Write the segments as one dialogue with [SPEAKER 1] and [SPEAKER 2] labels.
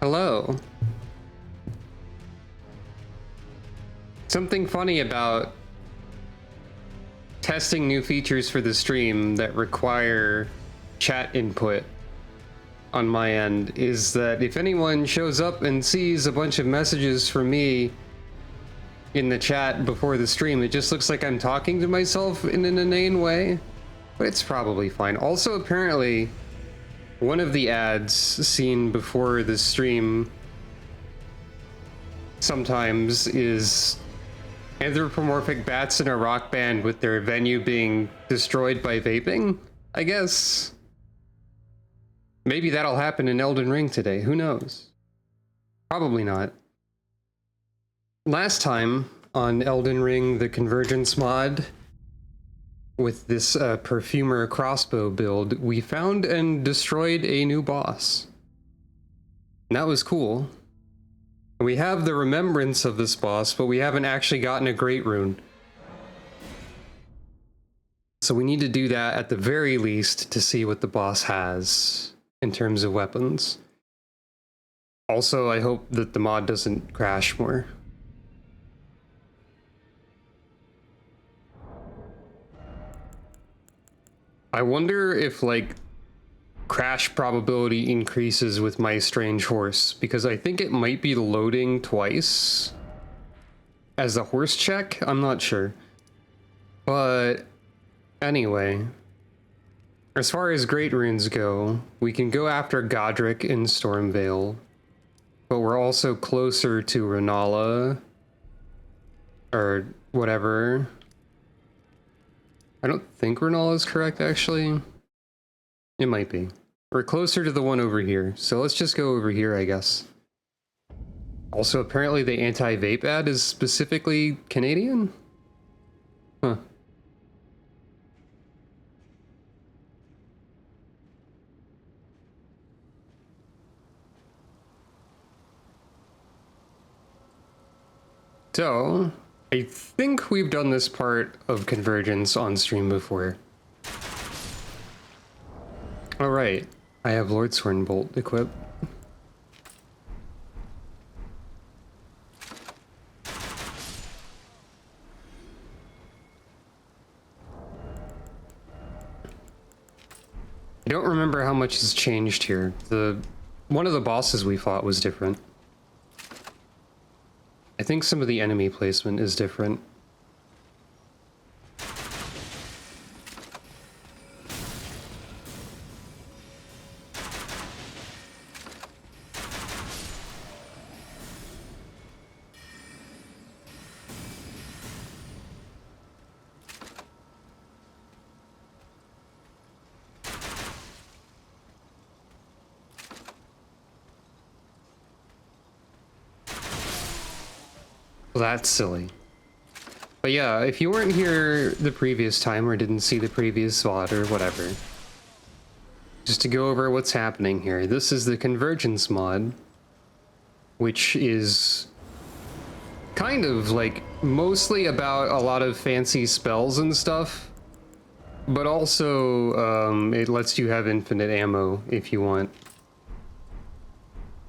[SPEAKER 1] Hello. Something funny about testing new features for the stream that require chat input on my end is that if anyone shows up and sees a bunch of messages from me in the chat before the stream, it just looks like I'm talking to myself in an inane way, but it's probably fine. Also, apparently, one of the ads seen before the stream sometimes is anthropomorphic bats in a rock band with their venue being destroyed by vaping, I guess. Maybe that'll happen in Elden Ring today, who knows? Probably not. Last time on Elden Ring, the Convergence mod, with this Perfumer Crossbow build, we found and destroyed a new boss. And that was cool. We have the remembrance of this boss, but we haven't actually gotten a Great Rune. So we need to do that at the very least to see what the boss has in terms of weapons. Also, I hope that the mod doesn't crash more. I wonder if, like, crash probability increases with my strange horse, because I think it might be loading twice as a horse check. I'm not sure. But anyway, as far as Great Runes go, we can go after Godric in Stormvale, but we're also closer to Renala, or whatever. I don't think Renala is correct, actually. It might be. We're closer to the one over here, so let's just go over here, I guess. Also, apparently the anti-vape ad is specifically Canadian? Huh. So, I think we've done this part of Convergence on stream before. Alright, I have Lordsworn Bolt equipped. I don't remember how much has changed here. One of the bosses we fought was different. I think some of the enemy placement is different. That's silly. But yeah, if you weren't here the previous time or didn't see the previous VOD or whatever, just to go over what's happening here, this is the Convergence mod, which is kind of like mostly about a lot of fancy spells and stuff, but also it lets you have infinite ammo if you want.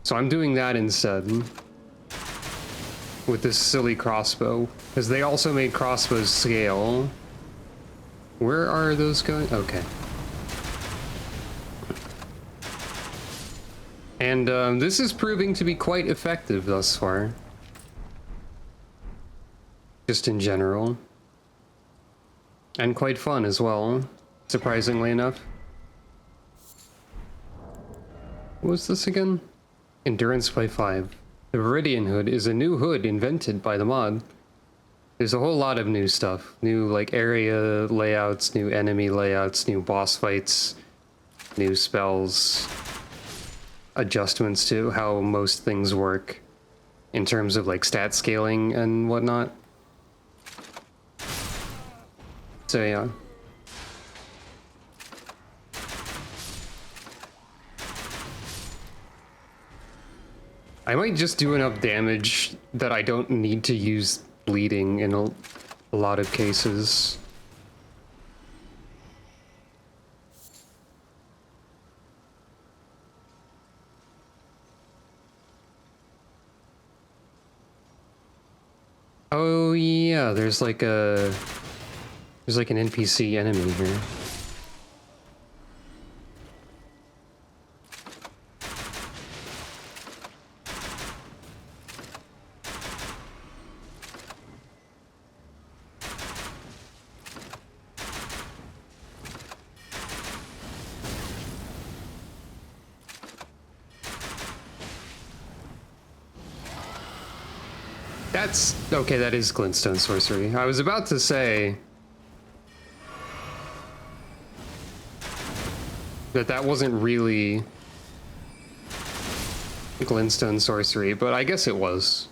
[SPEAKER 1] So I'm doing that instead with this silly crossbow, because they also made crossbows scale. Where are those going? Okay. And this is proving to be quite effective thus far. Just in general. And quite fun as well, surprisingly enough. What was this again? Endurance by 5. The Viridian Hood is a new hood invented by the mod. There's a whole lot of new stuff. New, like, area layouts, new enemy layouts, new boss fights, new spells, adjustments to how most things work in terms of, like, stat scaling and whatnot. So, yeah. I might just do enough damage that I don't need to use bleeding in a lot of cases. Oh yeah, there's like an NPC enemy here. That's okay, that is glintstone sorcery. I was about to say that wasn't really glintstone sorcery, but I guess it was.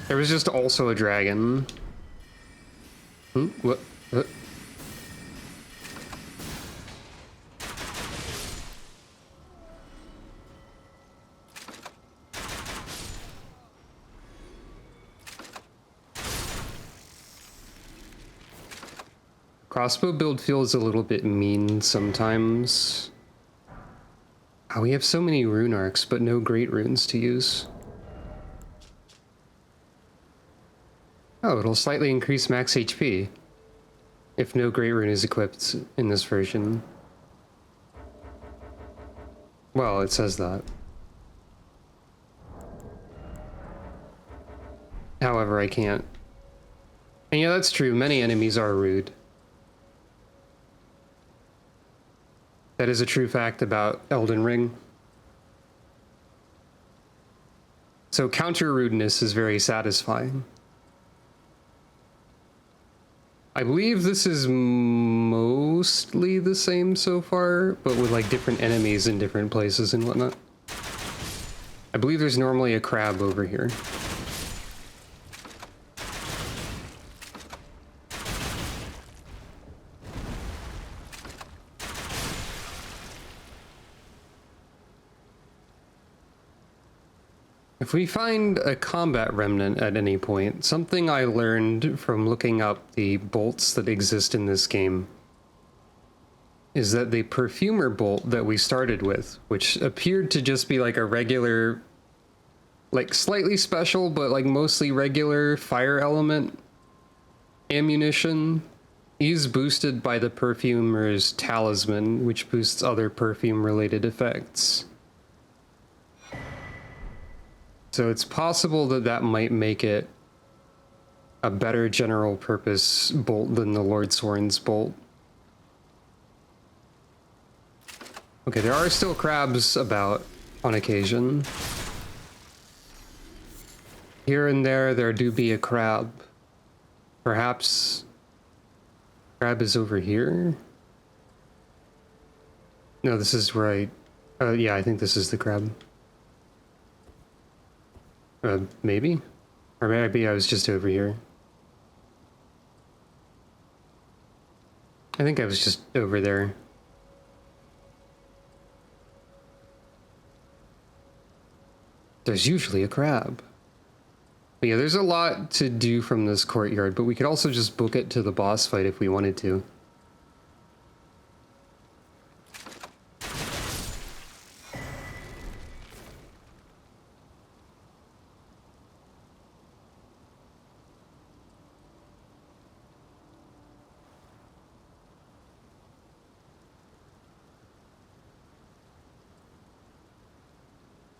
[SPEAKER 1] There was just also a dragon. What? Crossbow build feels a little bit mean sometimes. Oh, we have so many rune arcs, but no great runes to use. Oh, it'll slightly increase max HP if no great rune is equipped in this version. Well, it says that. However, I can't. And yeah, that's true. Many enemies are rude. That is a true fact about Elden Ring. So counter rudeness is very satisfying. I believe this is mostly the same so far, but with like different enemies in different places and whatnot. I believe there's normally a crab over here. If we find a combat remnant at any point, something I learned from looking up the bolts that exist in this game is that the Perfumer bolt that we started with, which appeared to just be like a regular, like slightly special, but like mostly regular fire element ammunition, is boosted by the Perfumer's talisman, which boosts other perfume-related effects. So it's possible that that might make it a better general purpose bolt than the Lordsworn's bolt. Okay, there are still crabs about on occasion. Here and there do be a crab. Perhaps crab is over here? No, this is right. Yeah, I think this is the crab. Maybe? Or maybe I was just over here. I think I was just over there. There's usually a crab. But yeah, there's a lot to do from this courtyard, but we could also just book it to the boss fight if we wanted to.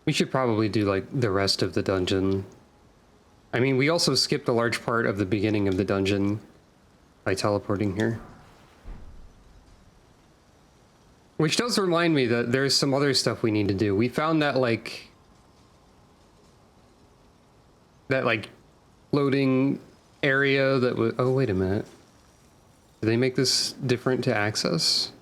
[SPEAKER 1] We should probably do, like, the rest of the dungeon. I mean, we also skipped a large part of the beginning of the dungeon by teleporting here. Which does remind me that there's some other stuff we need to do. We found that, like, floating area that was... Oh, wait a minute. Did they make this different to access?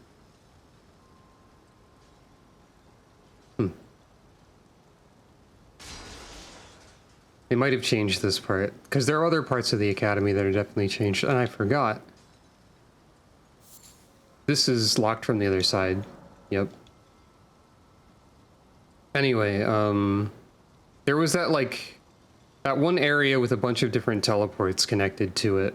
[SPEAKER 1] They might have changed this part, because there are other parts of the academy that are definitely changed, and I forgot. This is locked from the other side. Yep. Anyway, there was that, like, that one area with a bunch of different teleports connected to it.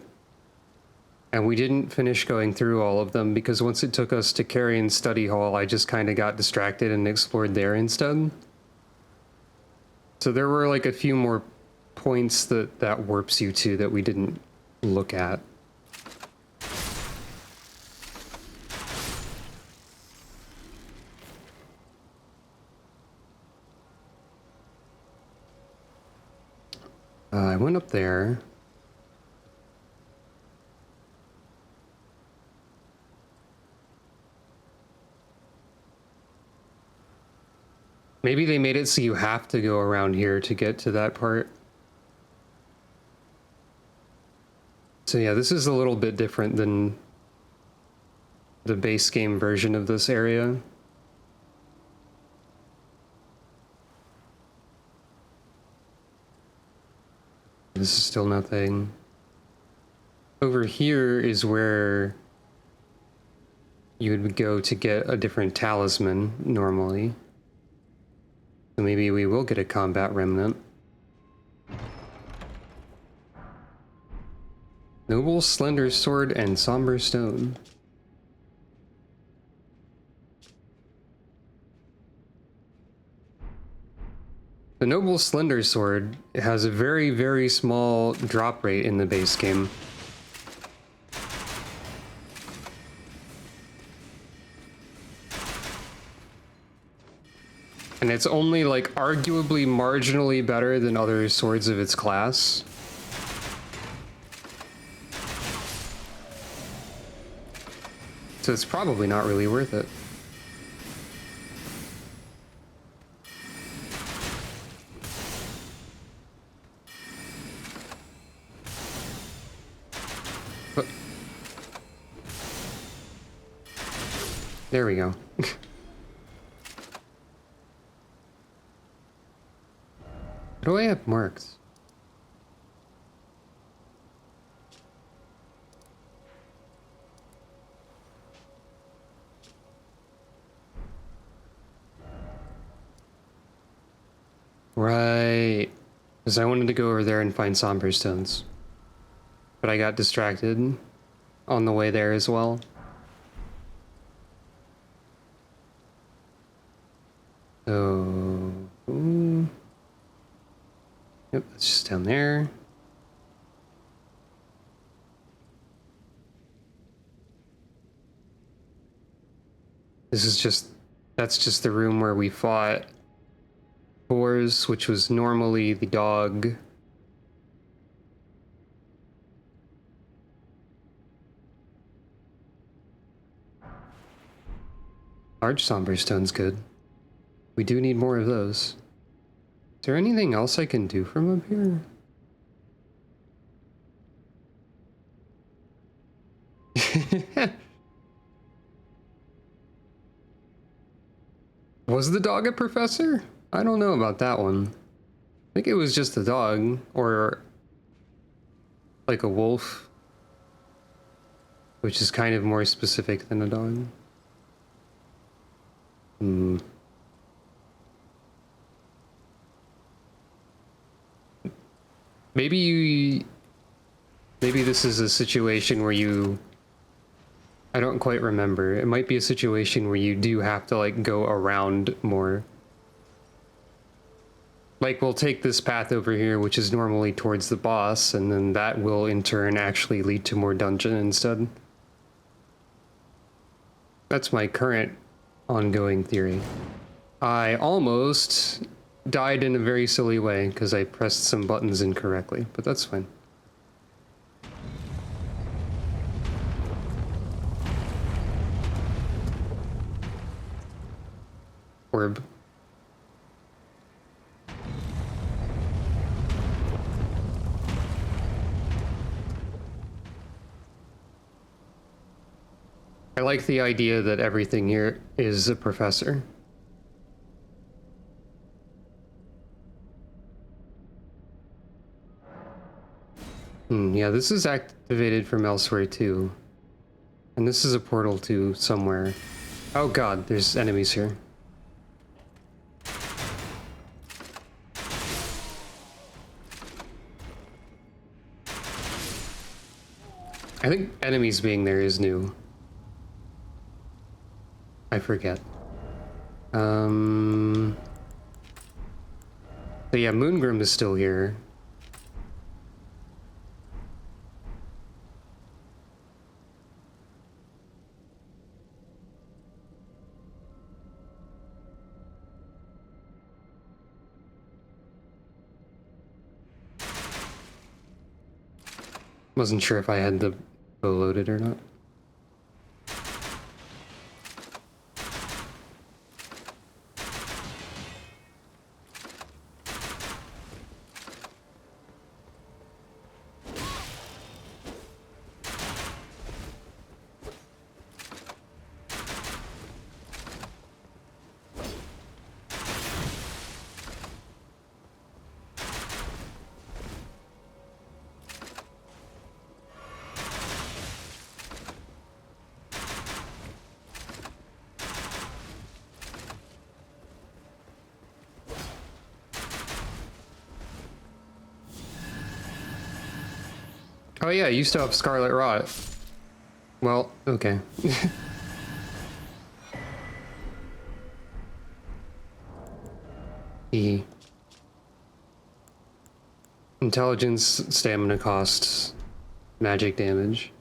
[SPEAKER 1] And we didn't finish going through all of them, because once it took us to Carrion Study Hall, I just kind of got distracted and explored there instead. So there were, like, a few more points that warps you to that we didn't look at? I went up there. Maybe they made it so you have to go around here to get to that part. So yeah, this is a little bit different than the base game version of this area. This is still nothing. Over here is where you would go to get a different talisman normally. So maybe we will get a combat remnant. Noble Slender Sword and Somber Stone. The Noble Slender Sword has a very, very small drop rate in the base game. And it's only like arguably marginally better than other swords of its class. So it's probably not really worth it. But there we go. What do I have marked? Right. Because I wanted to go over there and find somber stones. But I got distracted on the way there as well. So... Yep, that's just down there. That's just the room where we fought Boars, which was normally the dog. Large somber stone's good. We do need more of those. Is there anything else I can do from up here? Was the dog a professor? I don't know about that one. I think it was just a dog, or like a wolf, which is kind of more specific than a dog. Maybe this is a situation where I don't quite remember. It might be a situation where you do have to like go around more. Like we'll take this path over here, which is normally towards the boss, and then that will in turn actually lead to more dungeon instead. That's my current ongoing theory. I almost died in a very silly way because I pressed some buttons incorrectly, but that's fine. Orb. I like the idea that everything here is a professor. Yeah, this is activated from elsewhere too. And this is a portal to somewhere. Oh god, there's enemies here. I think enemies being there is new. I forget. So yeah, Moongrim is still here. Wasn't sure if I had the bow loaded or not. Oh yeah, you still have Scarlet Rot. Well, okay. E. Intelligence, stamina costs, magic damage.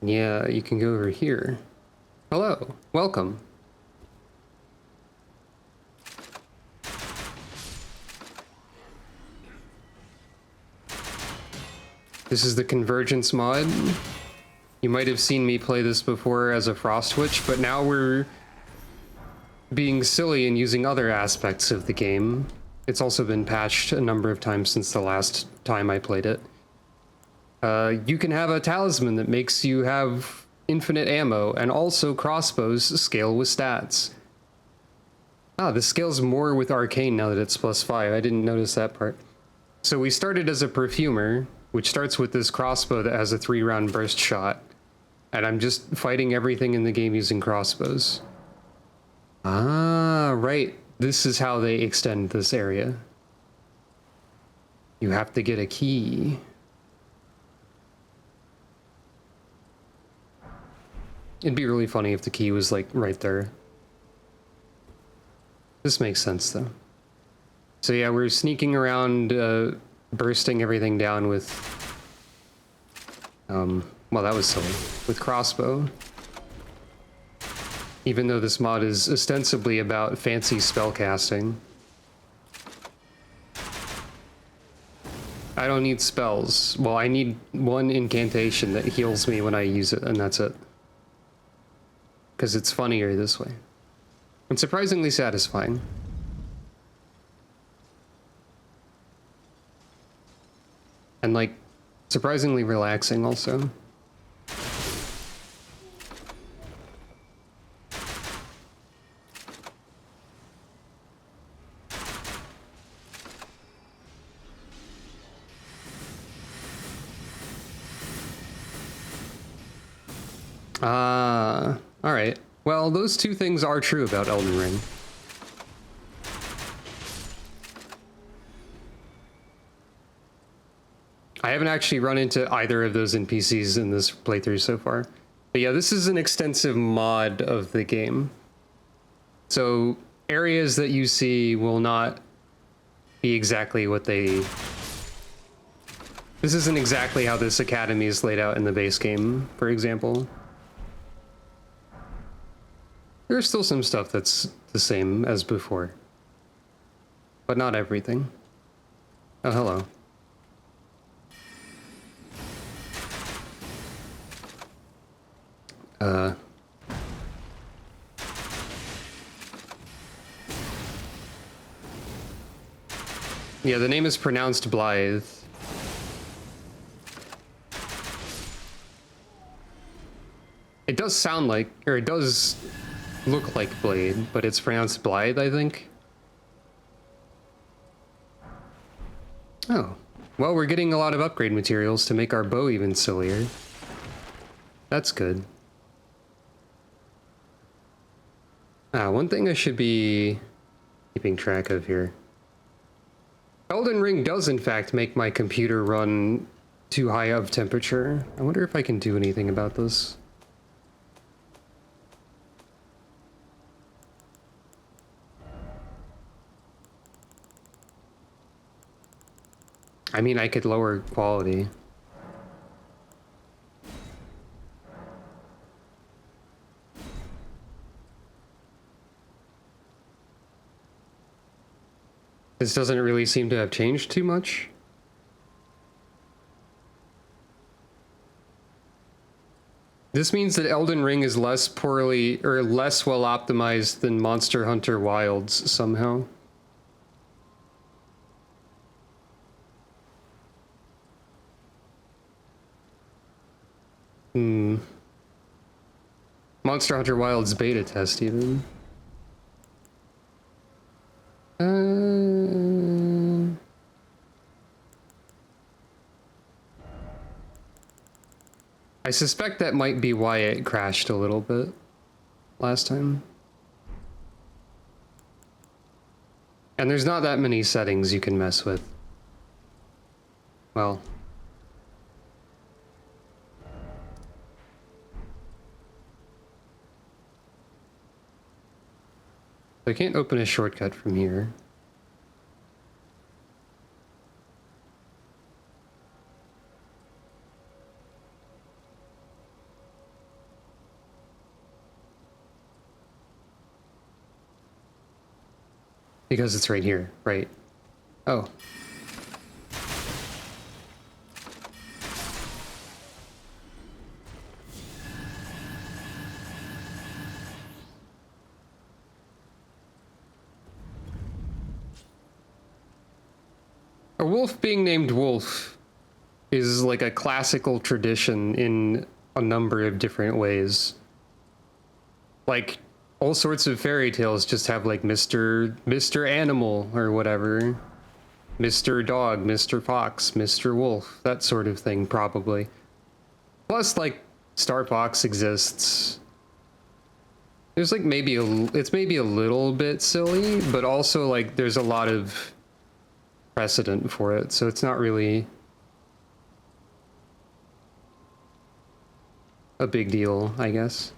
[SPEAKER 1] Yeah, you can go over here. Hello, welcome. This is the Convergence mod. You might have seen me play this before as a Frost Witch, but now we're being silly and using other aspects of the game. It's also been patched a number of times since the last time I played it. You can have a talisman that makes you have infinite ammo, and also crossbows scale with stats. Ah, this scales more with arcane now that it's +5. I didn't notice that part. So we started as a perfumer, which starts with this crossbow that has a 3-round burst shot. And I'm just fighting everything in the game using crossbows. Ah, right. This is how they extend this area. You have to get a key. It'd be really funny if the key was, like, right there. This makes sense, though. So yeah, we're sneaking around, bursting everything down with... well, that was silly. With Crossbow. Even though this mod is ostensibly about fancy spellcasting. I don't need spells. Well, I need one incantation that heals me when I use it, and that's it. Because it's funnier this way. And surprisingly satisfying. And, like, surprisingly relaxing also. Ah, alright. Well, those two things are true about Elden Ring. I haven't actually run into either of those NPCs in this playthrough so far. But yeah, this is an extensive mod of the game. So areas that you see will not be exactly what they... This isn't exactly how this academy is laid out in the base game, for example. There's still some stuff that's the same as before. But not everything. Oh, hello. Yeah, the name is pronounced Blythe. It does sound like, or it does look like Blade, but it's pronounced Blythe, I think. Oh. Well, we're getting a lot of upgrade materials to make our bow even sillier. That's good. Ah, one thing I should be keeping track of here. Elden Ring does in fact make my computer run too high of temperature. I wonder if I can do anything about this. I mean, I could lower quality. This doesn't really seem to have changed too much. This means that Elden Ring is less poorly or less well optimized than Monster Hunter Wilds somehow. Monster Hunter Wilds beta test even. I suspect that might be why it crashed a little bit last time. And there's not that many settings you can mess with. Well. I can't open a shortcut from here. Because it's right here, right? Oh. A wolf being named Wolf is like a classical tradition in a number of different ways. Like, all sorts of fairy tales just have like Mr. Animal or whatever. Mr. Dog, Mr. Fox, Mr. Wolf, that sort of thing, probably. Plus, like, Star Fox exists. There's like it's maybe a little bit silly, but also like there's a lot of precedent for it, so it's not really a big deal, I guess.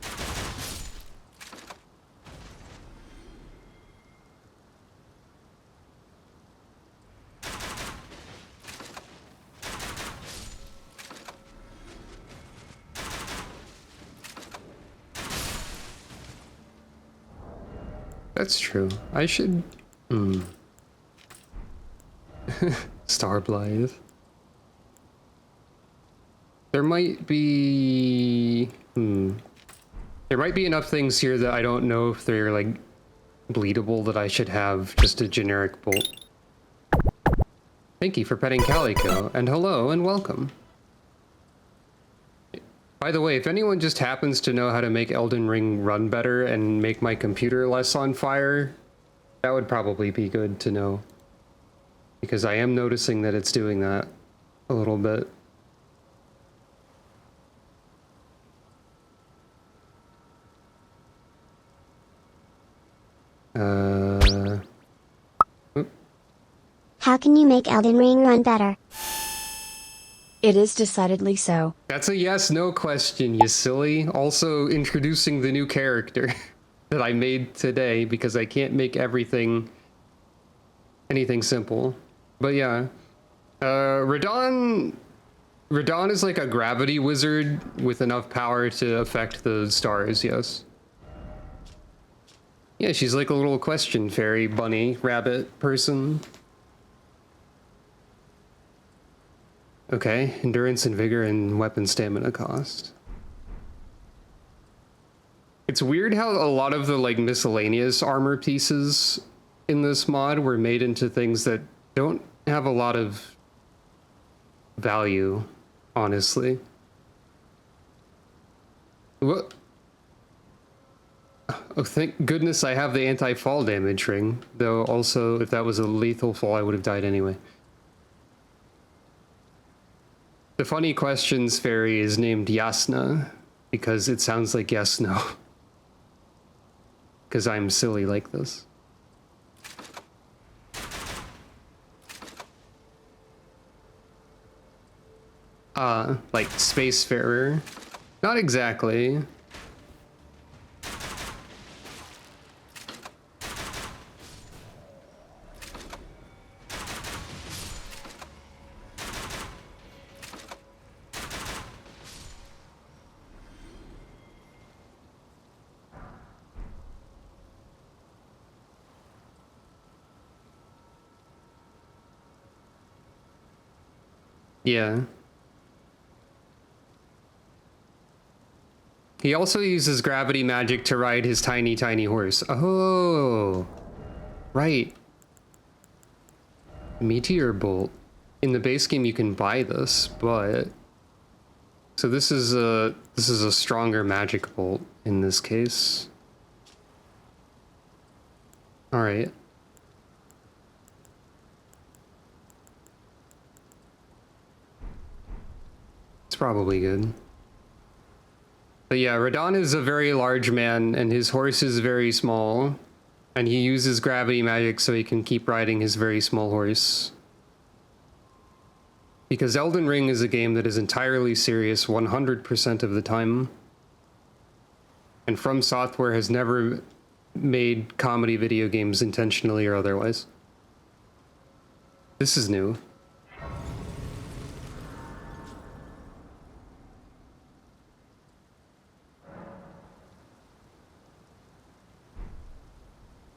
[SPEAKER 1] That's true. I should... Starblithe. There might be... There might be enough things here that I don't know if they're, like, bleedable that I should have just a generic bolt. Thank you for petting Calico, and hello and welcome. By the way, if anyone just happens to know how to make Elden Ring run better and make my computer less on fire, that would probably be good to know. Because I am noticing that it's doing that a little bit.
[SPEAKER 2] How can you make Elden Ring run better?
[SPEAKER 3] It is decidedly so.
[SPEAKER 1] That's a yes/no question, you silly. Also introducing the new character that I made today because I can't make anything simple. But yeah, Radon is like a gravity wizard with enough power to affect the stars, yes. Yeah, she's like a little question fairy, bunny, rabbit person. Okay, endurance and vigor and weapon stamina cost. It's weird how a lot of the like miscellaneous armor pieces in this mod were made into things that don't have a lot of value, honestly. What? Oh, thank goodness I have the anti-fall damage ring, though also if that was a lethal fall I would have died anyway. The funny questions fairy is named Yasna because it sounds like yes, no. Because I'm silly like this. Like Spacefarer? Not exactly. Yeah. He also uses gravity magic to ride his tiny, tiny horse. Oh, right. Meteor Bolt. In the base game, you can buy this, but so this is a stronger magic bolt in this case. All right. It's probably good. But yeah, Radon is a very large man, and his horse is very small. And he uses gravity magic so he can keep riding his very small horse. Because Elden Ring is a game that is entirely serious 100% of the time. And From Software has never made comedy video games intentionally or otherwise. This is new.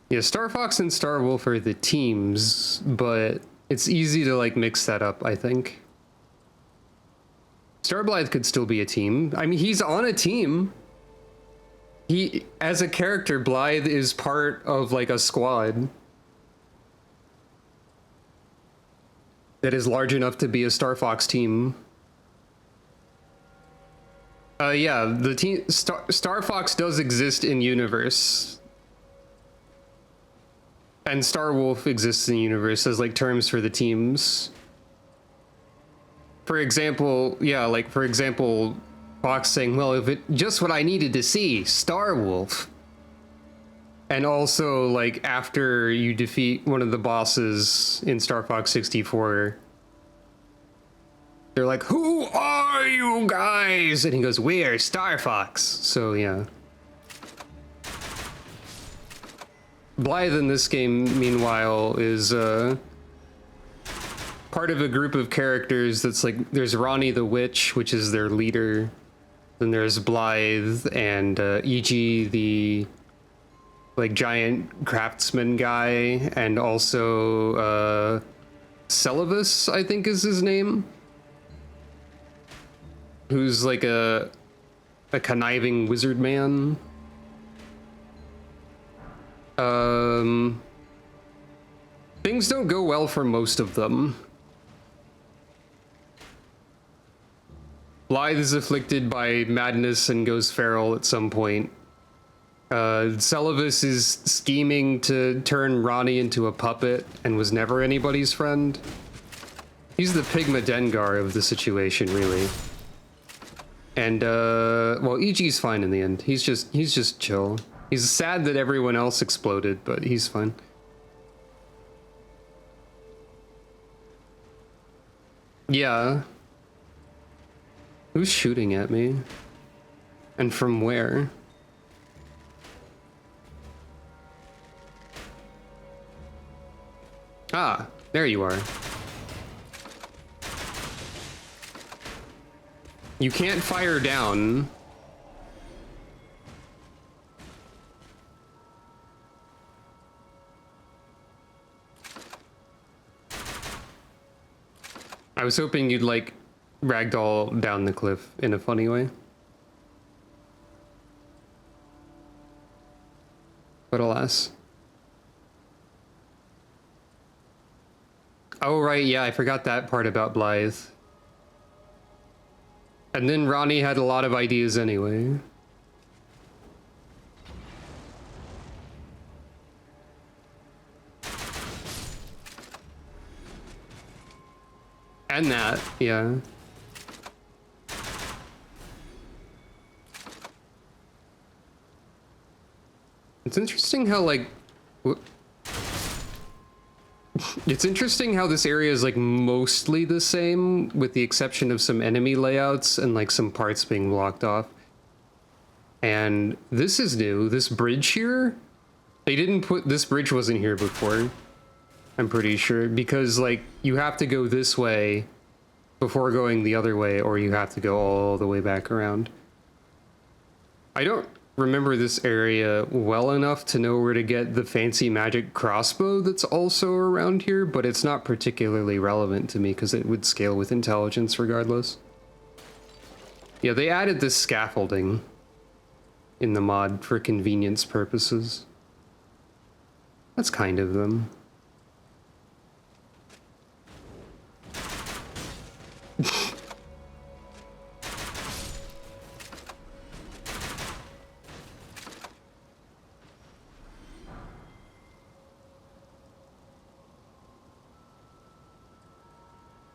[SPEAKER 1] Yeah, Star Fox and Star Wolf are the teams, but it's easy to like mix that up, I think. Starblythe could still be a team. I mean, he's on a team. He, as a character, Blythe is part of like a squad that is large enough to be a Star Fox team. Yeah, the team Star Fox does exist in universe. And Star Wolf exists in the universe as like terms for the teams. For example, yeah, like for example, Fox saying, well, if it just what I needed to see, Star Wolf. And also like after you defeat one of the bosses in Star Fox 64, they're like, who are you guys? And he goes, we're Star Fox. So yeah. Blythe in this game, meanwhile, is part of a group of characters that's like, there's Ronnie the Witch, which is their leader. Then there's Blythe and E.G., the like giant craftsman guy, and also Celavus, I think is his name. Who's like a conniving wizard man. Things don't go well for most of them. Blythe is afflicted by madness and goes feral at some point. Celavus is scheming to turn Ronnie into a puppet and was never anybody's friend. He's the Pigma Dengar of the situation, really. And, well, EG's fine in the end. He's just chill. He's sad that everyone else exploded, but he's fine. Yeah. Who's shooting at me? And from where? Ah, there you are. You can't fire down. I was hoping you'd like ragdoll down the cliff in a funny way. But alas. Oh right, yeah, I forgot that part about Blythe. And then Ronnie had a lot of ideas anyway. And that, yeah. It's interesting how, like... It's interesting how this area is, like, mostly the same, with the exception of some enemy layouts and, like, some parts being blocked off. And this is new. This bridge here? They didn't put... This bridge wasn't here before. I'm pretty sure, because like you have to go this way before going the other way, or you have to go all the way back around. I don't remember this area well enough to know where to get the fancy magic crossbow that's also around here, but it's not particularly relevant to me because it would scale with intelligence regardless. Yeah, they added this scaffolding. in the mod for convenience purposes. That's kind of them.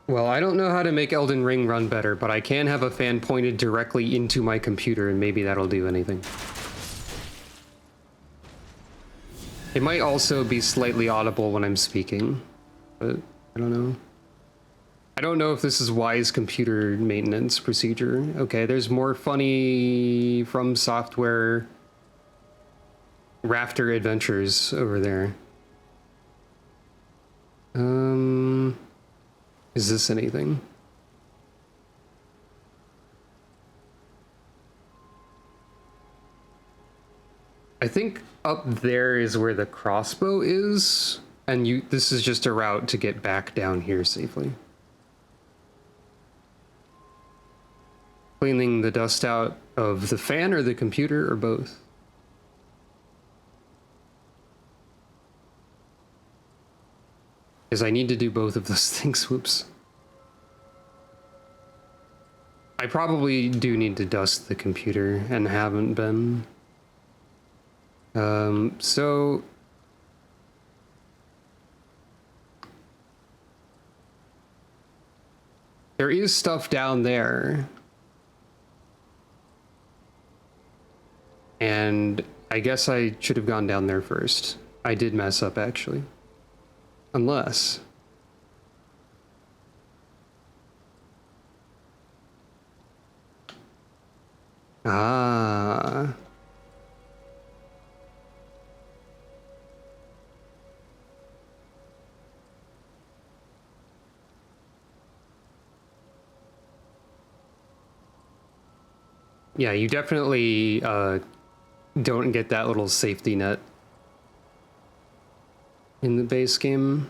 [SPEAKER 1] Well, I don't know how to make Elden Ring run better, but I can have a fan pointed directly into my computer, and maybe that'll do anything. It might also be slightly audible when I'm speaking, but I don't know. I don't know if this is wise computer maintenance procedure. Okay, there's more funny From Software rafter adventures over there. Is this anything? I think up there is where the crossbow is, and this is just a route to get back down here safely. Cleaning the dust out of the fan or the computer or both? Because I need to do both of those things. Whoops. I probably do need to dust the computer and haven't been. So there is stuff down there. And I guess I should have gone down there first. I did mess up, actually. Unless... Ah... Yeah, you definitely don't get that little safety net in the base game.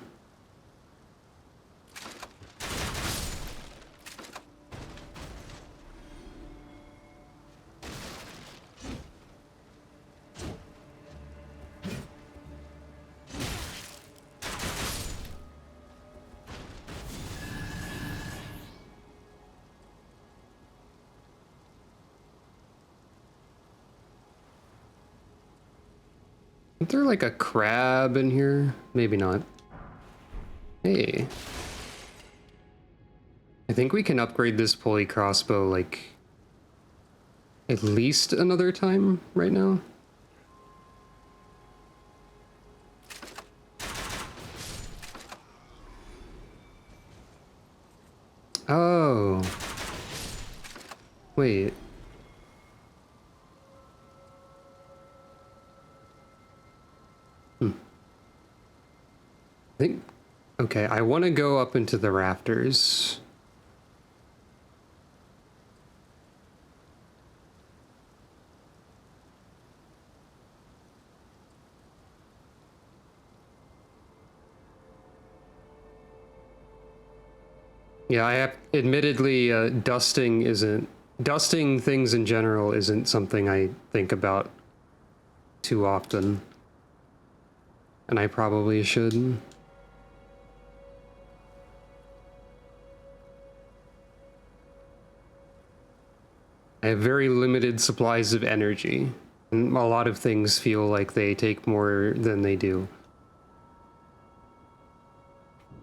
[SPEAKER 1] Isn't there like a crab in here? Maybe not. Hey. I think we can upgrade this pulley crossbow like at least another time right now. Oh. Wait. I think, okay, I want to go up into the rafters. Yeah, I have, admittedly, dusting things in general isn't something I think about too often. And I probably should. I have very limited supplies of energy, and a lot of things feel like they take more than they do.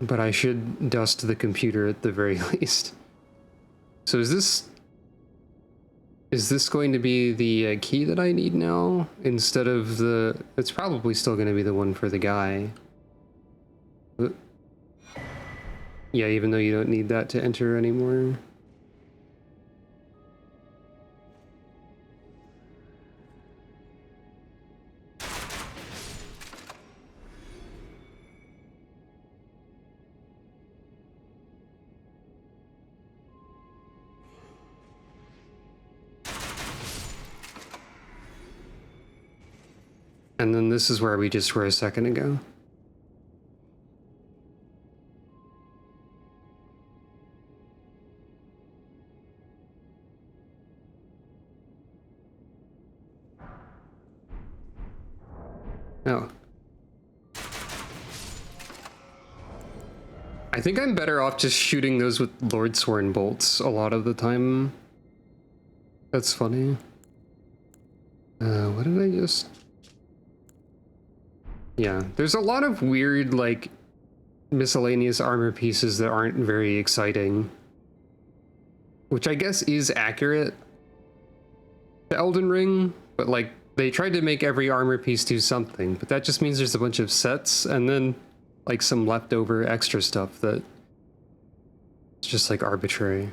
[SPEAKER 1] But I should dust the computer at the very least. So is this going to be the key that I need now instead of the... It's probably still going to be the one for the guy. Yeah, even though you don't need that to enter anymore. And then this is where we just were a second ago. I think I'm better off just shooting those with Lord Sworn bolts a lot of the time. That's funny. What did I just... Yeah, there's a lot of weird, like, miscellaneous armor pieces that aren't very exciting. Which I guess is accurate to Elden Ring, but, like, they tried to make every armor piece do something, but that just means there's a bunch of sets, and then, like, some leftover extra stuff that... It's just, like, arbitrary.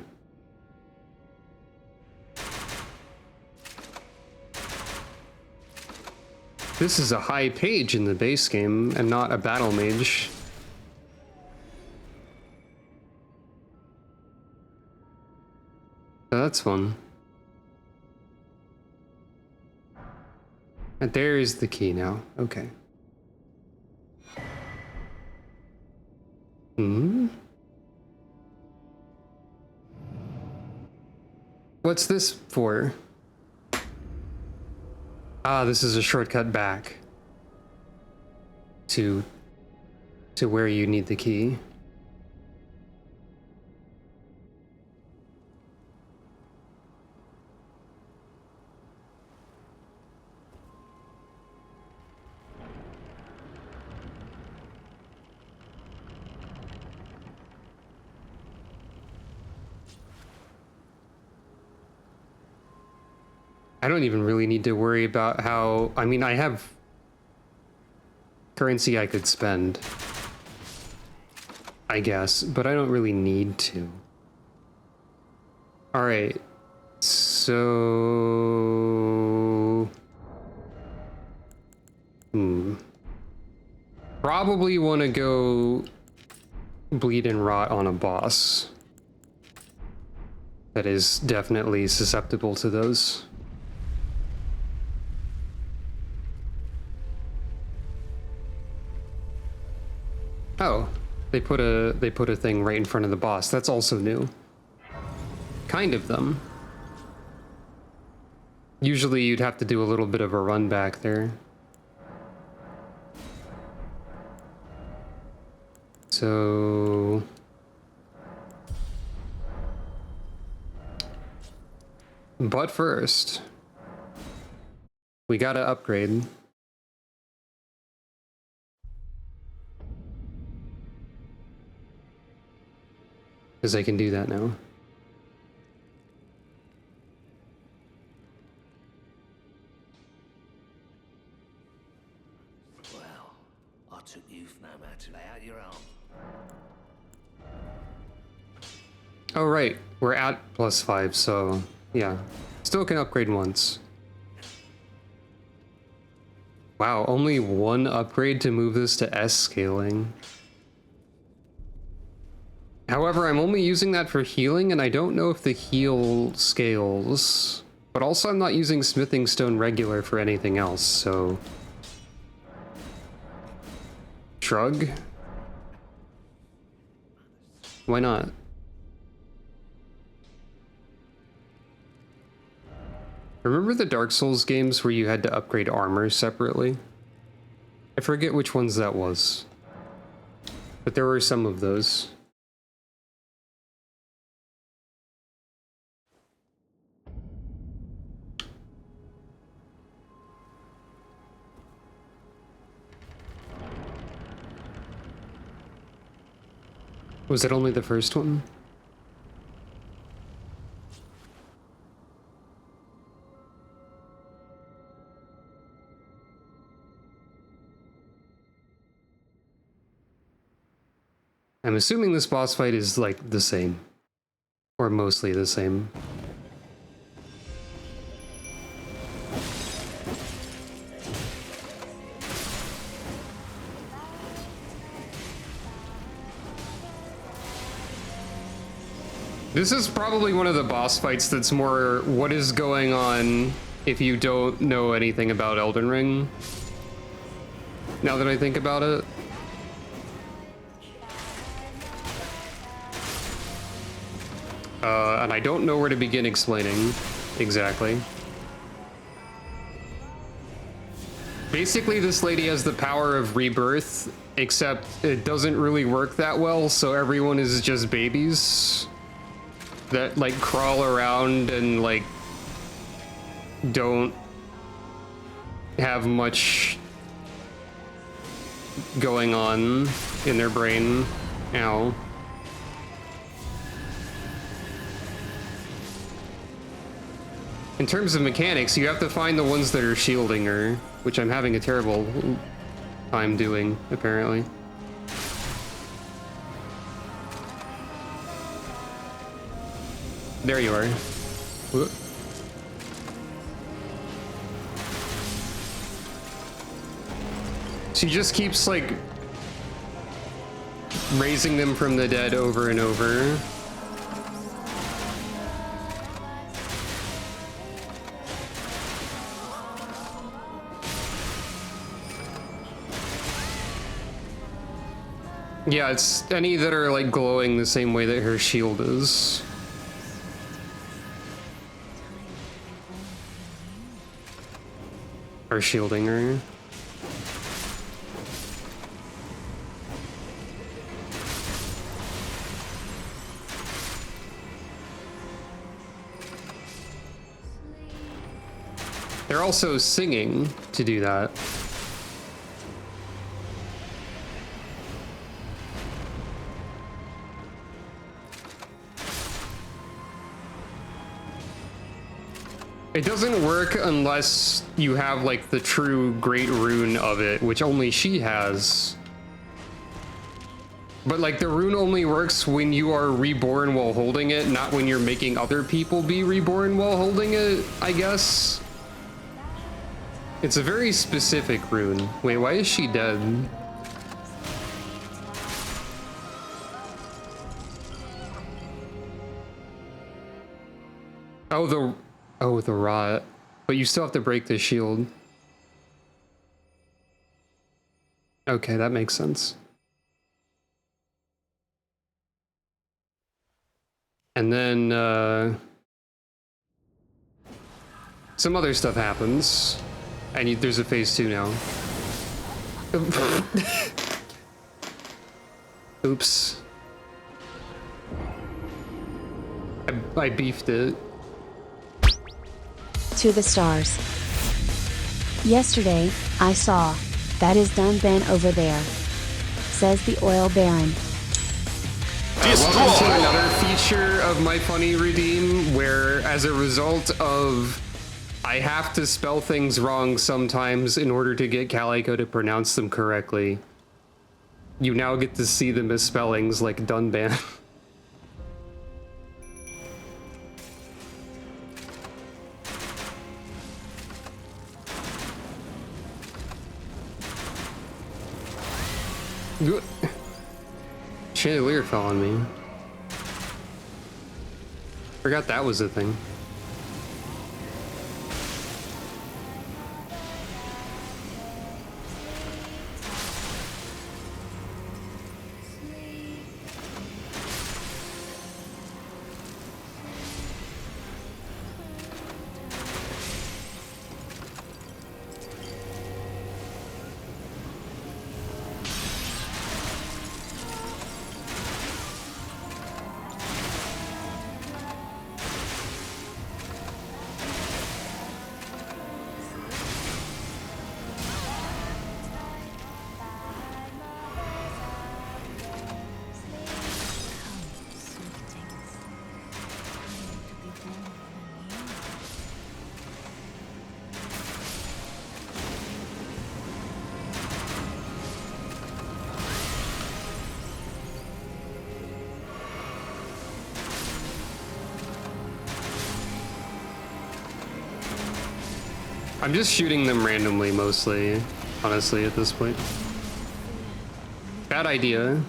[SPEAKER 1] This is a high page in the base game, and not a battle mage. So that's fun. And there's the key now. Okay. Hmm? What's this for? Ah, this is a shortcut back to where you need the key. I don't even really need to worry about how... I mean, I have currency I could spend, I guess, but I don't really need to. All right, so... Probably want to go bleed and rot on a boss that is definitely susceptible to those. Oh, they put a thing right in front of the boss. That's also new. Kind of them. Usually you'd have to do a little bit of a run back there. So... But first, we gotta upgrade. Because I can do that now.
[SPEAKER 4] Well, I took youth no matter. Lay out your arm.
[SPEAKER 1] Oh right, we're at +5, so yeah. Still can upgrade once. Wow, only one upgrade to move this to S scaling. However, I'm only using that for healing, and I don't know if the heal scales. But also I'm not using smithing stone regular for anything else, so... Shrug? Why not? Remember the Dark Souls games where you had to upgrade armor separately? I forget which ones that was. But there were some of those. Was it only the first one? I'm assuming this boss fight is like the same. Or mostly the same. This is probably one of the boss fights that's more what is going on if you don't know anything about Elden Ring. Now that I think about it. And I don't know where to begin explaining exactly. Basically, this lady has the power of rebirth, except it doesn't really work that well, so everyone is just babies that, like, crawl around and, like, don't have much going on in their brain. Ow. In terms of mechanics, you have to find the ones that are shielding her, which I'm having a terrible time doing, apparently. There you are. Whoop. She just keeps, like, raising them from the dead over and over. Yeah, it's any that are, like, glowing the same way that her shield is. Or shielding her. They're also singing to do that. It doesn't work unless you have, like, the true great rune of it, which only she has. But, like, the rune only works when you are reborn while holding it, not when you're making other people be reborn while holding it, I guess. It's a very specific rune. Wait, why is she dead? Oh, the rot. But you still have to break the shield. Okay, that makes sense. And then, some other stuff happens. And there's a phase 2 now. Oops. I beefed it.
[SPEAKER 3] To the stars. Yesterday, I saw. That is Dunban over there. Says the oil baron.
[SPEAKER 1] Welcome to another feature of my funny redeem, where as a result of I have to spell things wrong sometimes in order to get Calico to pronounce them correctly, you now get to see the misspellings like Dunban. Chandelier fell on me. Forgot that was a thing. I'm just shooting them randomly, mostly, honestly, at this point. Bad idea.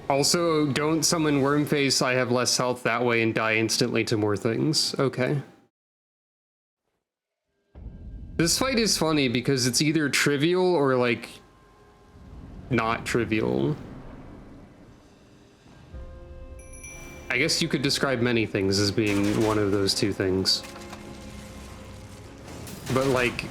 [SPEAKER 1] Also, don't summon Wormface, I have less health that way and die instantly to more things. Okay. This fight is funny because it's either trivial or, like, not trivial. I guess you could describe many things as being one of those two things. But like,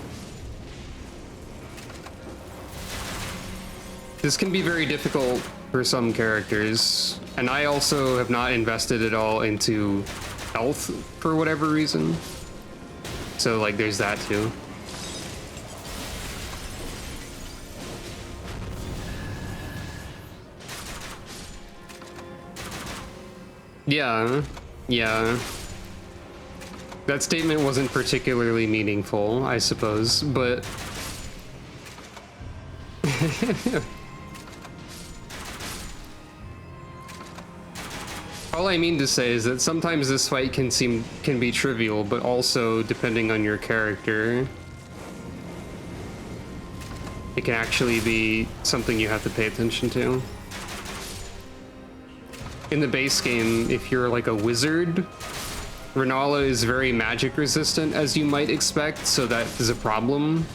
[SPEAKER 1] this can be very difficult for some characters, and I also have not invested at all into health for whatever reason. So like, there's that too. Yeah, yeah. That statement wasn't particularly meaningful, I suppose, but all I mean to say is that sometimes this fight can be trivial, but also depending on your character, it can actually be something you have to pay attention to. In the base game, if you're like a wizard, Renala is very magic resistant, as you might expect, so that is a problem.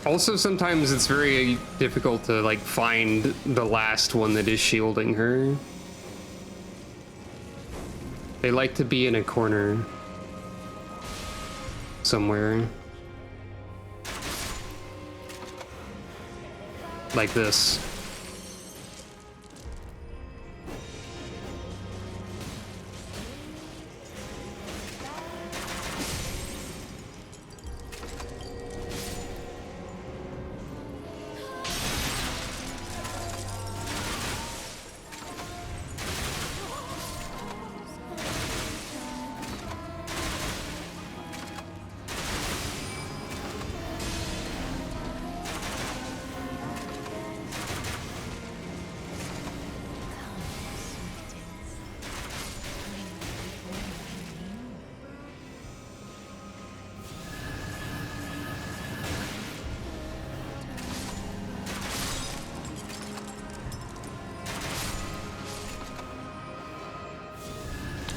[SPEAKER 1] Also, sometimes it's very difficult to like find the last one that is shielding her. They like to be in a corner somewhere. Like this.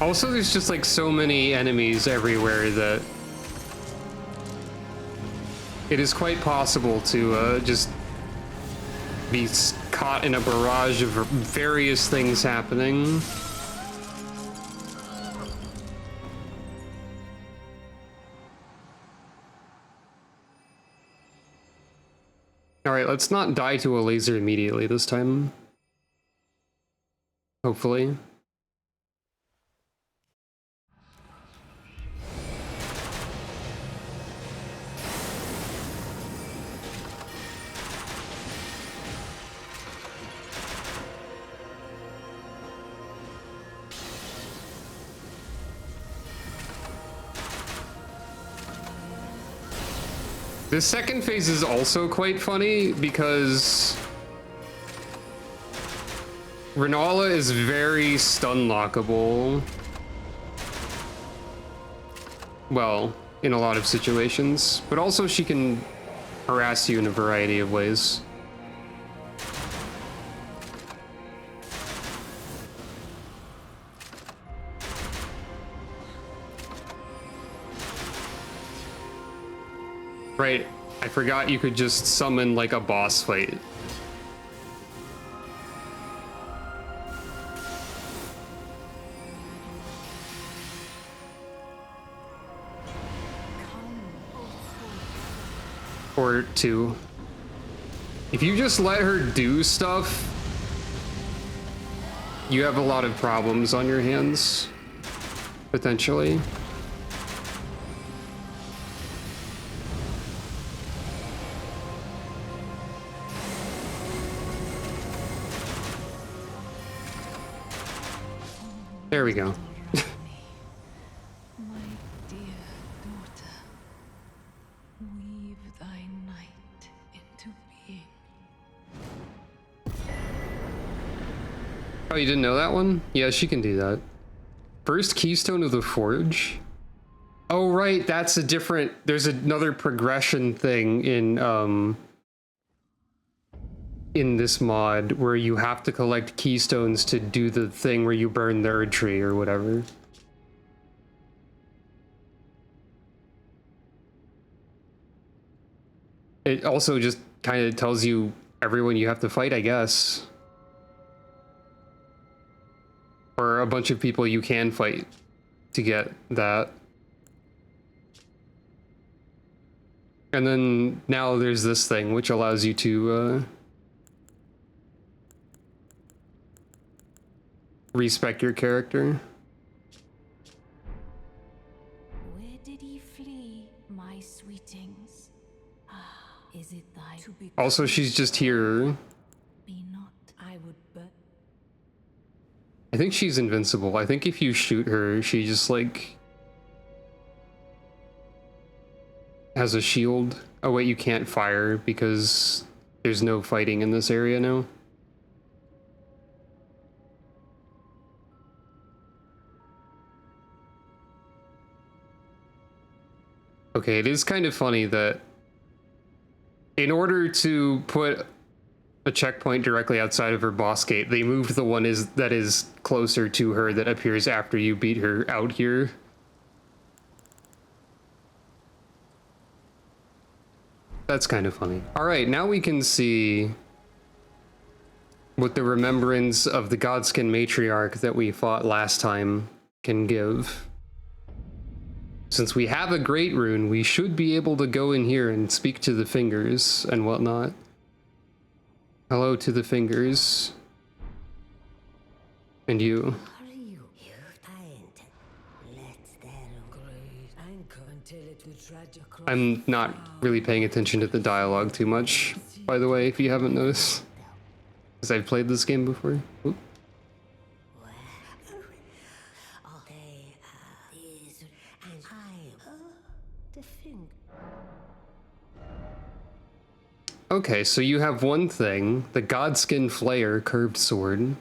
[SPEAKER 1] Also, there's just like so many enemies everywhere that it is quite possible to just be caught in a barrage of various things happening. All right, let's not die to a laser immediately this time. Hopefully. The second phase is also quite funny because Renala is very stun lockable. Well, in a lot of situations, but also she can harass you in a variety of ways. Right, I forgot you could just summon like a boss fight. Or two. If you just let her do stuff, you have a lot of problems on your hands, potentially. There we go.
[SPEAKER 5] My dear daughter, weave thy night into being.
[SPEAKER 1] Oh, you didn't know that one? Yeah, she can do that. First Keystone of the Forge? Oh, right, that's a different... There's another progression thing in in this mod where you have to collect keystones to do the thing where you burn the Erd tree or whatever. It also just kind of tells you everyone you have to fight, I guess. Or a bunch of people you can fight to get that. And then now there's this thing which allows you to respec your character.
[SPEAKER 5] Where did he flee, my sweetings? Is it thy to be
[SPEAKER 1] Also, she's just here.
[SPEAKER 5] be not? I would but
[SPEAKER 1] I think she's invincible. I think if you shoot her, she just like has a shield. Oh wait, you can't fire because there's no fighting in this area now. Okay, it is kind of funny that in order to put a checkpoint directly outside of her boss gate, they moved the one that is closer to her that appears after you beat her out here. That's kind of funny. All right, now we can see what the remembrance of the Godskin matriarch that we fought last time can give. Since we have a great rune, we should be able to go in here and speak to the fingers and whatnot. Hello to the fingers. And you.
[SPEAKER 4] Are you? You find. Let there great anchor until it would drag across.
[SPEAKER 1] I'm not really paying attention to the dialogue too much, by the way, if you haven't noticed. Because I've played this game before. Oop.
[SPEAKER 4] They are these, and I the thing.
[SPEAKER 1] Okay, so you have one thing, the Godskin Flayer curved sword.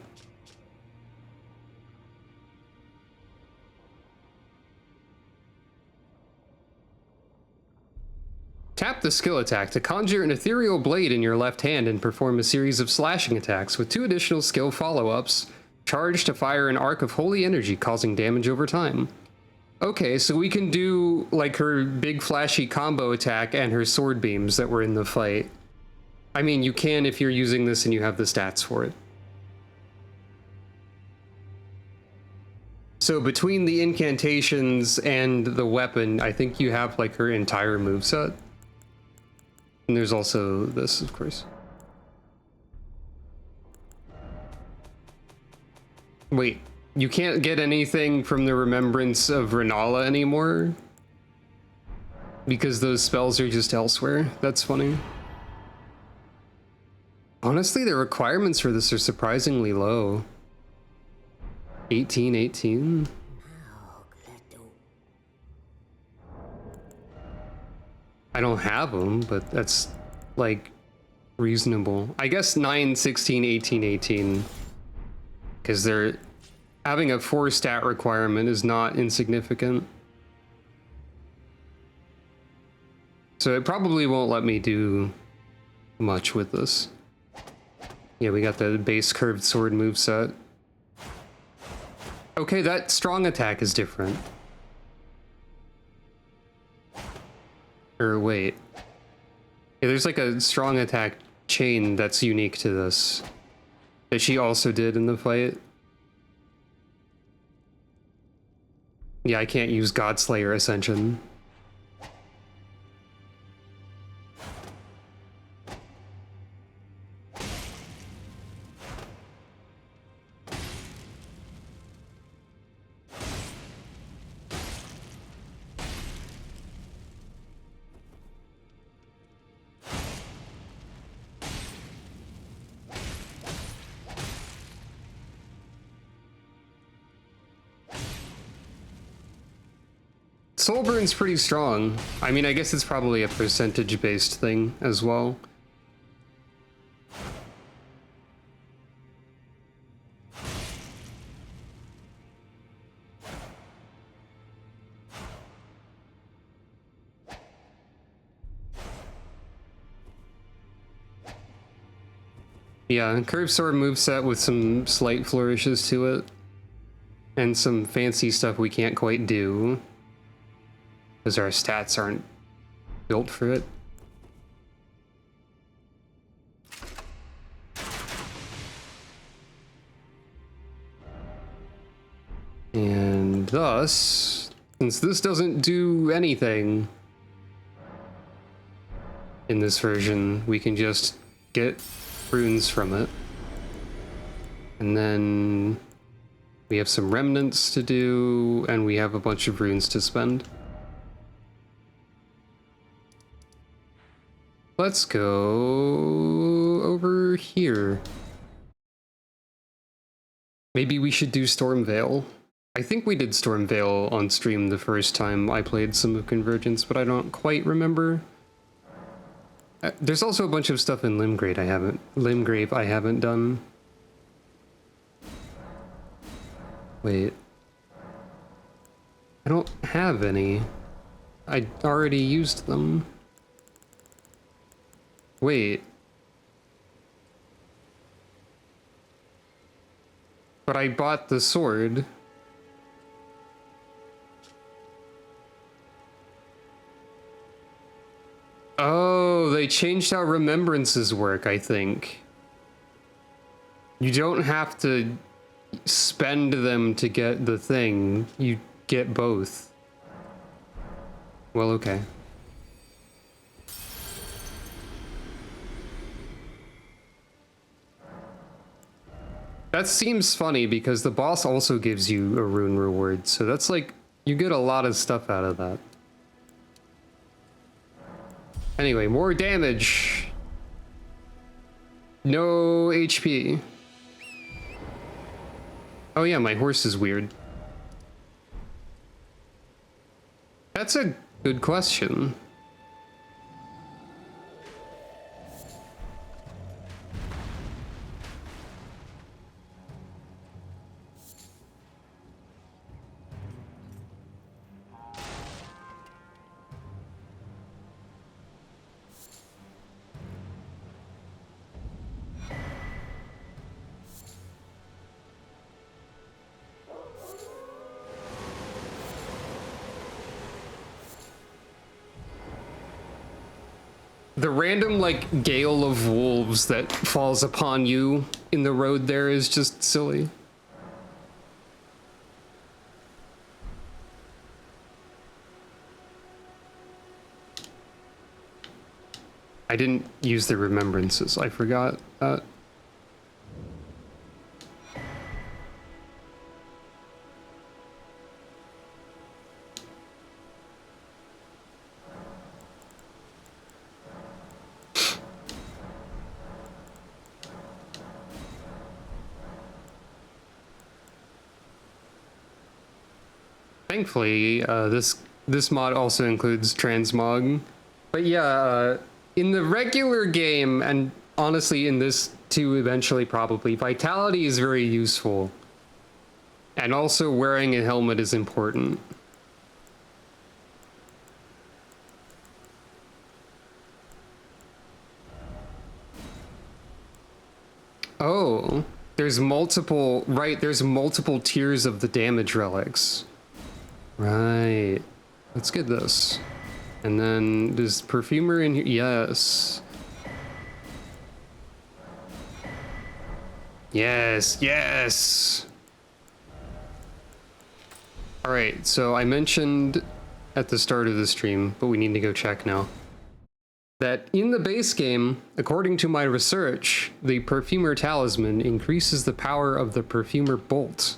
[SPEAKER 1] Tap the skill attack to conjure an ethereal blade in your left hand and perform a series of slashing attacks with 2 additional skill follow-ups. Charge to fire an arc of holy energy, causing damage over time. Okay, so we can do like her big flashy combo attack and her sword beams that were in the fight. I mean, you can if you're using this and you have the stats for it. So between the incantations and the weapon, I think you have like her entire moveset. And there's also this, of course. Wait, you can't get anything from the remembrance of Renala anymore? Because those spells are just elsewhere? That's funny. Honestly, the requirements for this are surprisingly low. 18. I don't have them, but that's like reasonable. I guess 9, 16, 18. Because they're having a 4 stat requirement is not insignificant. So it probably won't let me do much with this. Yeah, we got the base curved sword moveset. Okay, that strong attack is different. Or wait. Yeah, there's like a strong attack chain that's unique to this. That she also did in the fight. Yeah, I can't use Godslayer Ascension. Soulburn's pretty strong. I mean, I guess it's probably a percentage-based thing as well. Yeah, curved sword moveset with some slight flourishes to it. And some fancy stuff we can't quite do. Because our stats aren't built for it. And thus, since this doesn't do anything in this version, we can just get runes from it. And then we have some remnants to do, and we have a bunch of runes to spend. Let's go over here. Maybe we should do Stormveil. I think we did Stormveil on stream the first time I played some of Convergence, but I don't quite remember. There's also a bunch of stuff in Limgrave I haven't done. Wait. I don't have any. I already used them. Wait. But I bought the sword. Oh, they changed how remembrances work, I think. You don't have to spend them to get the thing. You get both. Well, okay. That seems funny because the boss also gives you a rune reward, so that's like, you get a lot of stuff out of that. Anyway, more damage. No HP. Oh yeah, my horse is weird. That's a good question. The random, like, gale of wolves that falls upon you in the road there is just silly. I didn't use the remembrances. I forgot that. Thankfully, this mod also includes transmog. But yeah, in the regular game, and honestly in this too eventually probably, vitality is very useful. And also wearing a helmet is important. Oh, there's multiple, right, there's multiple tiers of the damage relics. Right. Let's get this. And then there's Perfumer in here. Yes. Yes, yes. All right, so I mentioned at the start of the stream, but we need to go check now, that in the base game, according to my research, the Perfumer Talisman increases the power of the Perfumer Bolt,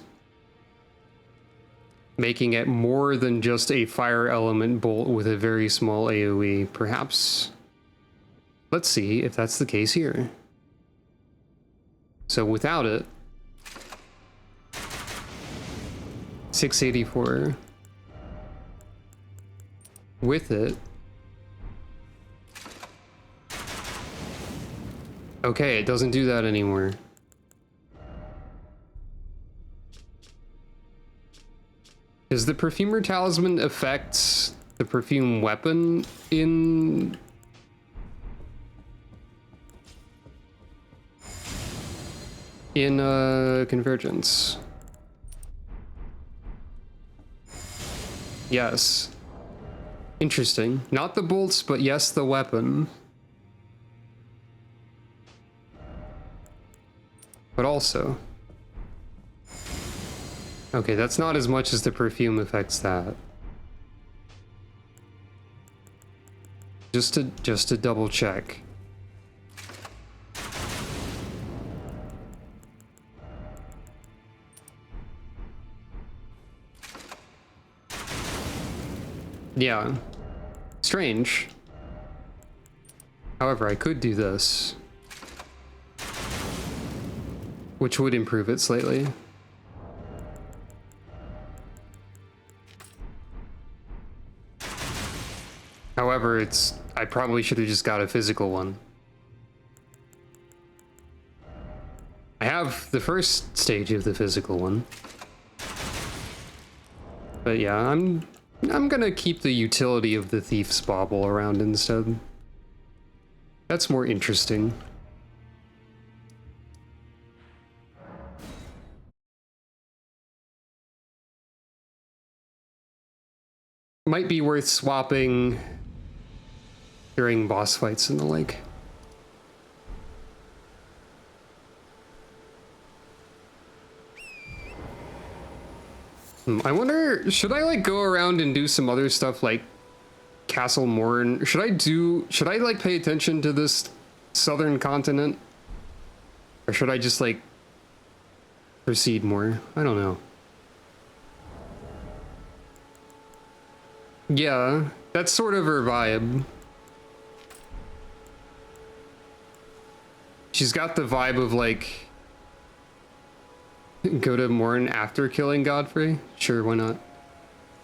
[SPEAKER 1] making it more than just a fire element bolt with a very small AoE, perhaps. Let's see if that's the case here. So without it, 684. With it, okay, it doesn't do that anymore. Does the Perfumer Talisman affect the perfume weapon in... in Convergence. Yes. Interesting. Not the bolts, but yes, the weapon. But also... Okay, that's not as much as the perfume affects that. Just to double check. Yeah. Strange. However, I could do this, which would improve it slightly. However, I probably should have just got a physical one. I have the first stage of the physical one. But yeah, I'm gonna keep the utility of the Thief's Bauble around instead. That's more interesting. Might be worth swapping during boss fights and the like. I wonder, should I like go around and do some other stuff like Castle Morn? Should I like pay attention to this southern continent? Or should I just like proceed more? I don't know. Yeah, that's sort of her vibe. She's got the vibe of like, go to Morn after killing Godfrey? Sure, why not?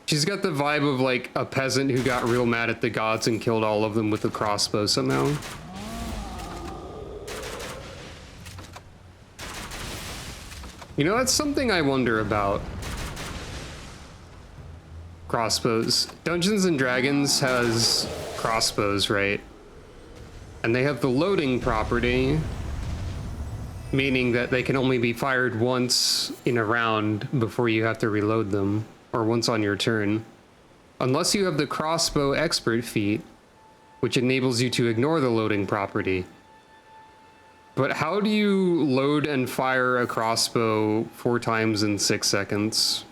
[SPEAKER 1] She's got the vibe of like a peasant who got real mad at the gods and killed all of them with a crossbow somehow. You know, that's something I wonder about. Crossbows. Dungeons and Dragons has crossbows, right? And they have the loading property, meaning that they can only be fired once in a round before you have to reload them, or once on your turn. Unless you have the crossbow expert feat, which enables you to ignore the loading property. But how do you load and fire a crossbow 4 times in 6 seconds?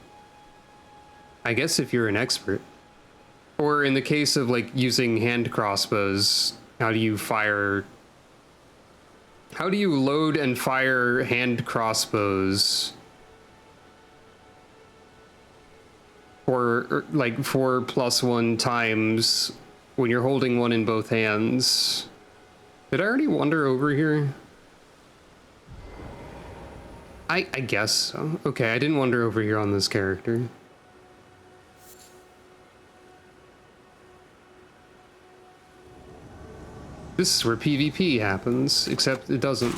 [SPEAKER 1] I guess if you're an expert. Or in the case of like using hand crossbows, how do you load and fire hand crossbows for like 4+1 times when you're holding one in both hands? Did I already wander over here? I guess so. Okay, I didn't wander over here on this character. This is where PvP happens, except it doesn't.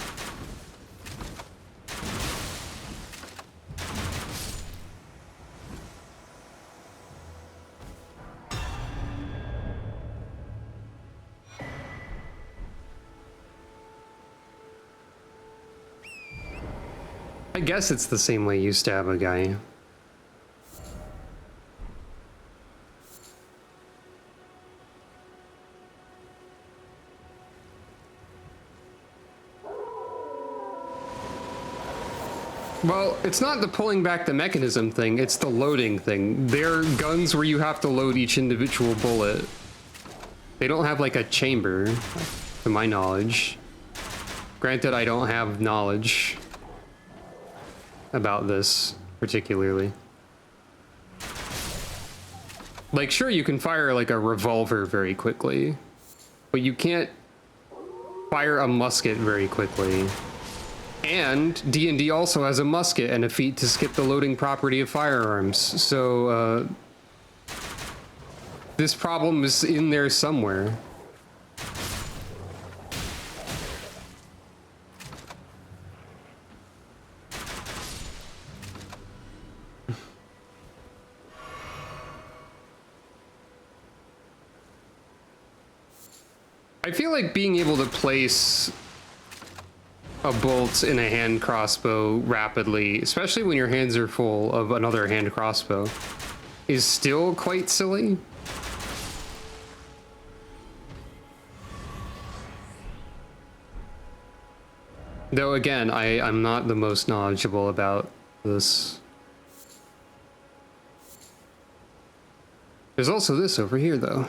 [SPEAKER 1] I guess it's the same way you stab a guy. Well, it's not the pulling back the mechanism thing, it's the loading thing. They're guns where you have to load each individual bullet. They don't have like a chamber, to my knowledge. Granted, I don't have knowledge about this particularly. Like, sure, you can fire like a revolver very quickly, but you can't fire a musket very quickly. And D&D also has a musket and a feat to skip the loading property of firearms. So, this problem is in there somewhere. I feel like being able to place a bolt in a hand crossbow rapidly, especially when your hands are full of another hand crossbow, is still quite silly. Though again, I'm not the most knowledgeable about this. There's also this over here, though.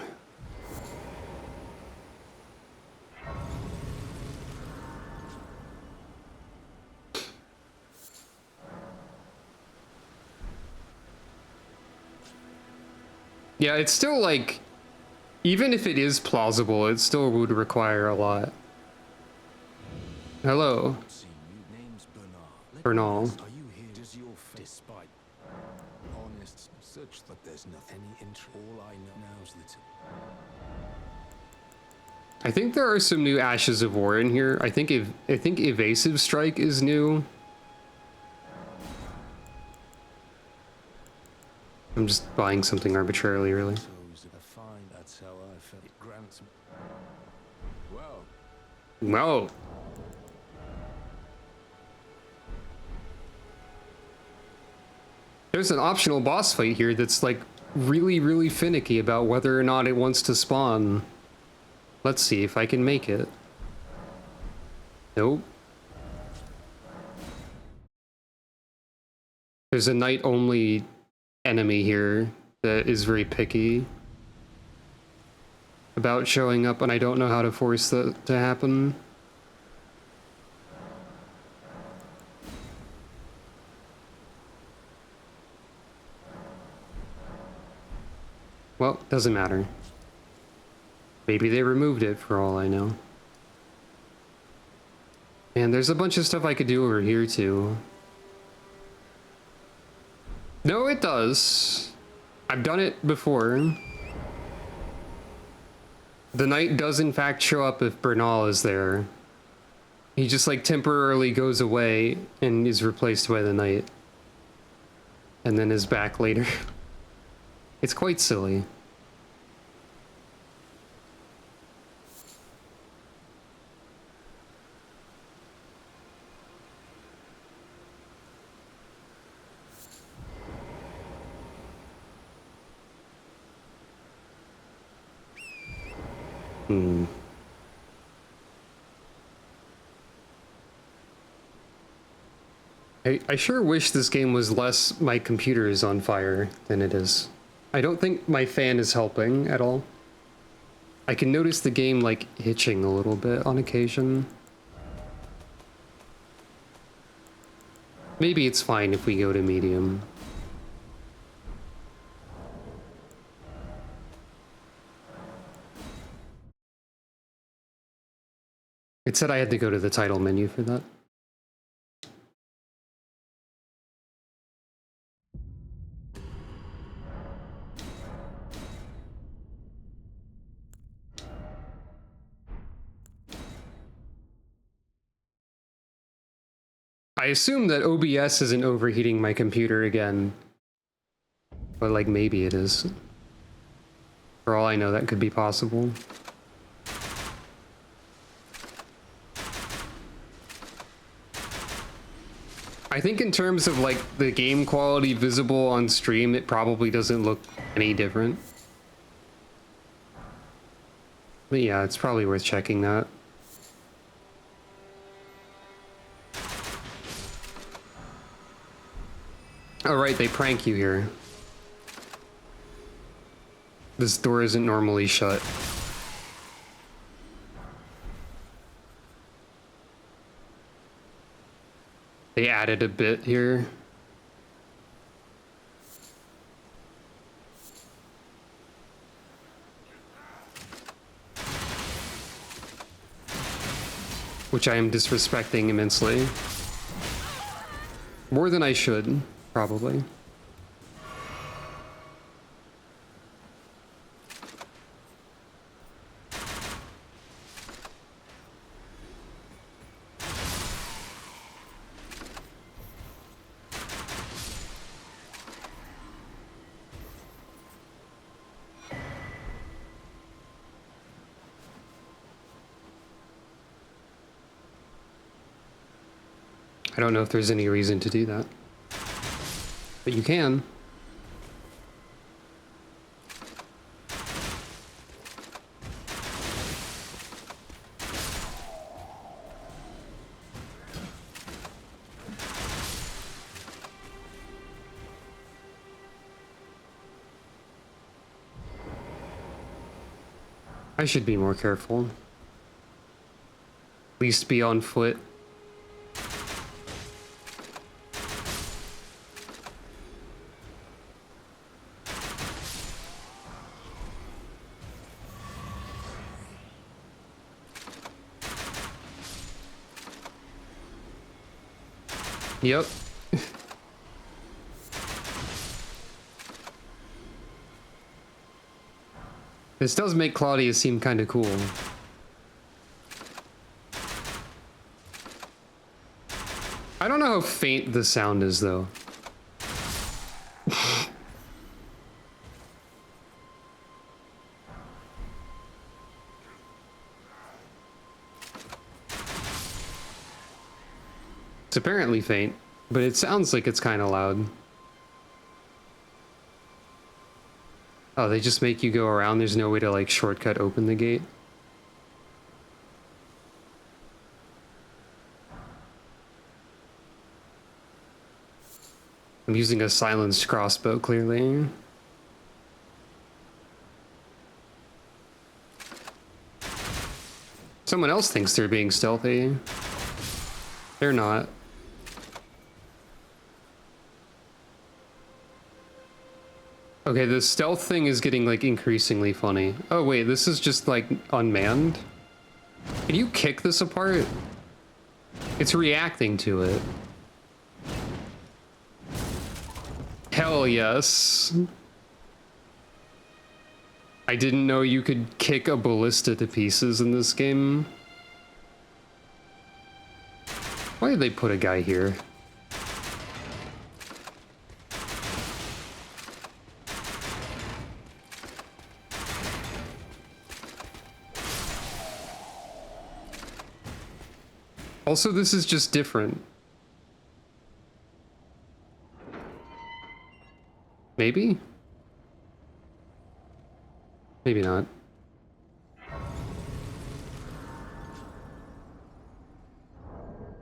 [SPEAKER 1] Yeah, it's still like, even if it is plausible, it still would require a lot. Hello, Bernal.
[SPEAKER 6] Are you here? Does your despite honest such that there's nothing interest? All I know now's that
[SPEAKER 1] I think there are some new Ashes of War in here. I think Evasive Strike is new. I'm just buying something arbitrarily, really.
[SPEAKER 6] that's how I felt. It grants me. Well,
[SPEAKER 1] Whoa. There's an optional boss fight here that's like really, really finicky about whether or not it wants to spawn. Let's see if I can make it. Nope. There's a night-only enemy here that is very picky about showing up, and I don't know how to force that to happen. Well, doesn't matter. Maybe they removed it for all I know. And there's a bunch of stuff I could do over here too. No, it does. I've done it before. The knight does in fact show up if Bernal is there. He just like temporarily goes away and is replaced by the knight. And then is back later. It's quite silly. I sure wish this game was less my computer is on fire than it is. I don't think my fan is helping at all. I can notice the game like hitching a little bit on occasion. Maybe it's fine if we go to medium. It said I had to go to the title menu for that. I assume that OBS isn't overheating my computer again. But like maybe it is. For all I know, that could be possible. I think in terms of like the game quality visible on stream, it probably doesn't look any different. But yeah, it's probably worth checking that. Oh right, they prank you here. This door isn't normally shut. They added a bit here. Which I am disrespecting immensely. More than I should, probably. I don't know if there's any reason to do that. But you can. I should be more careful. At least be on foot. Yep. This does make Claudia seem kind of cool. I don't know how faint the sound is, though. It's apparently faint, but it sounds like it's kind of loud. Oh, they just make you go around. There's no way to, like, shortcut open the gate. I'm using a silenced crossbow, clearly. Someone else thinks they're being stealthy. They're not. Okay, the stealth thing is getting, like, increasingly funny. Oh, wait, this is just, like, unmanned? Can you kick this apart? It's reacting to it. Hell yes. I didn't know you could kick a ballista to pieces in this game. Why did they put a guy here? Also, this is just different. Maybe? Maybe not.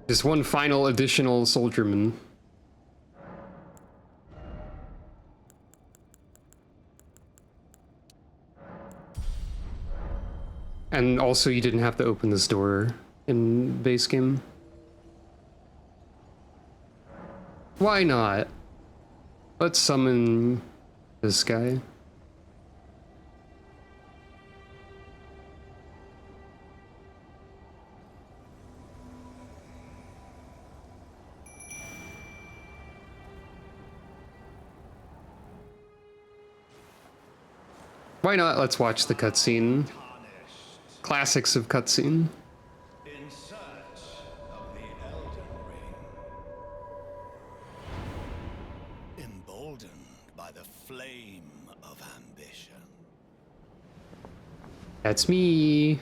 [SPEAKER 1] Just one final additional soldierman. And also you didn't have to open this door in base game. Why not? Let's summon this guy. Why not? Let's watch the cutscene. Classics of cutscene.
[SPEAKER 7] In search of the Elden Ring. Emboldened by the flame of ambition.
[SPEAKER 1] That's me.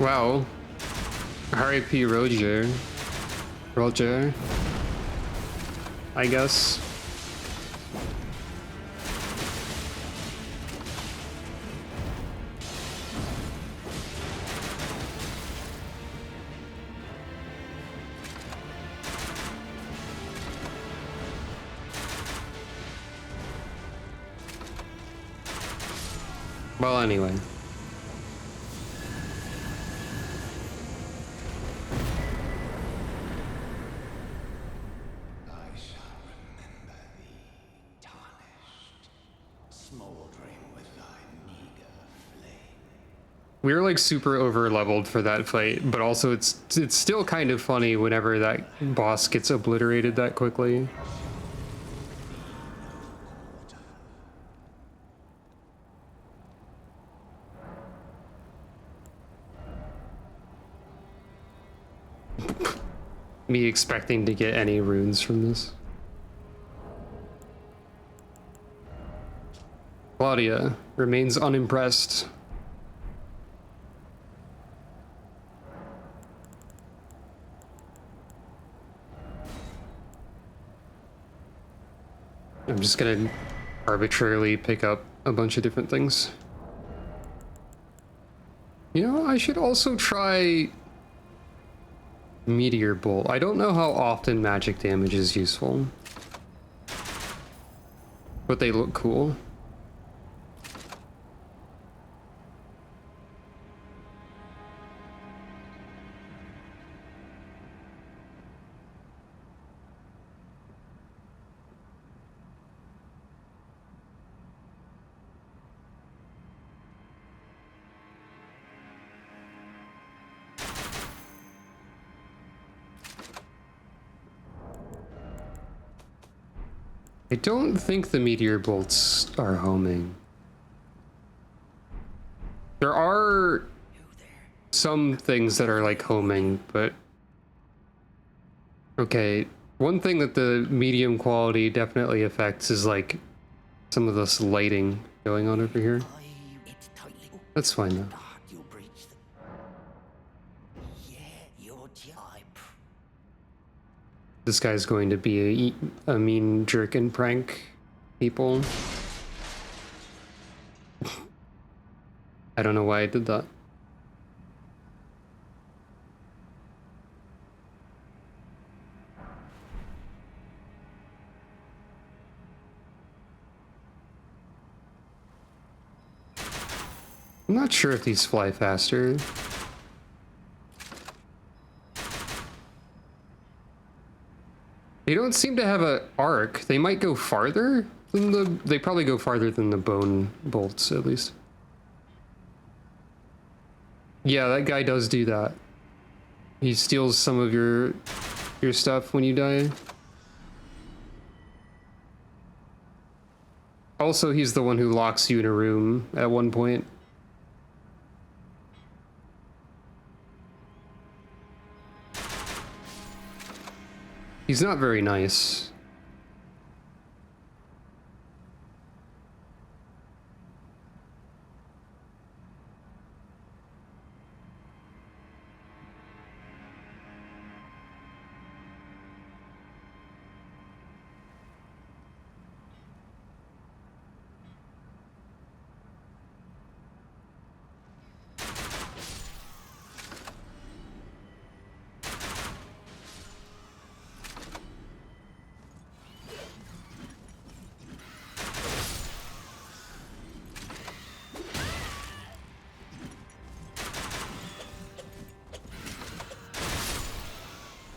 [SPEAKER 1] Wow. R.I.P. Roger. Roger. I guess. Well, anyway.
[SPEAKER 7] I shall remember thee, tarnished, smoldering with thy meager flame.
[SPEAKER 1] We were like super over leveled for that fight, but also it's still kind of funny whenever that boss gets obliterated that quickly. Me expecting to get any runes from this. Claudia remains unimpressed. I'm just gonna arbitrarily pick up a bunch of different things. You know, I should also try Meteor Bolt. I don't know how often magic damage is useful, but they look cool. I don't think the meteor bolts are homing. There are some things that are like homing, but okay. One thing that the medium quality definitely affects is like some of this lighting going on over here. That's fine though. This guy's going to be a mean jerk and prank people. I don't know why I did that. I'm not sure if these fly faster. They don't seem to have a arc. They might go farther than the... They probably go farther than the bone bolts, at least. Yeah, that guy does do that. He steals some of your stuff when you die. Also, he's the one who locks you in a room at one point. He's not very nice.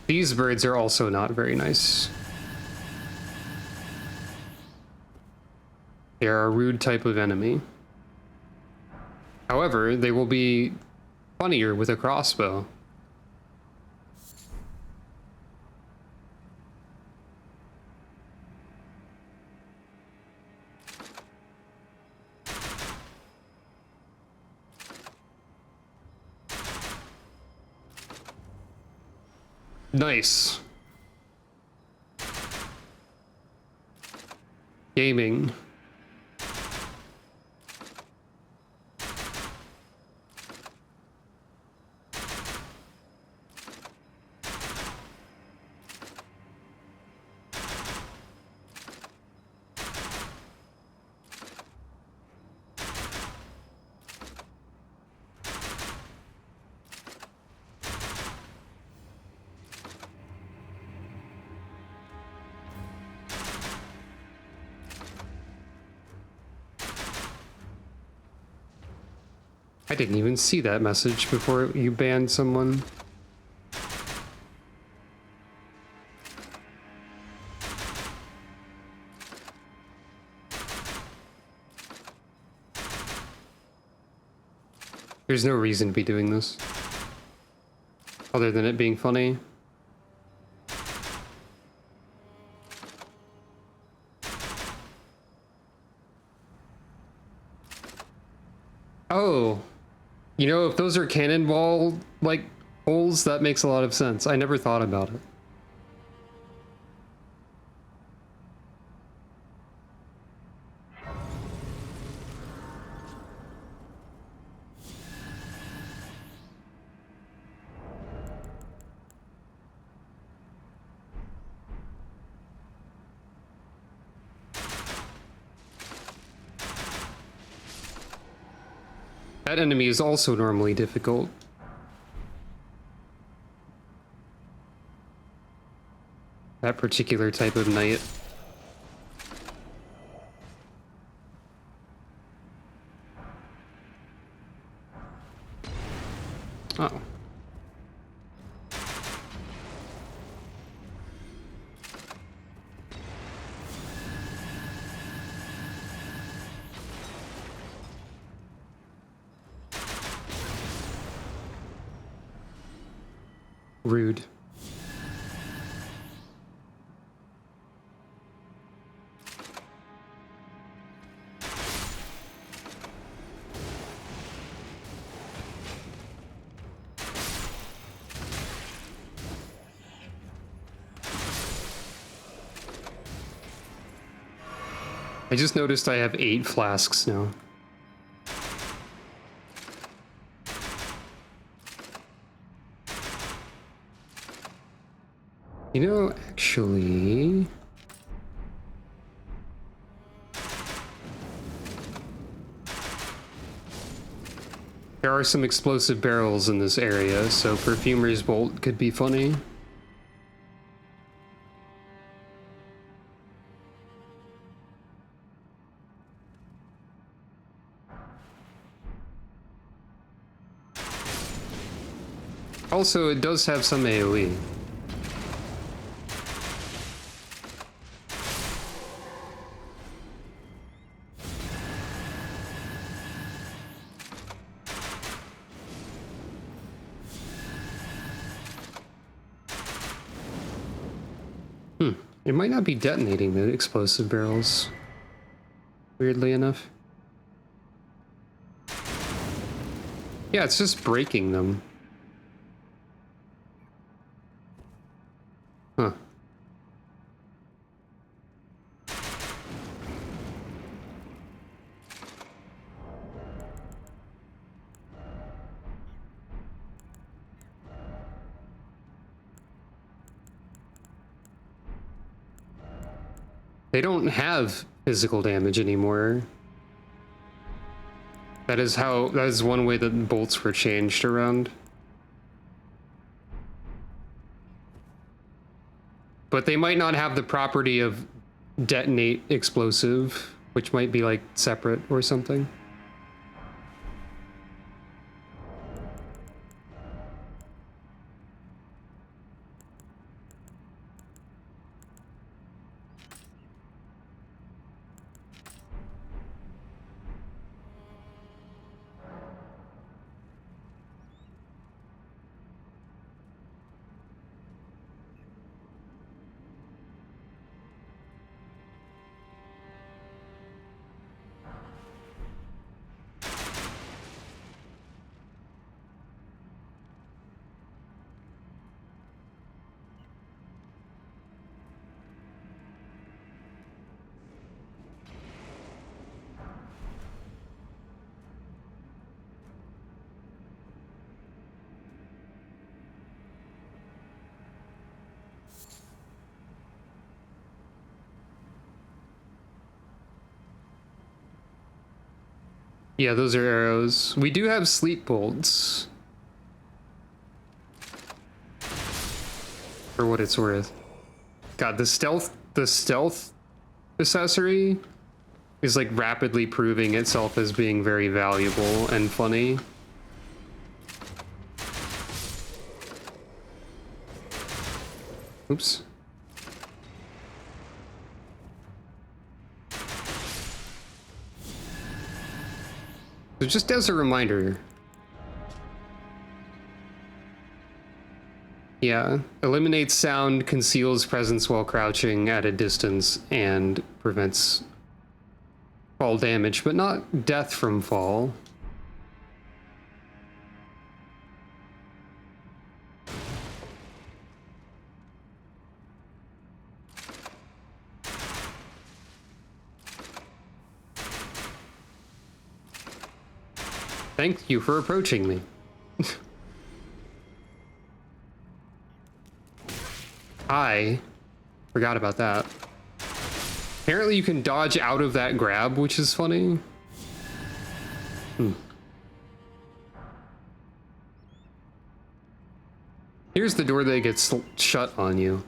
[SPEAKER 1] These birds are also not very nice. They are a rude type of enemy. However, they will be funnier with a crossbow. Nice. Gaming. I didn't even see that message before you banned someone. There's no reason to be doing this. Other than it being funny. Oh. You know, if those are cannonball, like, holes, that makes a lot of sense. I never thought about it. That enemy is also normally difficult. That particular type of knight. Oh. Rude. I just noticed I have 8 flasks now. You know, actually... there are some explosive barrels in this area, so Perfumer's Bolt could be funny. Also, it does have some AoE. It might not be detonating the explosive barrels, weirdly enough. Yeah, it's just breaking them. Huh. They don't have physical damage anymore. That is one way that bolts were changed around. But they might not have the property of detonate explosive, which might be like separate or something. Yeah, those are arrows. We do have sleep bolts. For what it's worth. God, the stealth accessory is like rapidly proving itself as being very valuable and funny. Oops. So just as a reminder, yeah, eliminates sound, conceals presence while crouching at a distance, and prevents fall damage, but not death from fall. Thank you for approaching me. I forgot about that. Apparently you can dodge out of that grab, which is funny. Here's the door that gets shut on you.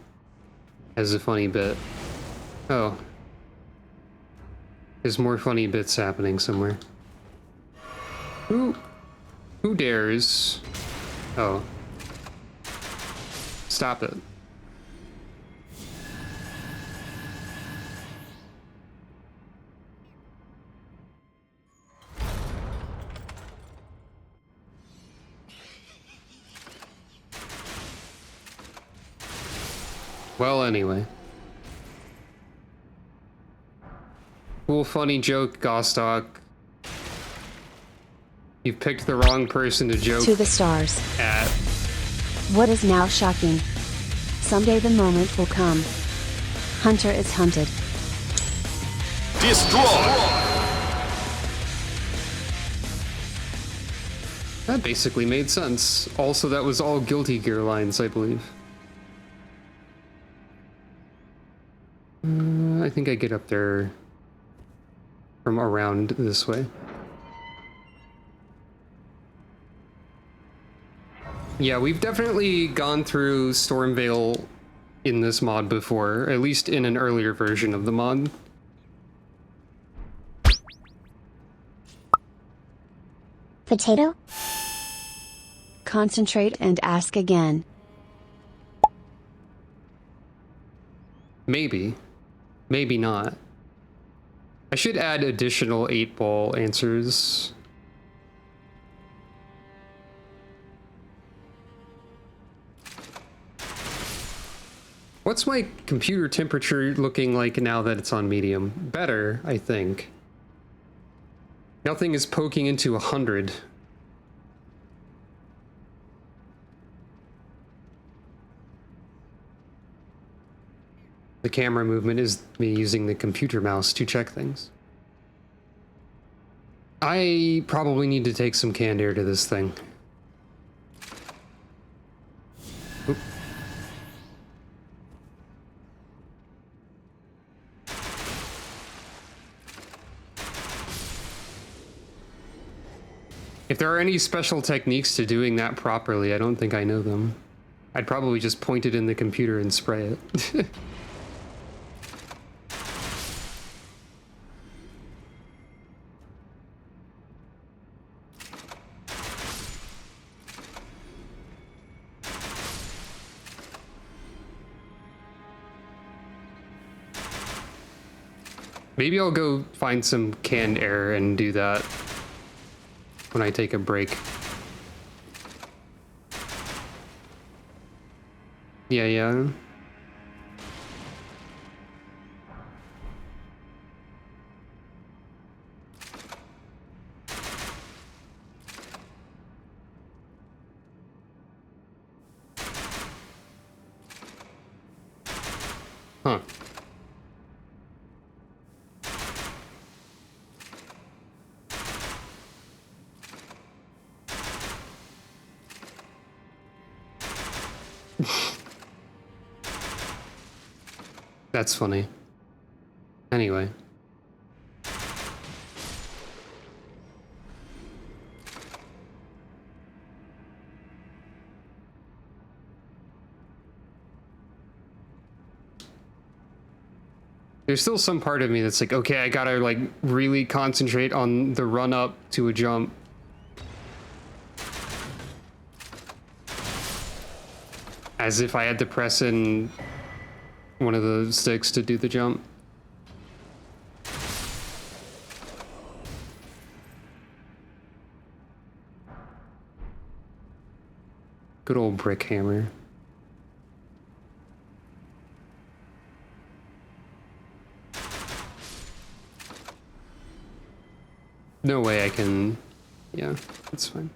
[SPEAKER 1] As a funny bit. Oh. There's more funny bits happening somewhere. Who dares? Oh. Stop it. Well, anyway. Cool, funny joke, Gostock. You've picked the wrong person to joke
[SPEAKER 3] To the stars.
[SPEAKER 1] at.
[SPEAKER 3] What is now shocking? Someday the moment will come. Hunter is hunted.
[SPEAKER 8] Destroy!
[SPEAKER 1] That basically made sense. Also, that was all Guilty Gear lines, I believe. I think I get up there from around this way. Yeah, we've definitely gone through Stormveil in this mod before, at least in an earlier version of the mod.
[SPEAKER 2] Potato?
[SPEAKER 3] Concentrate and ask again.
[SPEAKER 1] Maybe. Maybe not. I should add additional 8-ball answers. What's my computer temperature looking like now that it's on medium? Better, I think. Nothing is poking into 100. The camera movement is me using the computer mouse to check things. I probably need to take some canned air to this thing. Oop. If there are any special techniques to doing that properly, I don't think I know them. I'd probably just point it in the computer and spray it. Maybe I'll go find some canned air and do that when I take a break. Yeah. Huh. That's funny. Anyway. There's still some part of me that's like, okay, I gotta like really concentrate on the run up to a jump. as if I had to press in one of the sticks to do the jump. Good old brick hammer. No way I can... Yeah, that's fine.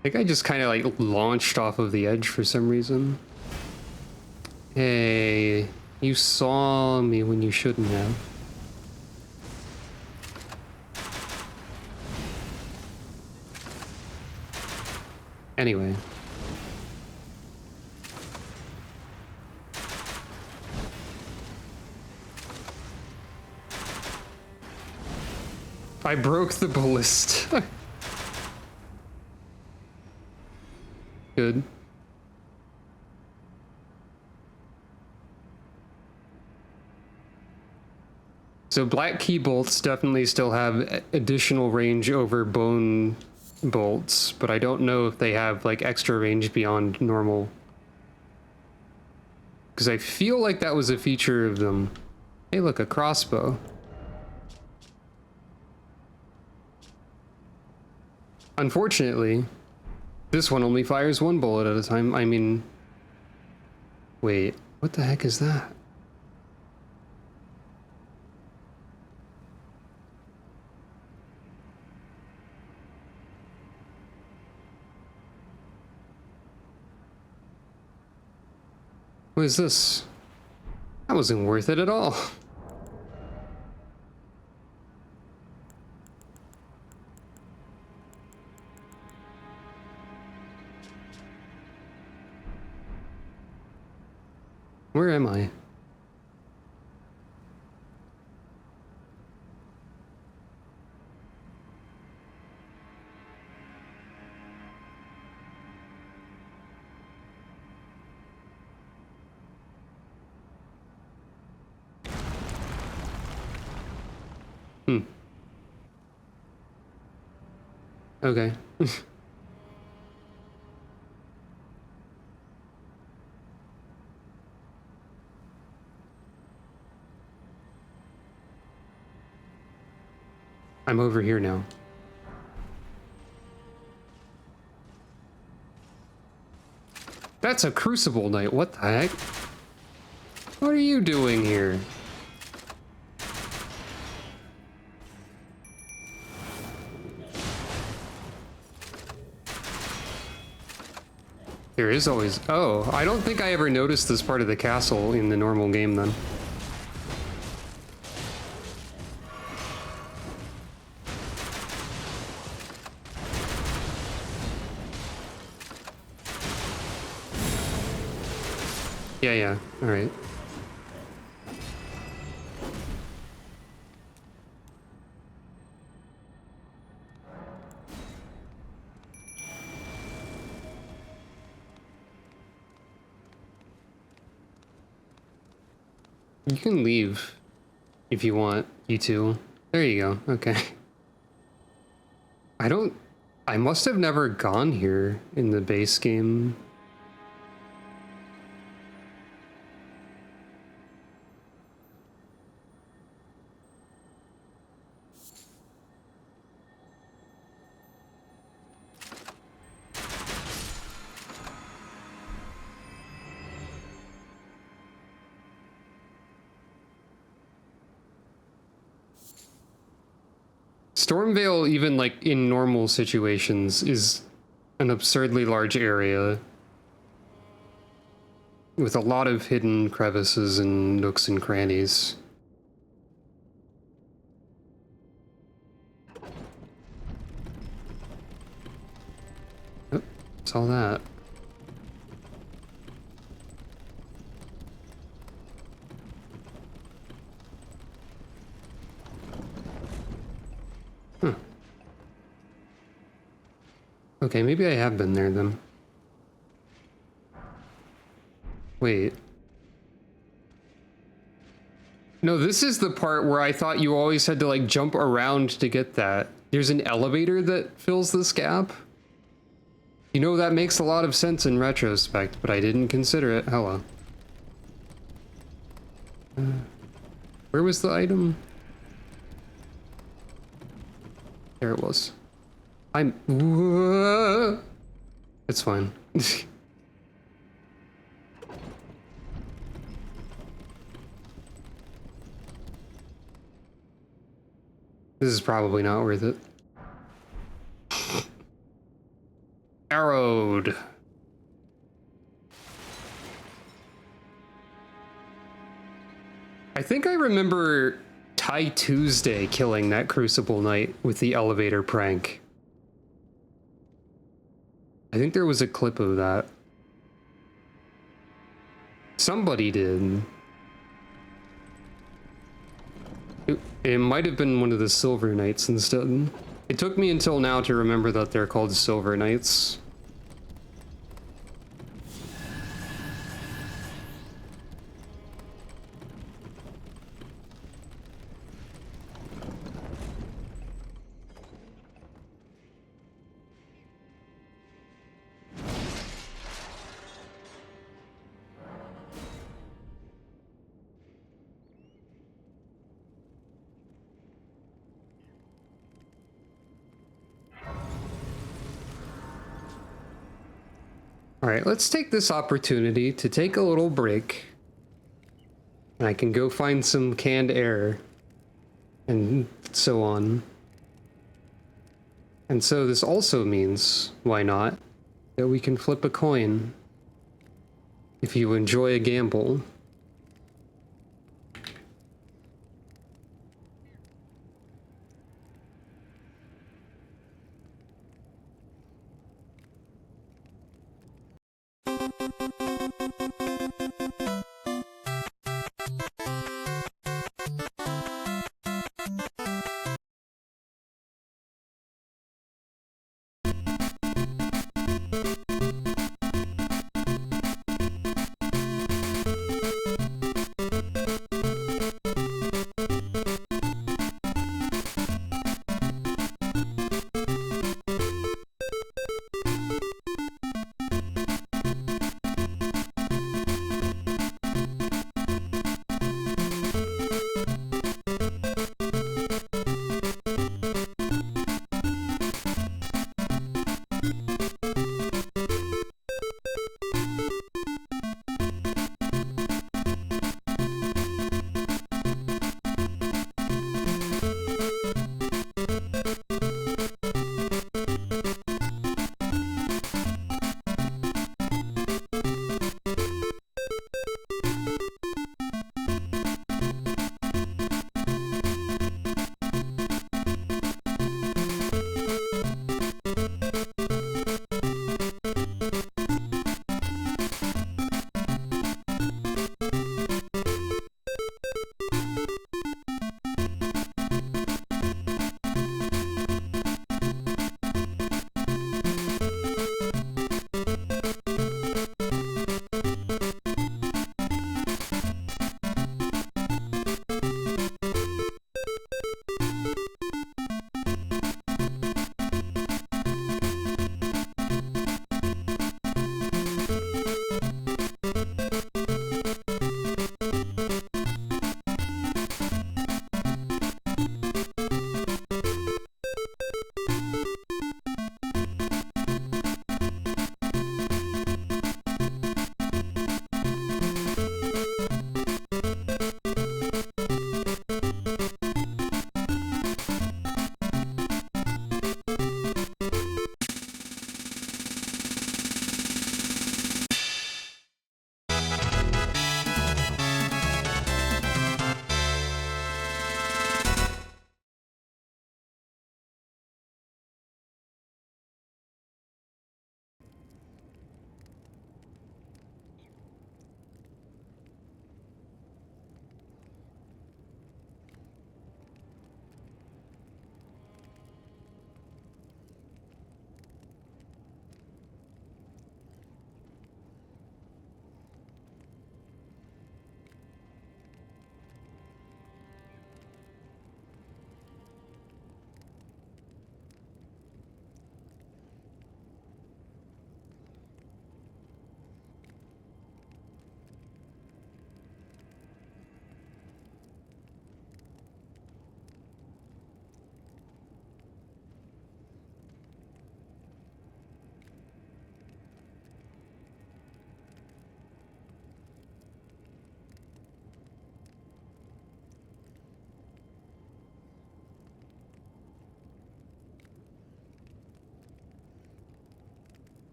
[SPEAKER 1] I think I just kind of like launched off of the edge for some reason. Hey, you saw me when you shouldn't have. Anyway. I broke the ballista. Good. So black key bolts definitely still have additional range over bone bolts, but I don't know if they have like extra range beyond normal. Because I feel like that was a feature of them. Hey, look, a crossbow. Unfortunately, this one only fires one bullet at a time. I mean... Wait, what the heck is that? What is this? That wasn't worth it at all. Where am I? Okay. I'm over here now. That's a Crucible Knight. What the heck? What are you doing here? There is always... Oh, I don't think I ever noticed this part of the castle in the normal game then. Yeah, all right. You can leave if you want, you two. There you go, okay. I must have never gone here in the base game. Stormvale, even like in normal situations, is an absurdly large area with a lot of hidden crevices and nooks and crannies. Oh, saw that. Okay, maybe I have been there then. Wait. No, this is the part where I thought you always had to like jump around to get that. There's an elevator that fills this gap. You know, that makes a lot of sense in retrospect, but I didn't consider it. Hello. Where was the item? There it was. It's fine. This is probably not worth it. Arrowed. I think I remember Ty Tuesday killing that Crucible Knight with the elevator prank. I think there was a clip of that. Somebody did. It might have been one of the Silver Knights instead. It took me until now to remember that they're called Silver Knights. All right, let's take this opportunity to take a little break. And I can go find some canned air and so on. And so this also means, why not, that we can flip a coin if you enjoy a gamble.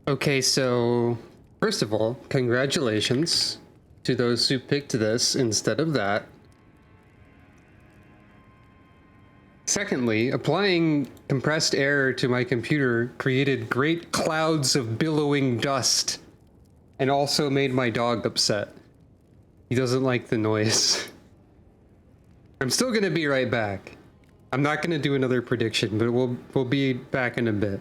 [SPEAKER 1] Okay, so first of all, congratulations to those who picked this instead of that. Secondly, applying compressed air to my computer created great clouds of billowing dust and also made my dog upset. He doesn't like the noise. I'm still gonna be right back. I'm not gonna do another prediction, but we'll be back in a bit.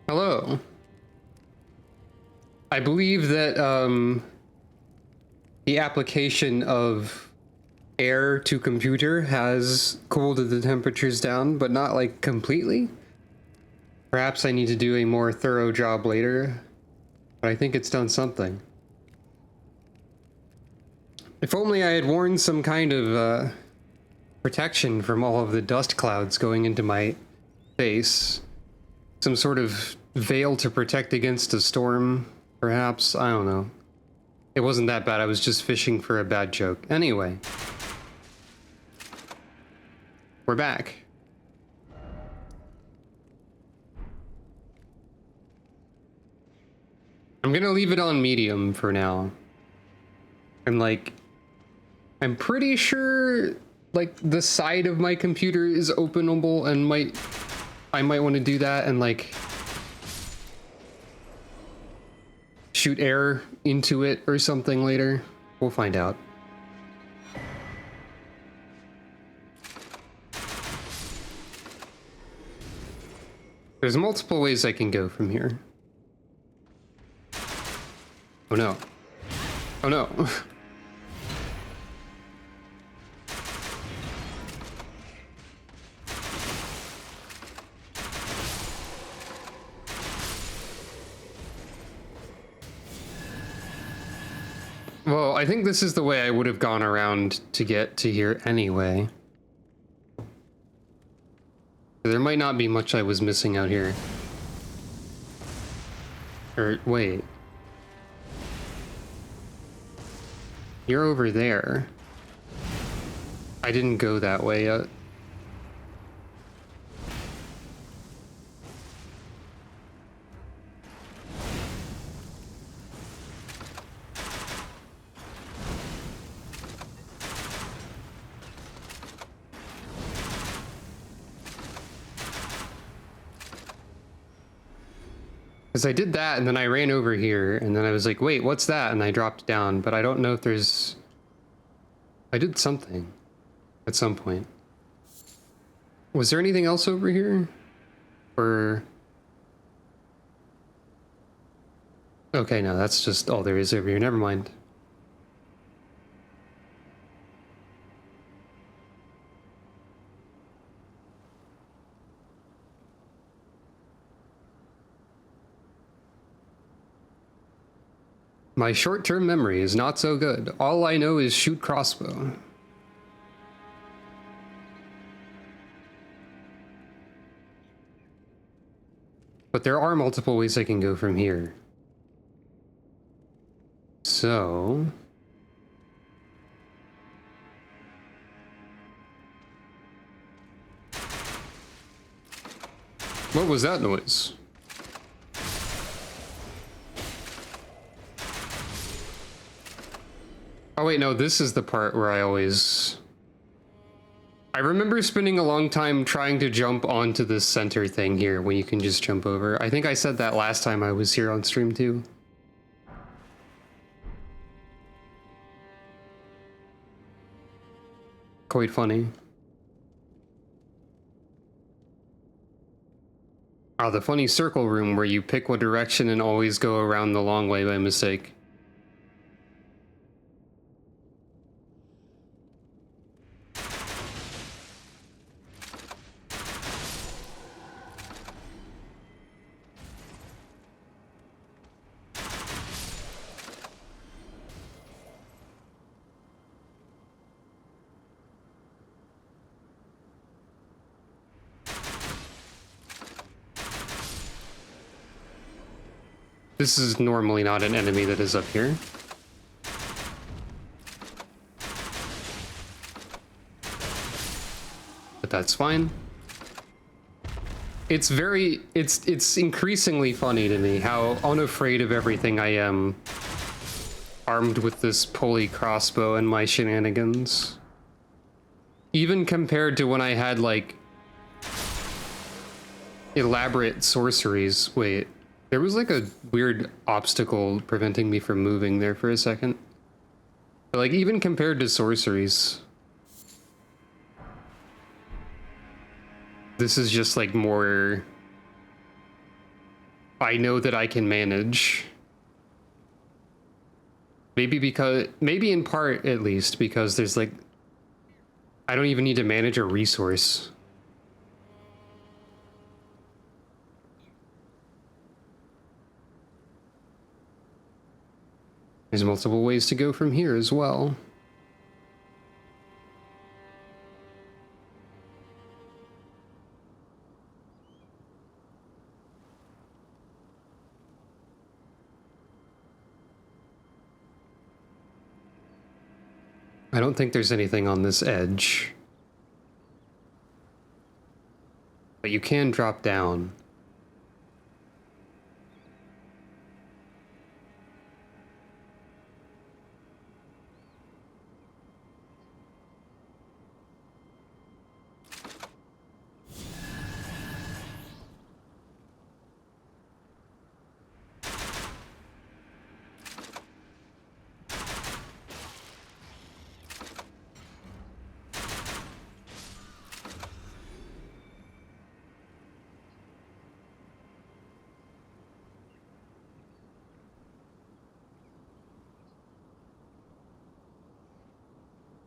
[SPEAKER 1] Hello. I believe that the application of air to computer has cooled the temperatures down, but not like completely. Perhaps I need to do a more thorough job later, but I think it's done something. If only I had worn some kind of protection from all of the dust clouds going into my face. Some sort of veil to protect against a storm, perhaps. I don't know. It wasn't that bad. I was just fishing for a bad joke. Anyway. We're back. I'm gonna leave it on medium for now. And like, I'm pretty sure like the side of my computer is openable and I might want to do that and like shoot air into it or something later. We'll find out. There's multiple ways I can go from here. Oh no. Oh no. Well, I think this is the way I would have gone around to get to here anyway. There might not be much I was missing out here. Or, wait. You're over there. I didn't go that way yet. Because I did that, and then I ran over here, and then I was like, wait, what's that? And I dropped down, but I don't know if there's... I did something at some point. Was there anything else over here? Or... Okay, no, that's just all there is over here. Never mind. My short-term memory is not so good. All I know is shoot crossbow. But there are multiple ways I can go from here. So... What was that noise? Oh wait, no, this is the part where I always... I remember spending a long time trying to jump onto this center thing here when you can just jump over. I think I said that last time I was here on stream too. Quite funny. Oh, the funny circle room where you pick one direction and always go around the long way by mistake. This is normally not an enemy that is up here. But that's fine. It's increasingly funny to me how unafraid of everything I am, armed with this pulley crossbow and my shenanigans. Even compared to when I had like elaborate sorceries. Wait. There was like a weird obstacle preventing me from moving there for a second. But like even compared to sorceries, this is just like more I know that I can manage. Maybe in part at least, because there's like, I don't even need to manage a resource. There's multiple ways to go from here as well. I don't think there's anything on this edge. But you can drop down.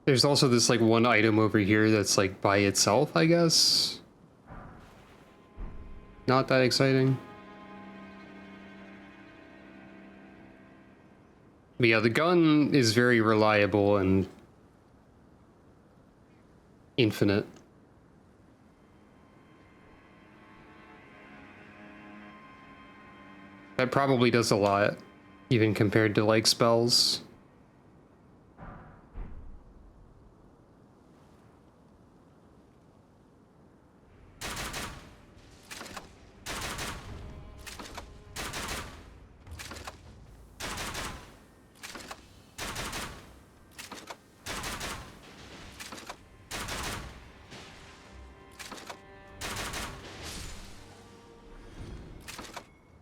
[SPEAKER 1] There's also this like one item over here that's like by itself, I guess. Not that exciting. But yeah, the gun is very reliable and infinite. That probably does a lot, even compared to like spells.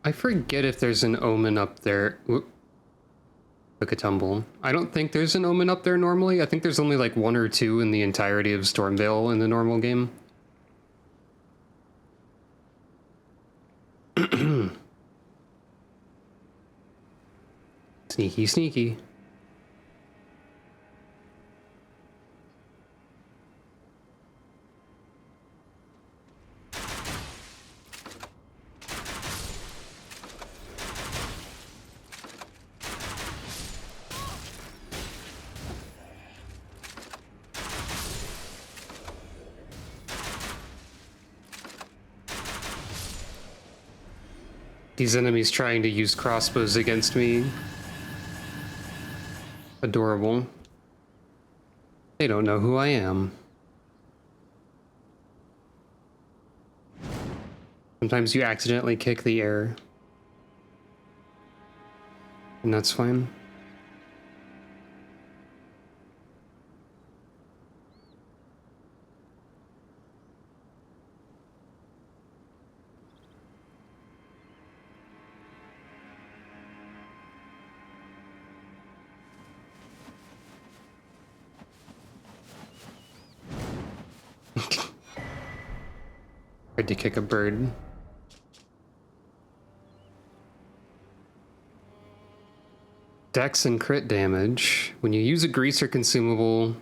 [SPEAKER 1] I forget if there's an omen up there. Whoop. Took a tumble. I don't think there's an omen up there normally. I think there's only like one or two in the entirety of Stormvale in the normal game. Sneaky, sneaky. These enemies trying to use crossbows against me. Adorable. They don't know who I am. Sometimes you accidentally kick the air. And that's fine. Tried to kick a bird. Dex and crit damage. When you use a greaser consumable,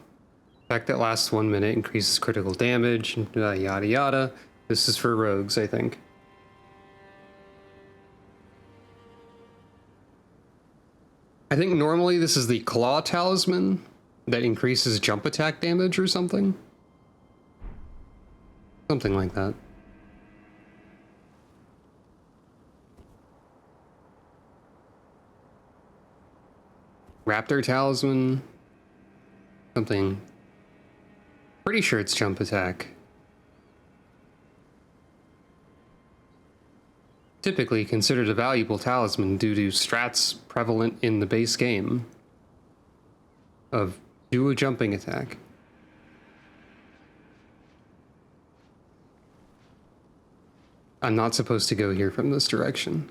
[SPEAKER 1] effect that lasts 1 minute increases critical damage, yada yada. This is for rogues, I think. I think normally this is the claw talisman that increases jump attack damage or something. Something like that. Raptor talisman. Something. Pretty sure it's jump attack. Typically considered a valuable talisman due to strats prevalent in the base game of do a jumping attack. I'm not supposed to go here from this direction.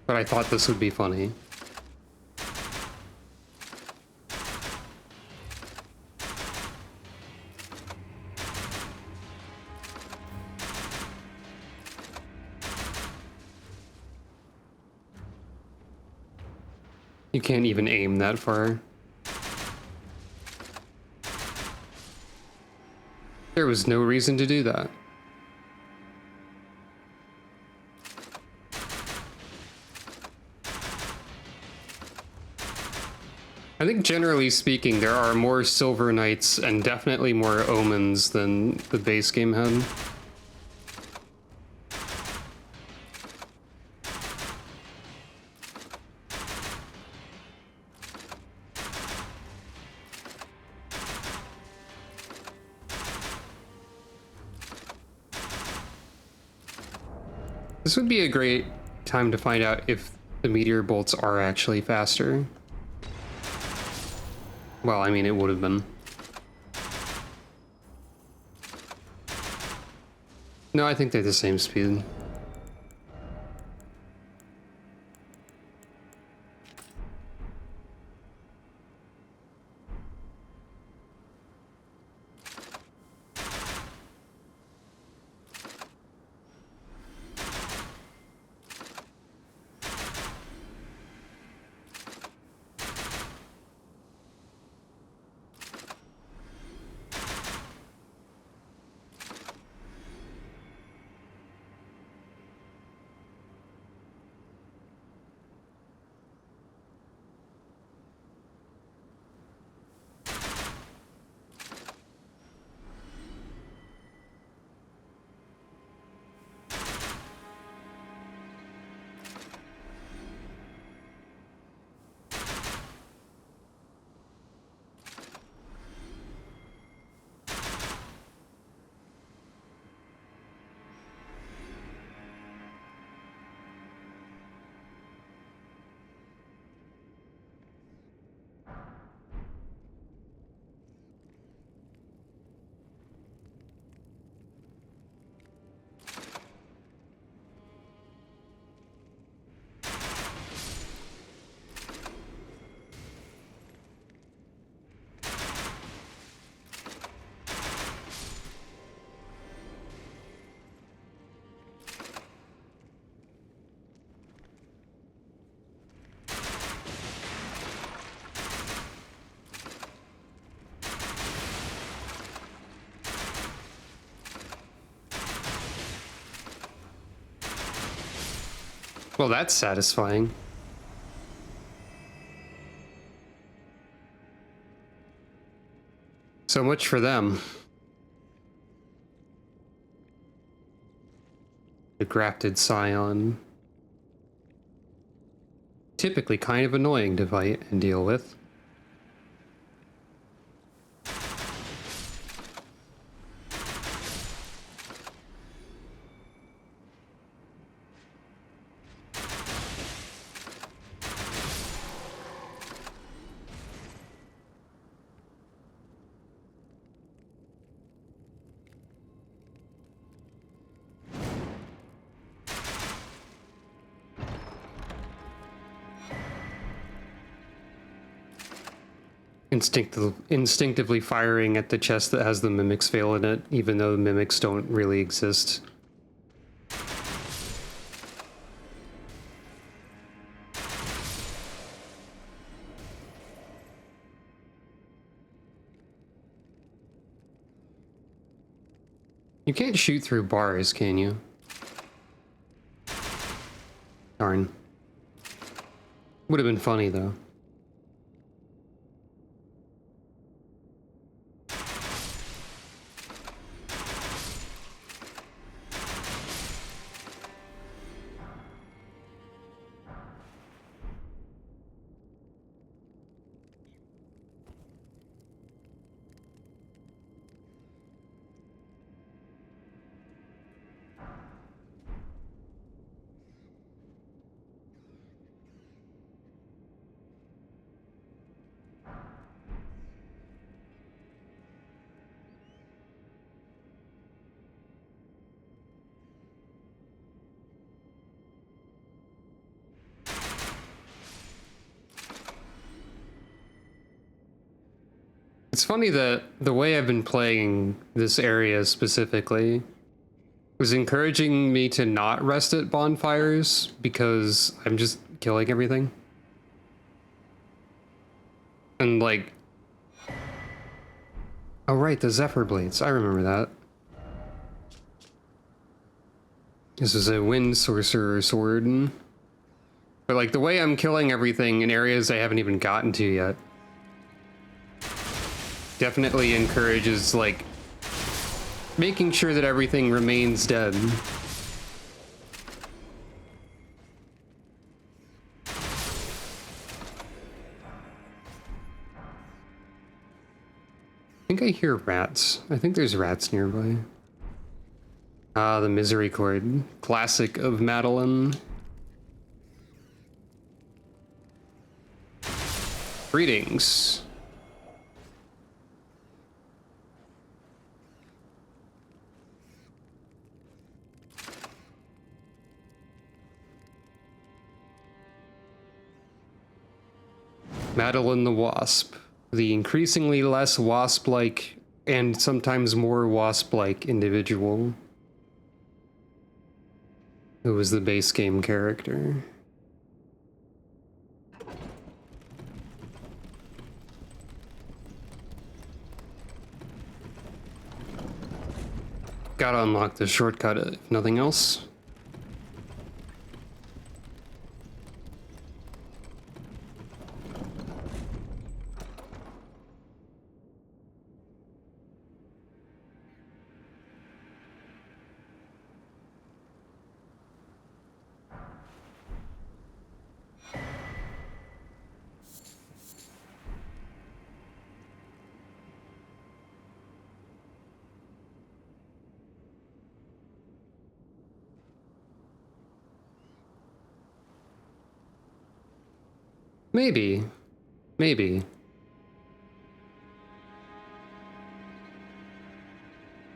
[SPEAKER 1] But I thought this would be funny. You can't even aim that far. There was no reason to do that. I think generally speaking, there are more Silver Knights and definitely more Omens than the base game had. This would be a great time to find out if the meteor bolts are actually faster. Well, I mean, it would have been. No, I think they're the same speed. Well, that's satisfying. So much for them. The grafted scion. Typically kind of annoying to fight and deal with. Instinctively firing at the chest that has the Mimic's Veil in it, even though the Mimics don't really exist. You can't shoot through bars, can you? Darn. Would have been funny, though. It's funny that the way I've been playing this area specifically was encouraging me to not rest at bonfires because I'm just killing everything. And like, oh right, the Zephyr Blades. I remember that. This is a Wind Sorcerer sword. But like the way I'm killing everything in areas I haven't even gotten to yet definitely encourages like making sure that everything remains dead. I think I hear rats. I think there's rats nearby. Ah, the Misery Chord. Classic of Madeline. Greetings. Madeline the Wasp. The increasingly less wasp-like and sometimes more wasp-like individual who was the base game character. Gotta unlock the shortcut if nothing else. Maybe. Maybe.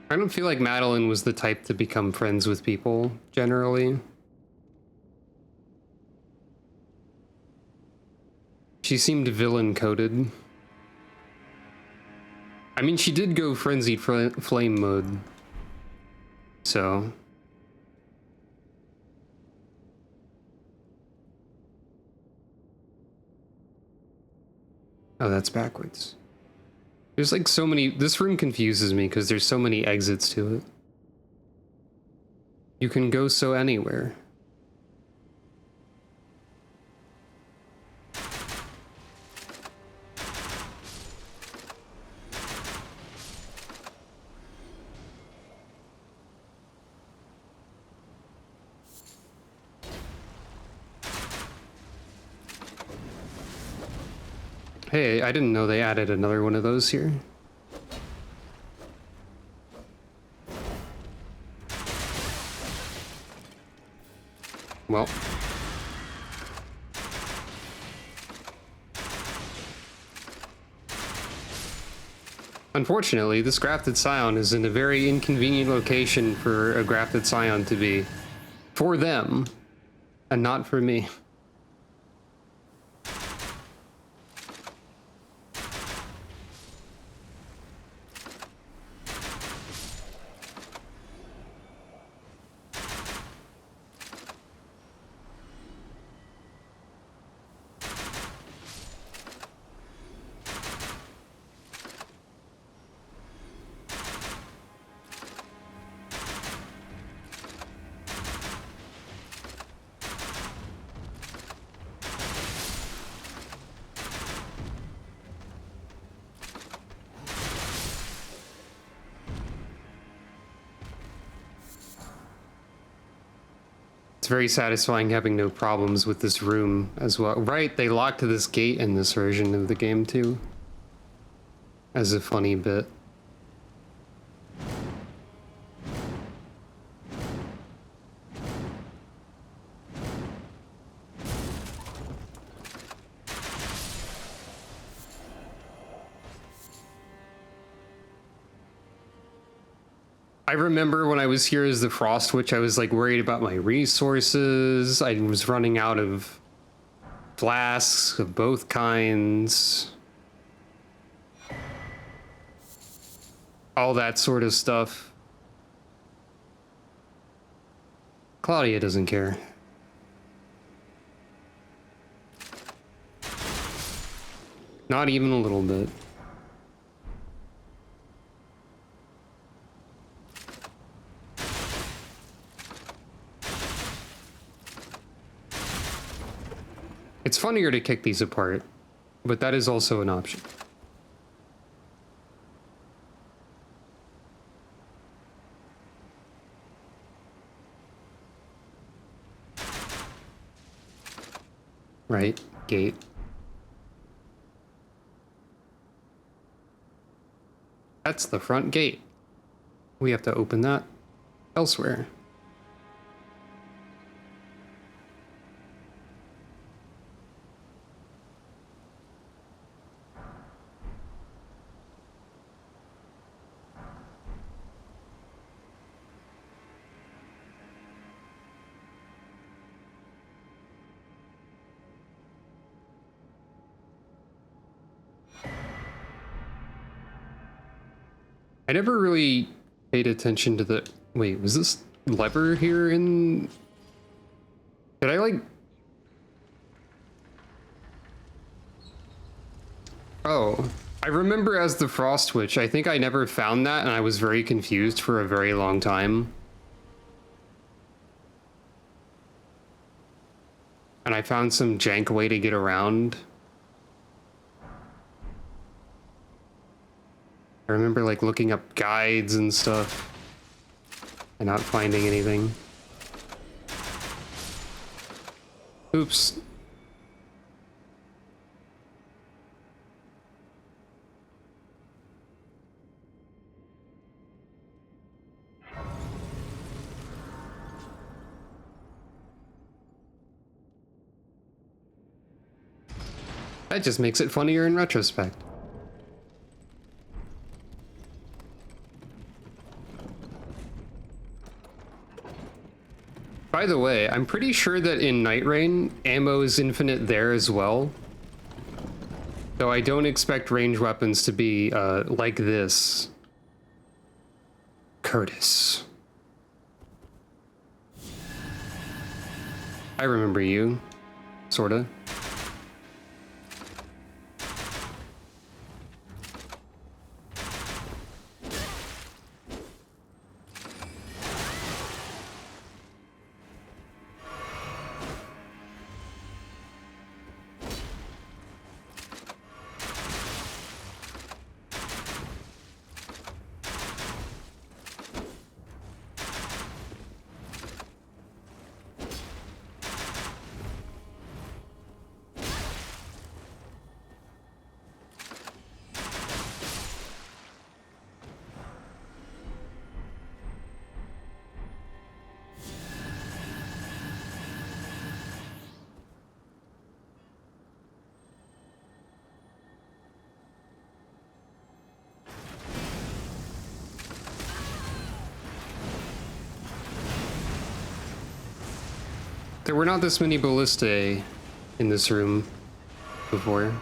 [SPEAKER 1] I don't feel like Madeline was the type to become friends with people, generally. She seemed villain-coded. I mean, she did go Frenzied Flame mode. So... oh, that's backwards. There's like so many... this room confuses me because there's so many exits to it. You can go so anywhere. Hey, I didn't know they added another one of those here. Well. Unfortunately, this grafted scion is in a very inconvenient location for a grafted scion to be. For them, and not for me. It's very satisfying having no problems with this room as well. Right, they locked this gate in this version of the game too. As a funny bit. I remember when I was here as the Frost Witch, I was like worried about my resources. I was running out of flasks of both kinds. All that sort of stuff. Claudia doesn't care. Not even a little bit. It's funnier to kick these apart, but that is also an option. Right, gate. That's the front gate. We have to open that elsewhere. I never really paid attention to the... Wait, was this lever here in... Did I, like... Oh, I remember as the Frost Witch. I think I never found that, and I was very confused for a very long time. And I found some jank way to get around. I remember like looking up guides and stuff and not finding anything. Oops. That just makes it funnier in retrospect. By the way, I'm pretty sure that in Night Rain, ammo is infinite there as well. Though I don't expect ranged weapons to be like this. Curtis. I remember you. Sorta. There were not this many ballistae in this room before.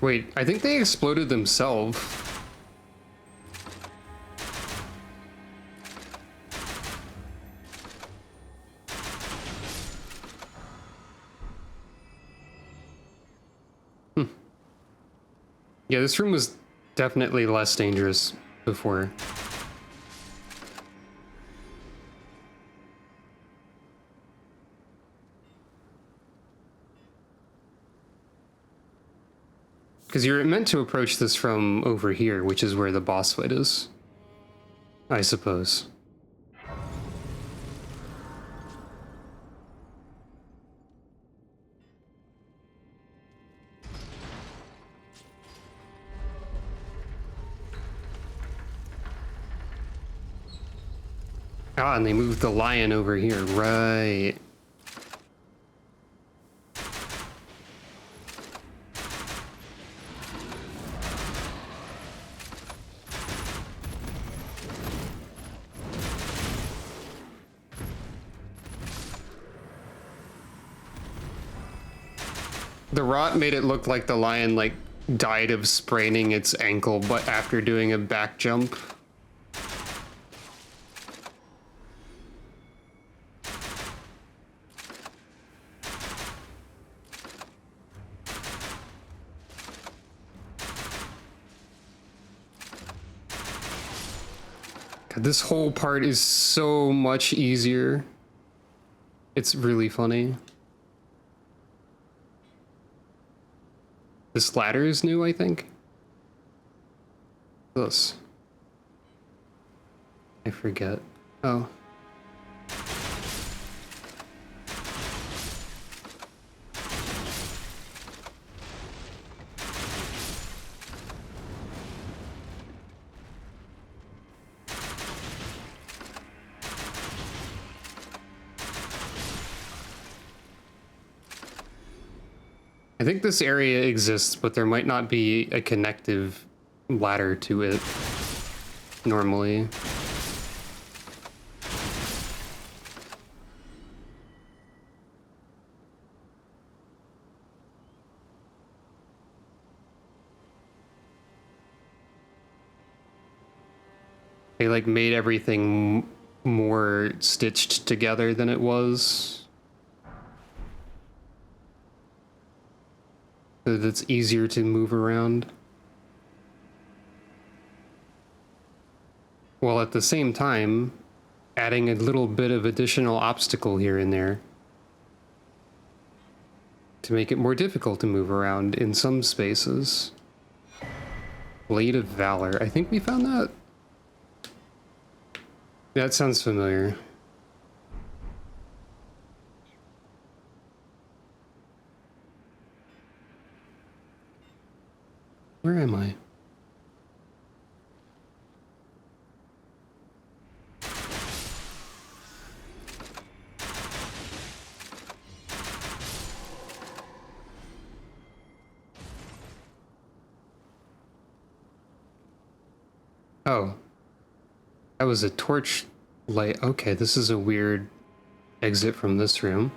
[SPEAKER 1] Wait, I think they exploded themselves. Yeah, this room was definitely less dangerous before. Because you're meant to approach this from over here, which is where the boss fight is, I suppose. Ah, and they moved the lion over here, right. The rot made it look like the lion, like, died of spraining its ankle, but after doing a back jump. God, this whole part is so much easier. It's really funny. This ladder is new, I think. This. I forget. Oh. I think this area exists, but there might not be a connective ladder to it normally. They like made everything more stitched together than it was. So that it's easier to move around. While at the same time, adding a little bit of additional obstacle here and there to make it more difficult to move around in some spaces. Blade of Valor. I think we found that. That sounds familiar. Where am I? Oh. That was a torch light. Okay, this is a weird exit from this room.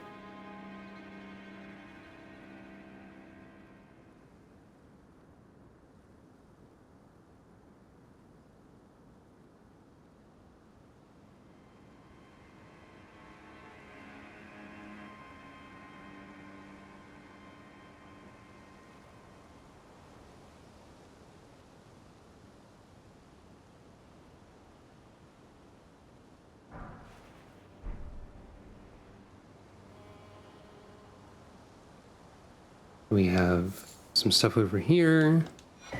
[SPEAKER 1] We have some stuff over here.
[SPEAKER 8] Be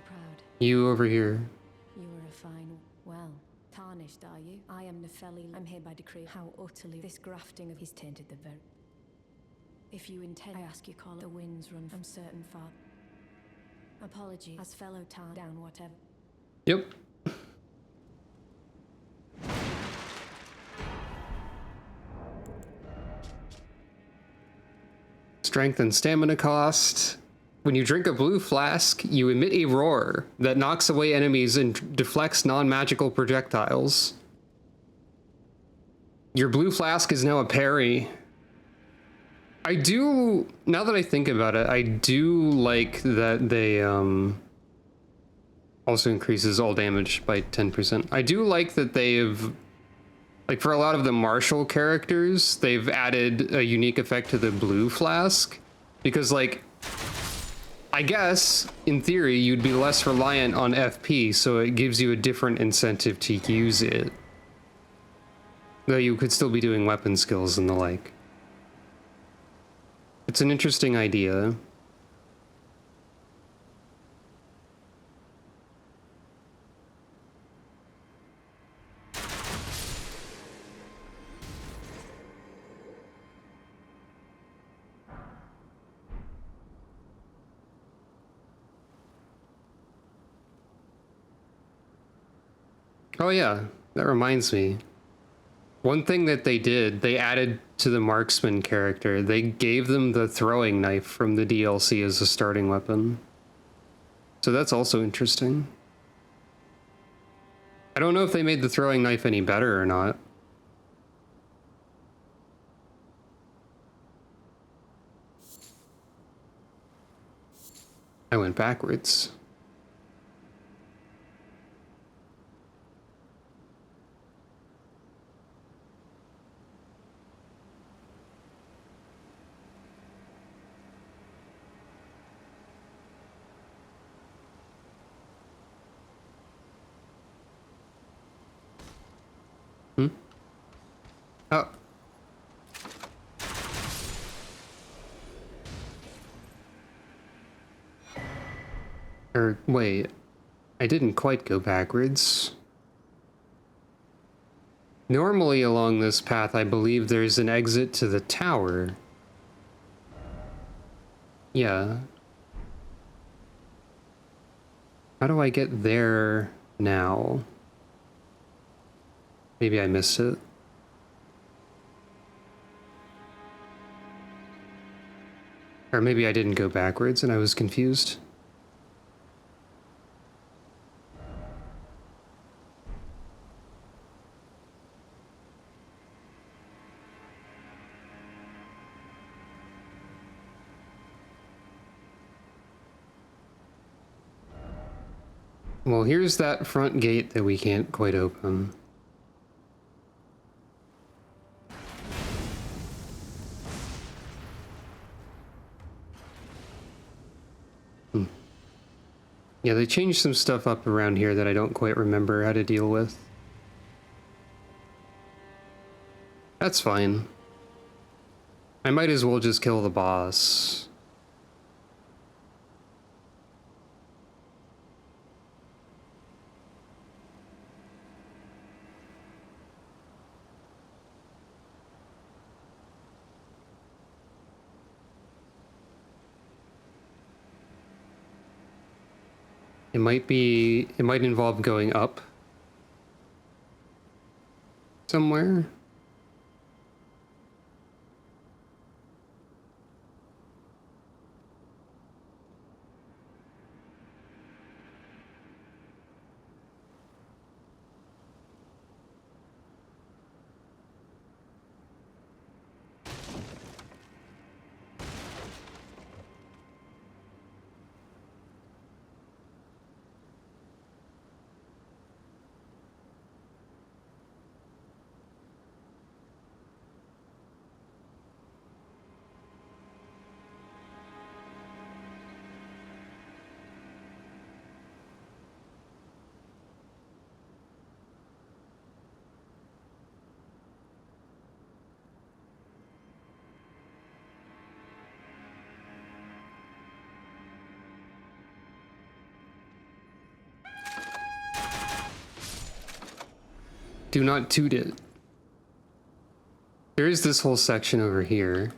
[SPEAKER 8] proud.
[SPEAKER 1] You over here.
[SPEAKER 8] You are a fine, well, tarnished, are you? I am Nepheli. I'm here by decree. How utterly this grafting of his tainted the very. If you intend, I ask you call it the winds run from certain far. Apologies, as fellow tar down whatever.
[SPEAKER 1] Yep. Strength and stamina cost. When you drink a blue flask, you emit a roar that knocks away enemies and deflects non-magical projectiles. Your blue flask is now a parry. I do, now that I think about it, I do like that they also increases all damage by 10%. I do like that they've, like for a lot of the martial characters, they've added a unique effect to the blue flask. Because like, I guess, in theory, you'd be less reliant on FP, so it gives you a different incentive to use it. Though you could still be doing weapon skills and the like. It's an interesting idea. Oh yeah, that reminds me. One thing that they did, they added to the marksman character. They gave them the throwing knife from the DLC as a starting weapon. So that's also interesting. I don't know if they made the throwing knife any better or not. I went backwards. Hmm? Oh. Or, wait. I didn't quite go backwards. Normally along this path, I believe there's an exit to the tower. Yeah. How do I get there now? Maybe I missed it. Or maybe I didn't go backwards and I was confused. Well, here's that front gate that we can't quite open. Yeah, they changed some stuff up around here that I don't quite remember how to deal with. That's fine. I might as well just kill the boss. It might involve going up somewhere. Do not toot it. There is this whole section over here.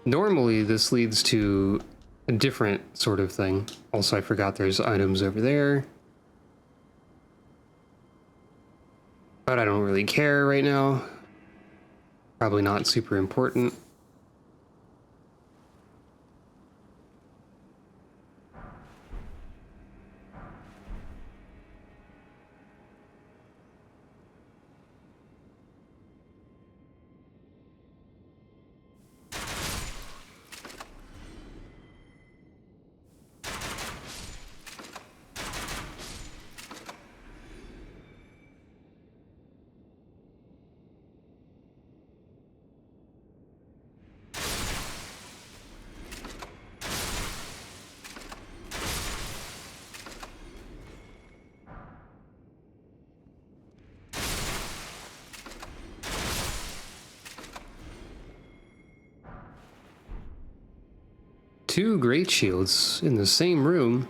[SPEAKER 1] Normally, this leads to a different sort of thing. Also, I forgot there's items over there. But I don't really care right now. Probably not super important. Two great shields in the same room.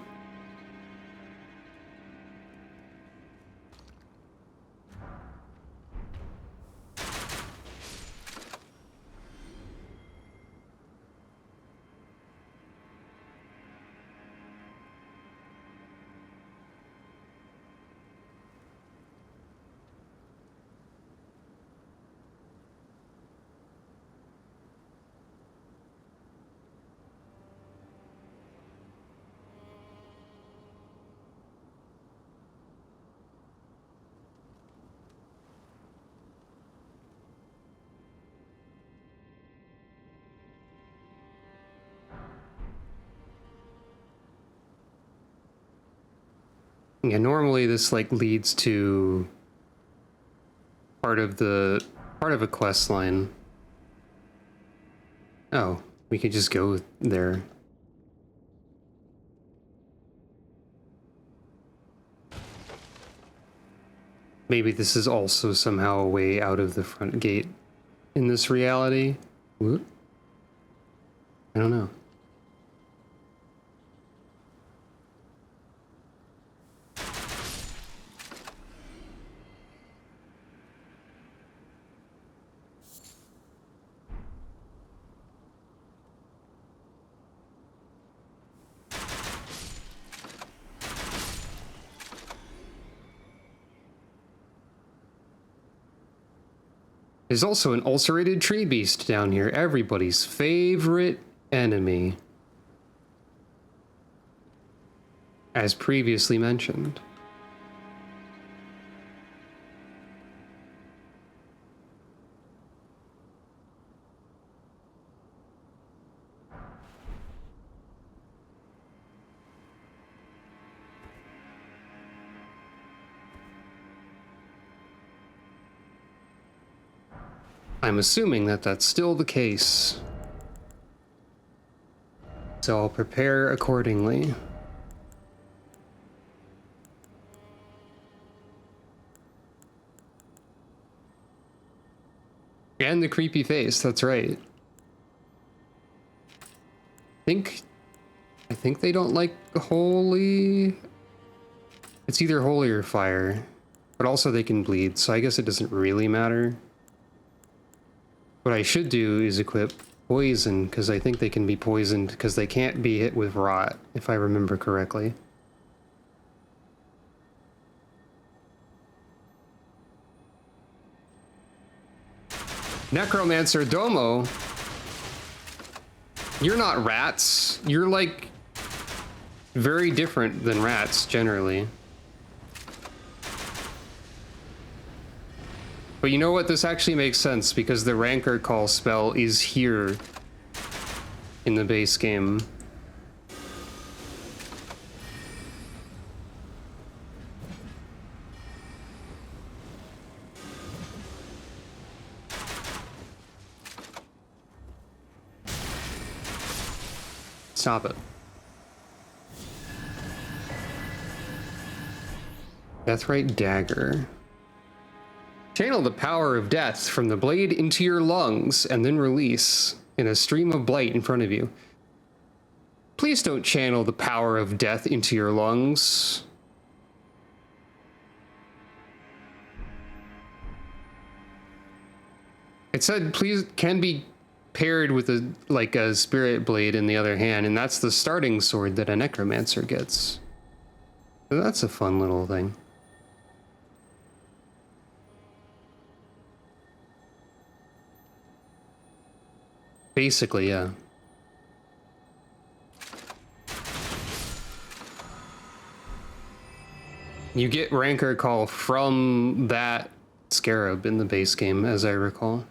[SPEAKER 1] Yeah, normally this like leads to part of a quest line. Oh, we could just go there. Maybe this is also somehow a way out of the front gate in this reality. Whoop. I don't know. There's also an ulcerated tree beast down here, everybody's favorite enemy. As previously mentioned. I'm assuming that that's still the case. So I'll prepare accordingly. And the creepy face, that's right. I think they don't like holy. It's either holy or fire. But also they can bleed, so I guess it doesn't really matter. What I should do is equip poison, because I think they can be poisoned, because they can't be hit with rot, if I remember correctly. Necromancer Domo, you're not rats. You're like very different than rats generally. But you know what? This actually makes sense because the Rancor Call spell is here in the base game. Stop it. Deathrite Dagger. Channel the power of death from the blade into your lungs and then release in a stream of blight in front of you. Please don't channel the power of death into your lungs. It said please can be paired with a spirit blade in the other hand, and that's the starting sword that a necromancer gets. So that's a fun little thing. Basically, yeah. You get Rancor Call from that scarab in the base game, as I recall.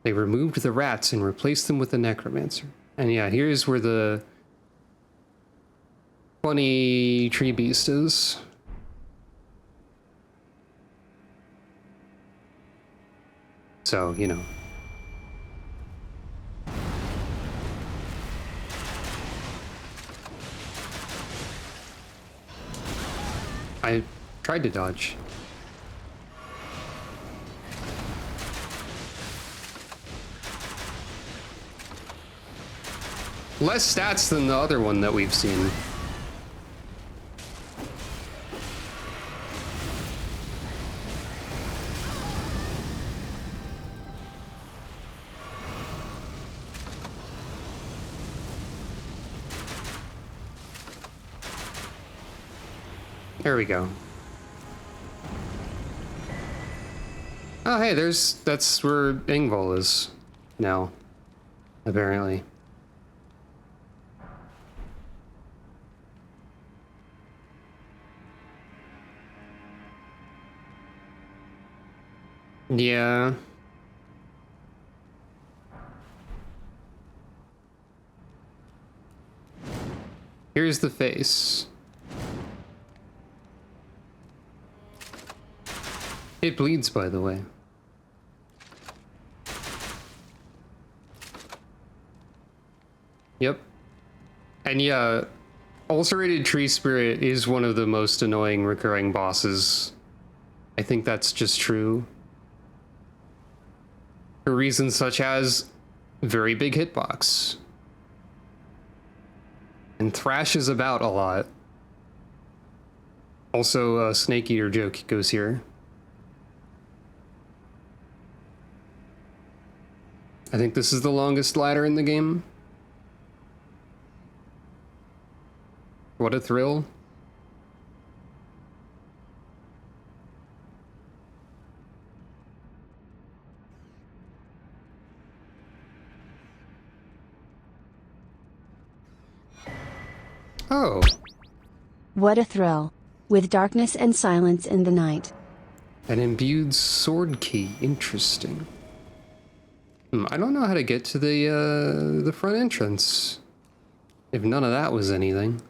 [SPEAKER 1] They removed the rats and replaced them with the necromancer. And yeah, here's where the funny tree beast is. So, you know. I tried to dodge. Less stats than the other one that we've seen. There we go. Oh, hey, that's where Ingval is now, apparently. Yeah. Here's the face. It bleeds, by the way. Yep. And yeah, ulcerated tree spirit is one of the most annoying recurring bosses. I think that's just true. For reasons such as very big hitbox. And thrashes about a lot. Also, a snake eater joke goes here. I think this is the longest ladder in the game. What a thrill. Oh.
[SPEAKER 3] What a thrill. With darkness and silence in the night.
[SPEAKER 1] An imbued sword key. Interesting. I don't know how to get to the front entrance. If none of that was anything.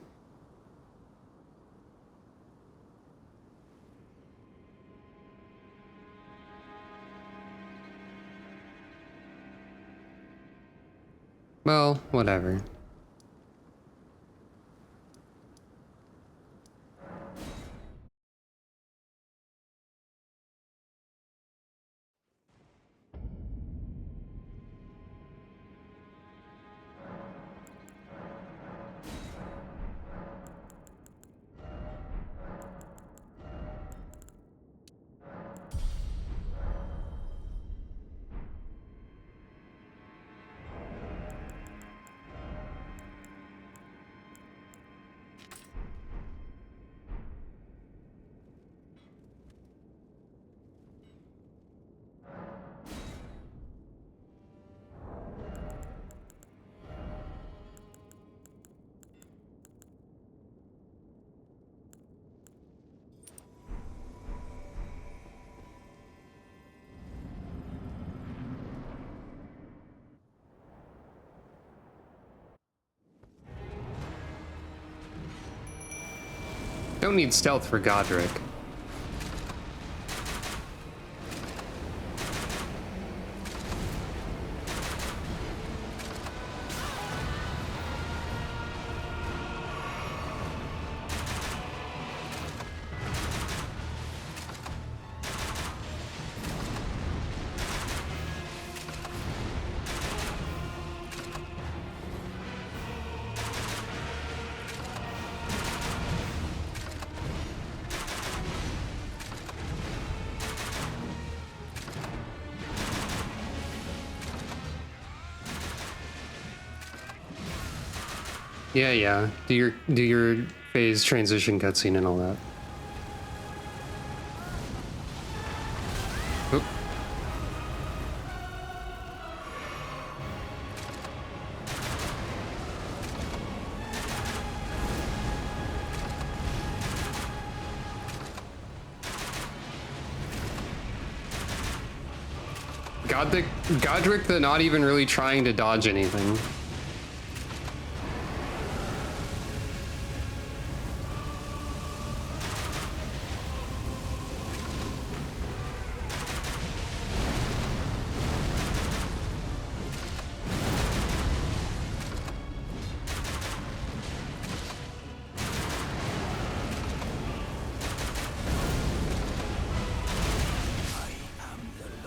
[SPEAKER 1] Well, whatever. Don't need stealth for Godric. Yeah. Do your phase transition cutscene and all that. Oop. Godric, the not even really trying to dodge anything.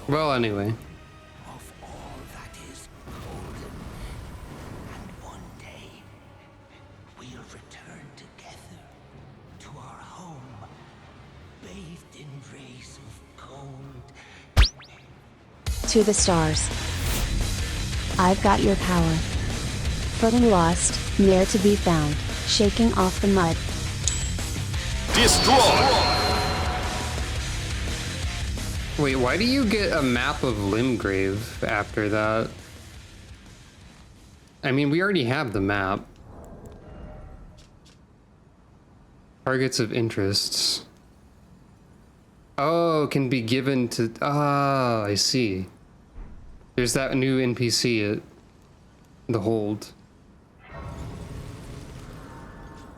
[SPEAKER 1] Well, anyway.
[SPEAKER 6] Of all that is golden, and one day we'll return together to our home, bathed in rays of gold.
[SPEAKER 3] To the stars. I've got your power. Footing lost, ne'er to be found, shaking off the mud.
[SPEAKER 9] Destroy!
[SPEAKER 1] Wait, why do you get a map of Limgrave after that? I mean, we already have the map. Targets of interests. Oh, can be given to... Ah, I see. There's that new NPC at the Hold.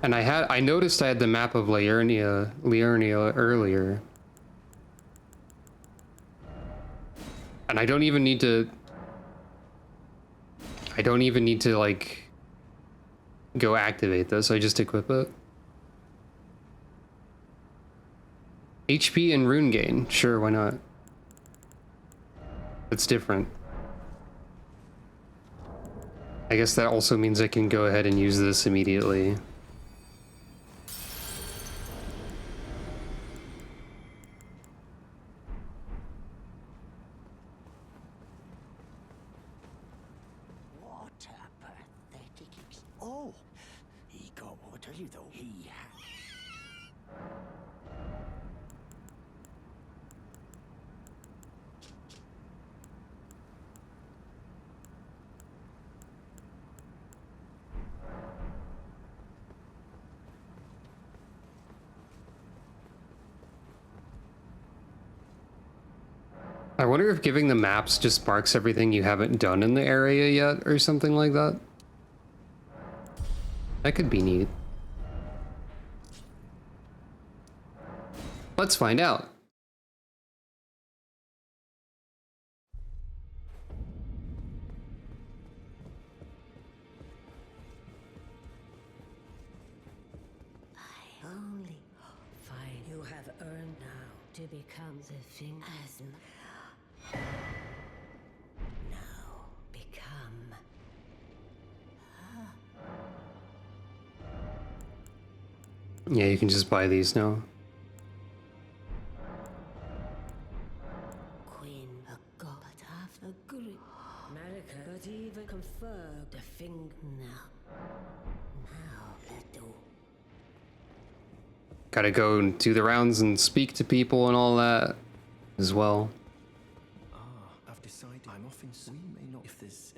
[SPEAKER 1] And I noticed I had the map of Liurnia earlier. And I don't even need to like go activate this. I just equip it. HP and rune gain. Sure, why not? It's different. I guess that also means I can go ahead and use this immediately.
[SPEAKER 6] What a pathetic Oh! He got what are you though? He had.
[SPEAKER 1] I wonder if giving the maps just marks everything you haven't done in the area yet or something like that. That could be neat. Let's find out.
[SPEAKER 4] Only fine. You have earned now to become the thing as now become.
[SPEAKER 1] Yeah, you can just buy these now.
[SPEAKER 4] Queen a god, but after grip. America, but even confer the thing now. Now let do.
[SPEAKER 1] Gotta go and do the rounds and speak to people and all that as well.
[SPEAKER 6] Ah, I've decided I'm off in. We may not if there's.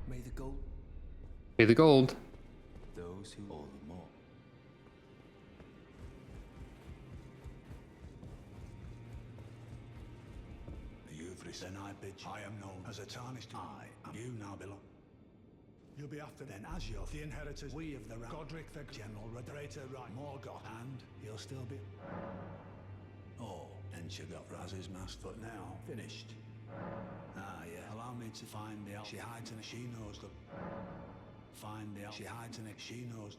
[SPEAKER 6] May the gold.
[SPEAKER 1] Pay the gold.
[SPEAKER 6] Those who all the more.
[SPEAKER 7] Then I bid you. I am known as a tarnished. I am you now belong. You'll be after then as you're the inheritors. We of the realm. Godric the General Rederator right Morgoth. And he'll still be. Oh, and she got Raz's mask, but now finished. Ah, yeah. Allow me to find the elf. She hides in it. She knows the. Find the elf. She hides in it. She knows.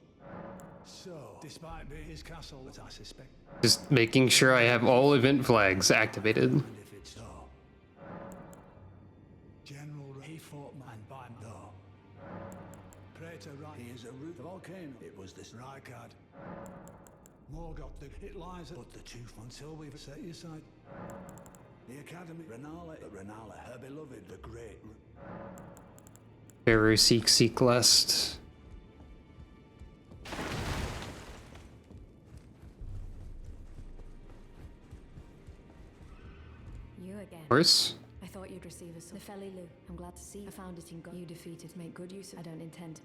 [SPEAKER 7] So, despite being his castle, that I suspect.
[SPEAKER 1] Just making sure I have all event flags activated.
[SPEAKER 7] And if it's so. General, he fought man by though. Praetor right, he is a root volcano. It was this Rykard. Morgoth, it lies at but the truth until we've set you aside. The Academy, Renala, her beloved, the great.
[SPEAKER 1] Bearer seek lest.
[SPEAKER 8] You again.
[SPEAKER 1] Horse?
[SPEAKER 8] I thought you'd receive us. Nefeli Lu, I'm glad to see you. I found it in God. You defeated. Make good use of. I don't intend.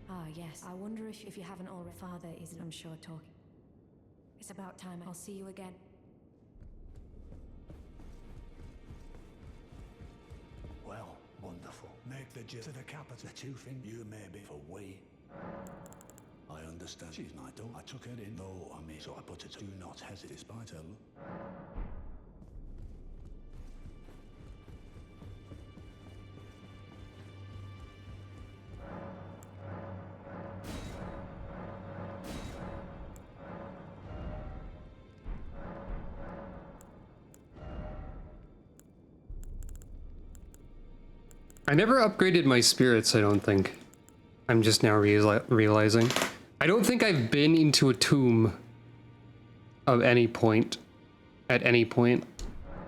[SPEAKER 8] Ah, yes. I wonder if you haven't already. Father isn't, I'm sure, talking. It's about time. I'll see you again.
[SPEAKER 7] Well, wonderful. Make the gist of the capital. The two things you may be for we. I understand. She's my daughter. I took her in. No, I mean, so I put it. Do not hesitate despite her look.
[SPEAKER 1] I never upgraded my spirits, I don't think. I'm just now realizing. I don't think I've been into a tomb of any point, at any point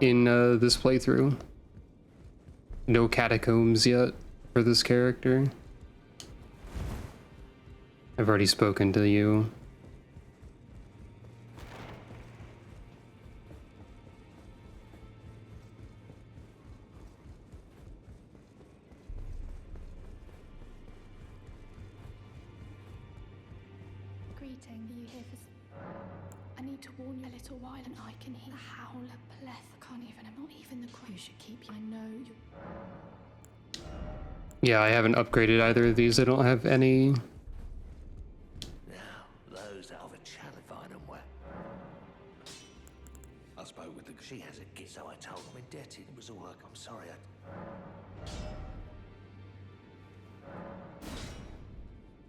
[SPEAKER 1] in this playthrough. No catacombs yet for this character. I've already spoken to you.
[SPEAKER 5] Greeting, are you here for... I need to warn you a little while and I can hear the howler pleth. I can't even, I'm not even the queen. You should keep, I know you...
[SPEAKER 1] Yeah, I haven't upgraded either of these. I don't have any.
[SPEAKER 9] Now, those are the chalified and wet. I spoke with the... She has a gift, so I told him indebted. It was all work. I'm sorry.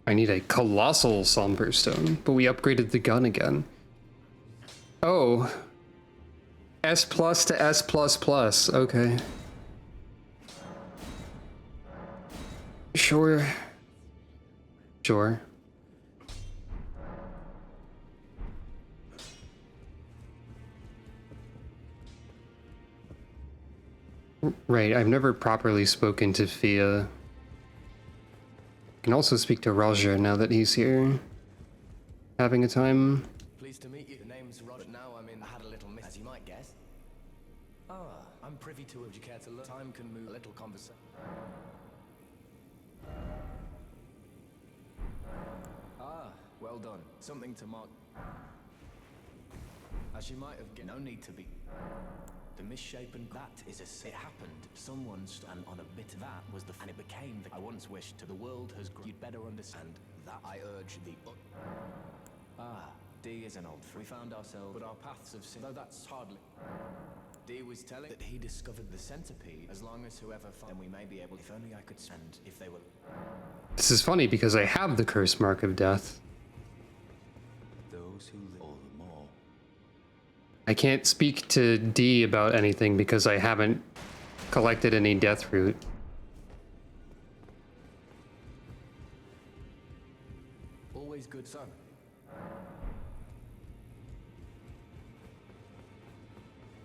[SPEAKER 1] I need a colossal somber stone, but we upgraded the gun again. Oh. S plus to S plus plus. Okay. Sure. Sure. Right, I've never properly spoken to Fia. I can also speak to Roger now that he's here. Having a time.
[SPEAKER 10] Pleased to meet you. The name's Roger. Now I'm in. I had a little miss, as you might guess. Ah, I'm privy to it. Would you care to look? Time can move. A little conversation. Ah, well done. Something to mark. As you might have guessed, no need to be. The misshapen. That is a. It happened. Someone stand on a bit. That was the. And it became the. I once wished to. The world has. You'd better understand that. I urge the. Ah, D is an old. We found ourselves, but our paths have seen. Though that's hardly. D was telling that he discovered the centipede. As long as whoever found, then we may be able. If only I could send. If they were.
[SPEAKER 1] This is funny because I have the curse mark of death.
[SPEAKER 6] Those who live all the more.
[SPEAKER 1] I can't speak to D about anything because I haven't collected any death root.
[SPEAKER 10] Always good son.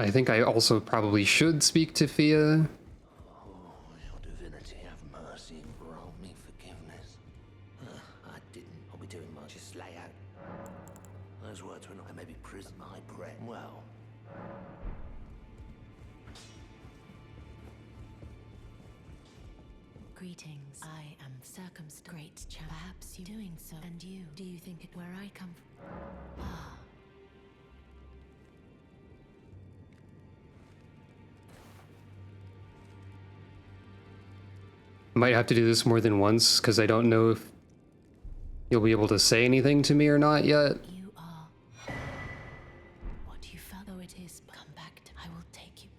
[SPEAKER 1] I think I also probably should speak to Fia.
[SPEAKER 9] Oh, your divinity, have mercy and grant me forgiveness. I didn't. I'll be doing much. Just lay out. Those words were not. I may be prison my breath. Well.
[SPEAKER 5] Greetings. I am circumstanced. Great chance. Perhaps you doing so. And you? Do you think it where I come from? Ah.
[SPEAKER 1] Might have to do this more than once because I don't know if you'll be able to say anything to me or not yet.
[SPEAKER 5] You are what you felt, though it is. Come back to. I will take you.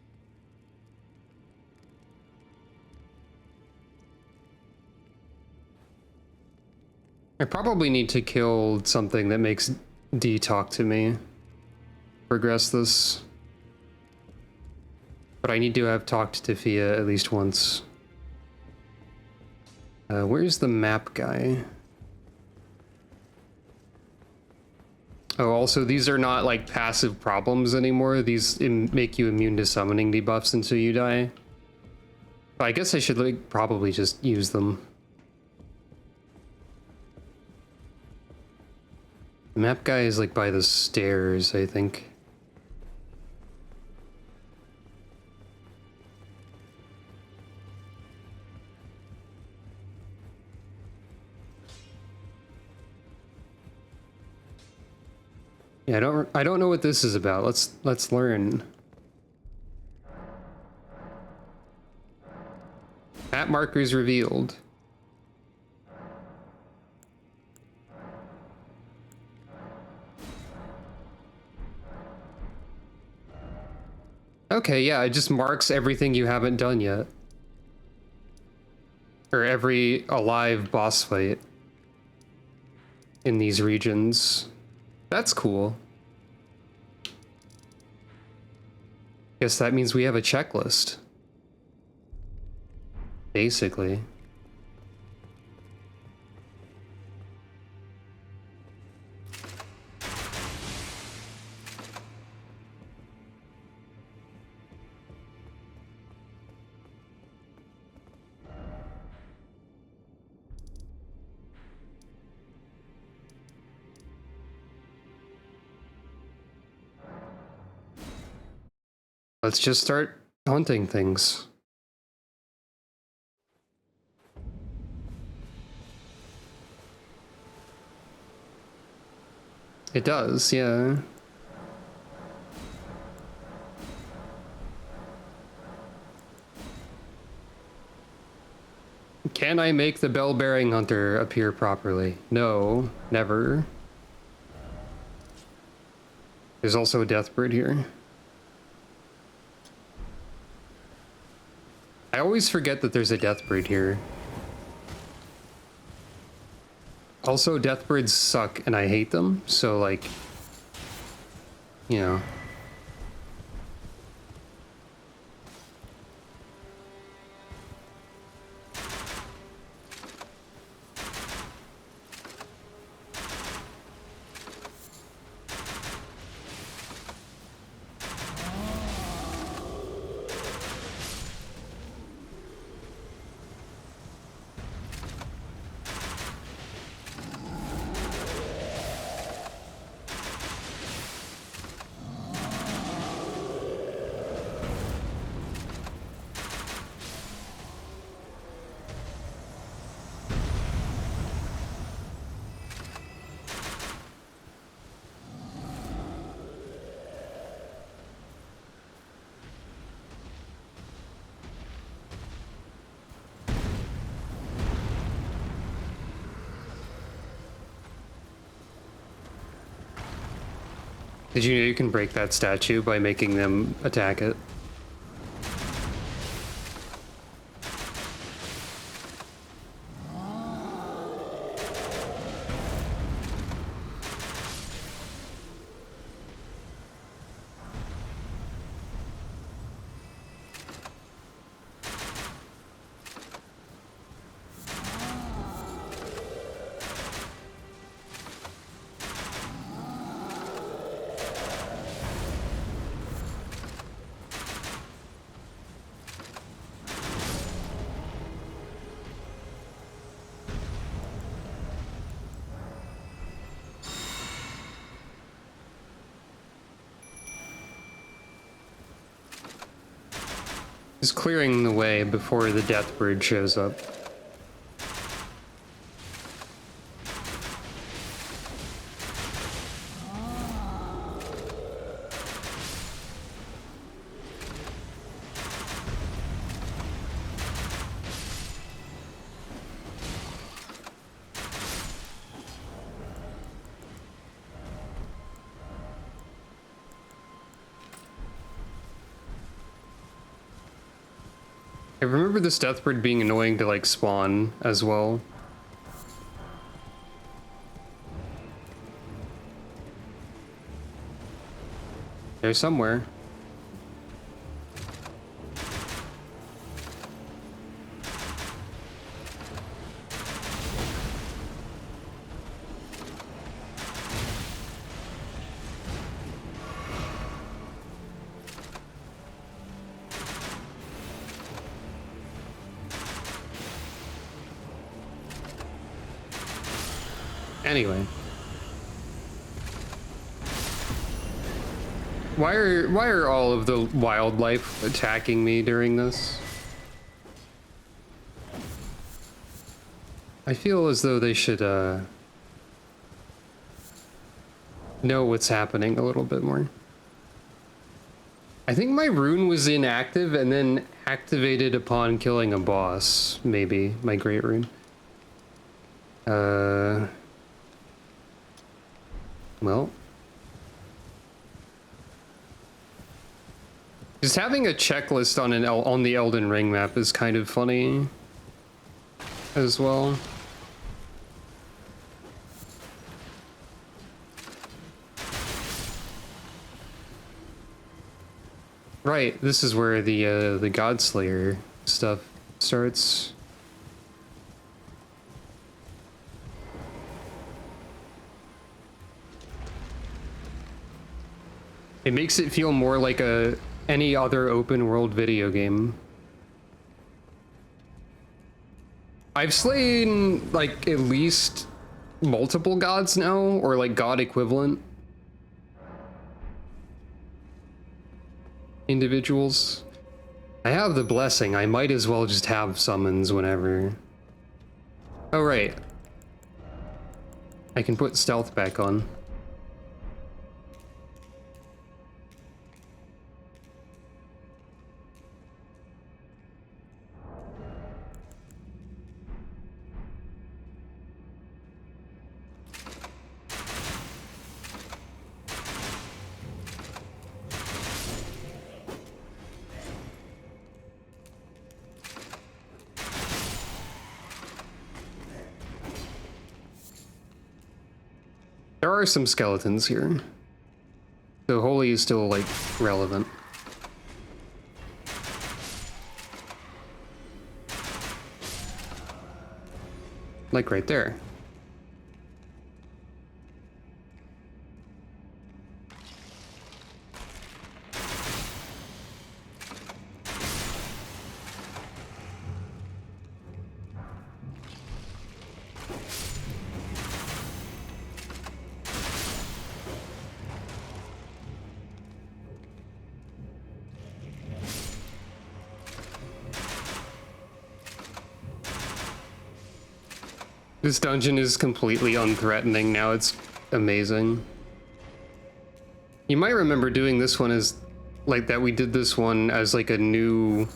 [SPEAKER 1] I probably need to kill something that makes D talk to me. Progress this. But I need to have talked to Fia at least once. Where's the map guy? Oh, also, these are not, like, passive problems anymore. These make you immune to summoning debuffs until you die. But I guess I should, like, probably just use them. The map guy is, like, by the stairs, I think. Yeah, I don't know what this is about. Let's learn. Map markers revealed. Okay, yeah, it just marks everything you haven't done yet. Or every alive boss fight in these regions. That's cool. Guess that means we have a checklist. Basically. Let's just start hunting things. It does, yeah. Can I make the bell-bearing hunter appear properly? No, never. There's also a deathbird here. I always forget that there's a deathbird here. Also, deathbirds suck and I hate them, so like, you know. Did you know you can break that statue by making them attack it? Just clearing the way before the deathbird shows up. I remember this deathbird being annoying to like spawn as well. There's somewhere. Anyway. Why are all of the wildlife attacking me during this? I feel as though they should know what's happening a little bit more. I think my rune was inactive and then activated upon killing a boss, maybe, my great rune. Well, just having a checklist on on the Elden Ring map is kind of funny as well. Right, this is where the Godslayer stuff starts. It makes it feel more like any other open world video game. I've slain like at least multiple gods now, or like god equivalent individuals. I have the blessing, I might as well just have summons whenever. Oh right. I can put stealth back on. There are some skeletons here. So holy is still, like, relevant. Like right there. This dungeon is completely unthreatening now. It's amazing. You might remember doing this one as like that. We did this one as like a new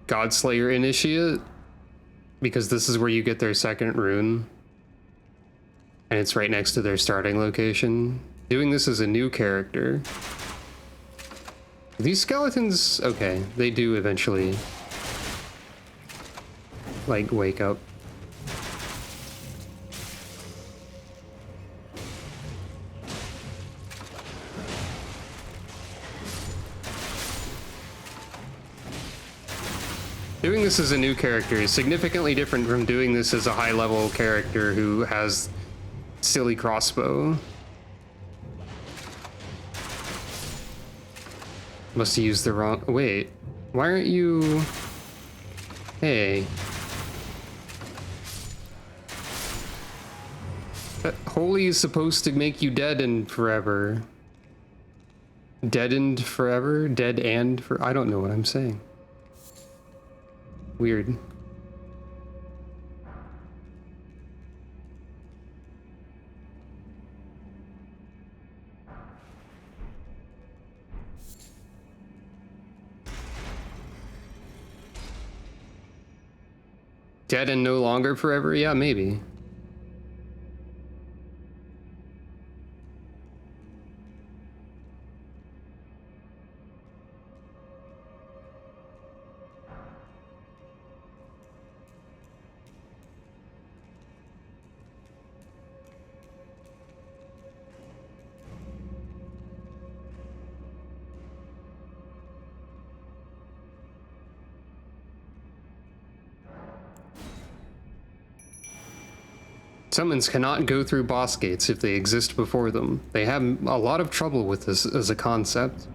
[SPEAKER 1] Godslayer initiate because this is where you get their second rune and it's right next to their starting location. Doing this as a new character. These skeletons, okay, they do eventually like wake up. Doing this as a new character is significantly different from doing this as a high-level character who has silly crossbow. Must have used the wrong... Wait, why aren't you... Hey. That holy is supposed to make you dead and forever. Deadened forever? Dead and for... I don't know what I'm saying. Weird. Dead and no longer forever? Yeah, maybe. Summons cannot go through boss gates if they exist before them. They have a lot of trouble with this as a concept.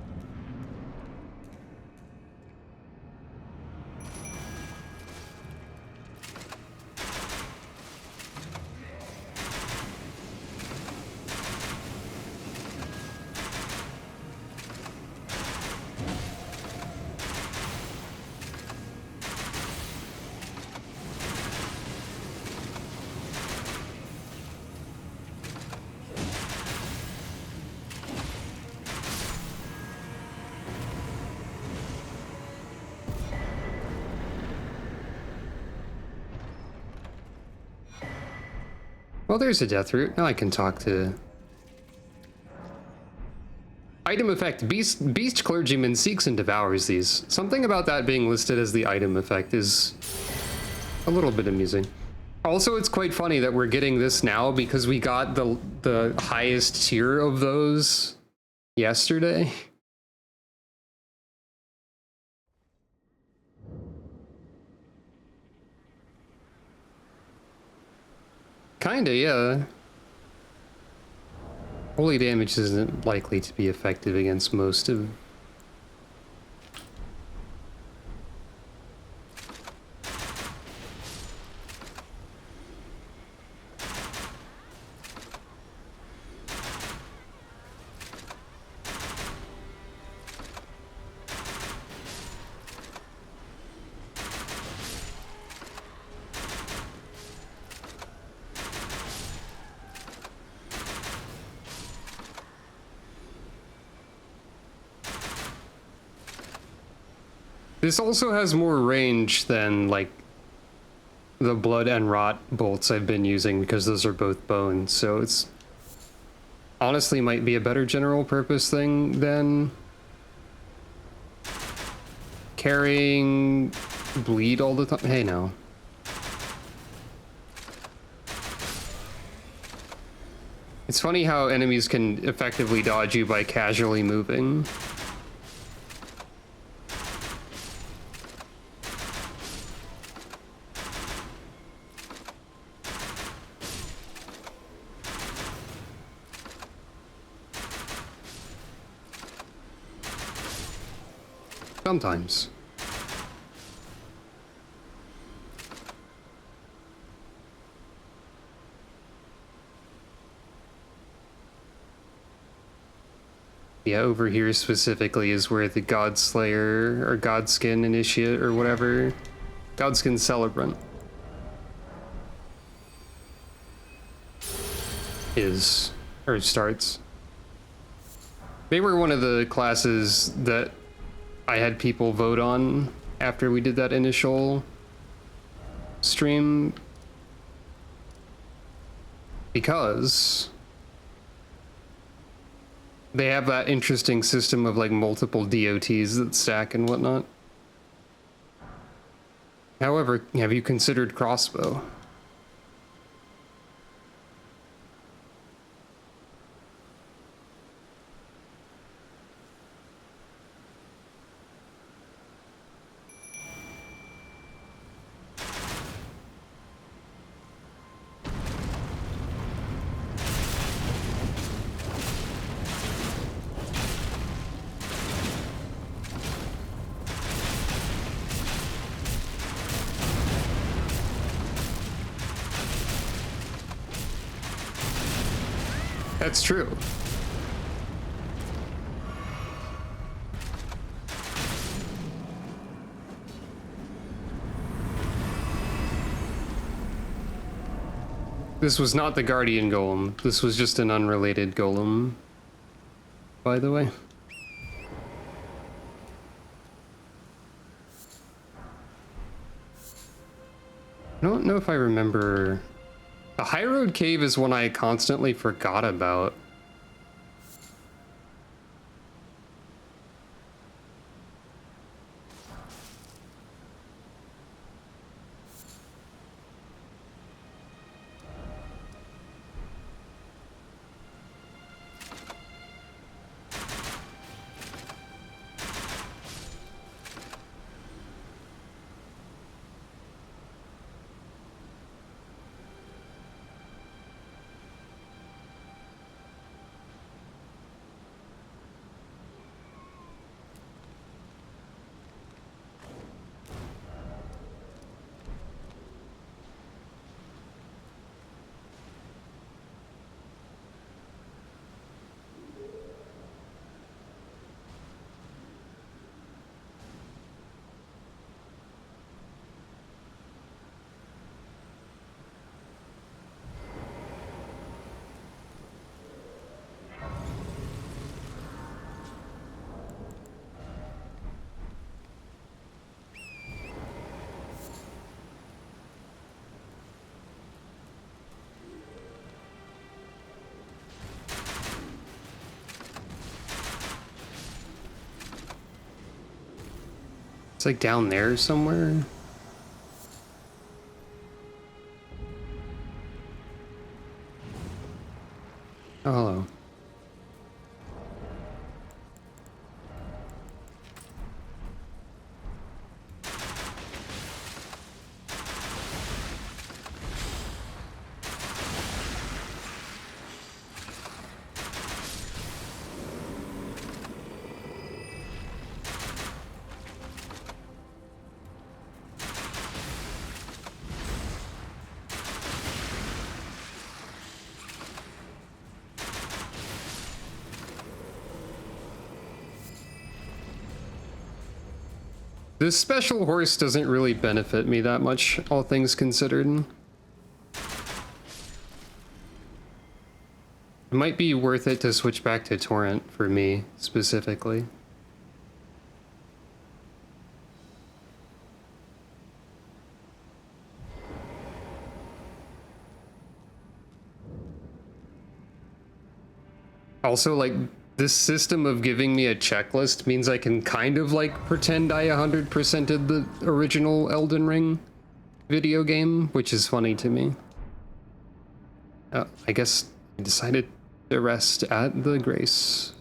[SPEAKER 1] Well, there's a death root. Now I can talk to... Item effect. Beast clergyman seeks and devours these. Something about that being listed as the item effect is a little bit amusing. Also, it's quite funny that we're getting this now because we got the highest tier of those yesterday. Kinda, yeah. Holy damage isn't likely to be effective against most of... This also has more range than, like, the blood and rot bolts I've been using because those are both bones, so it's... honestly might be a better general purpose thing than... carrying bleed all the time. Hey, no. It's funny how enemies can effectively dodge you by casually moving. Sometimes. Yeah, over here specifically is where the Godslayer or Godskin Initiate or whatever, Godskin Celebrant is, or starts. They were one of the classes that I had people vote on after we did that initial stream, because they have that interesting system of like multiple DOTs that stack and whatnot. However, have you considered Crossbow? That's true. This was not the Guardian Golem. This was just an unrelated golem, by the way. I don't know if I remember. The High Road Cave is one I constantly forgot about. It's like down there somewhere. Oh, hello. This special horse doesn't really benefit me that much, all things considered. It might be worth it to switch back to Torrent for me, specifically. Also, like, this system of giving me a checklist means I can kind of like pretend I 100%ed the original Elden Ring video game, which is funny to me. I guess I decided to rest at the Grace.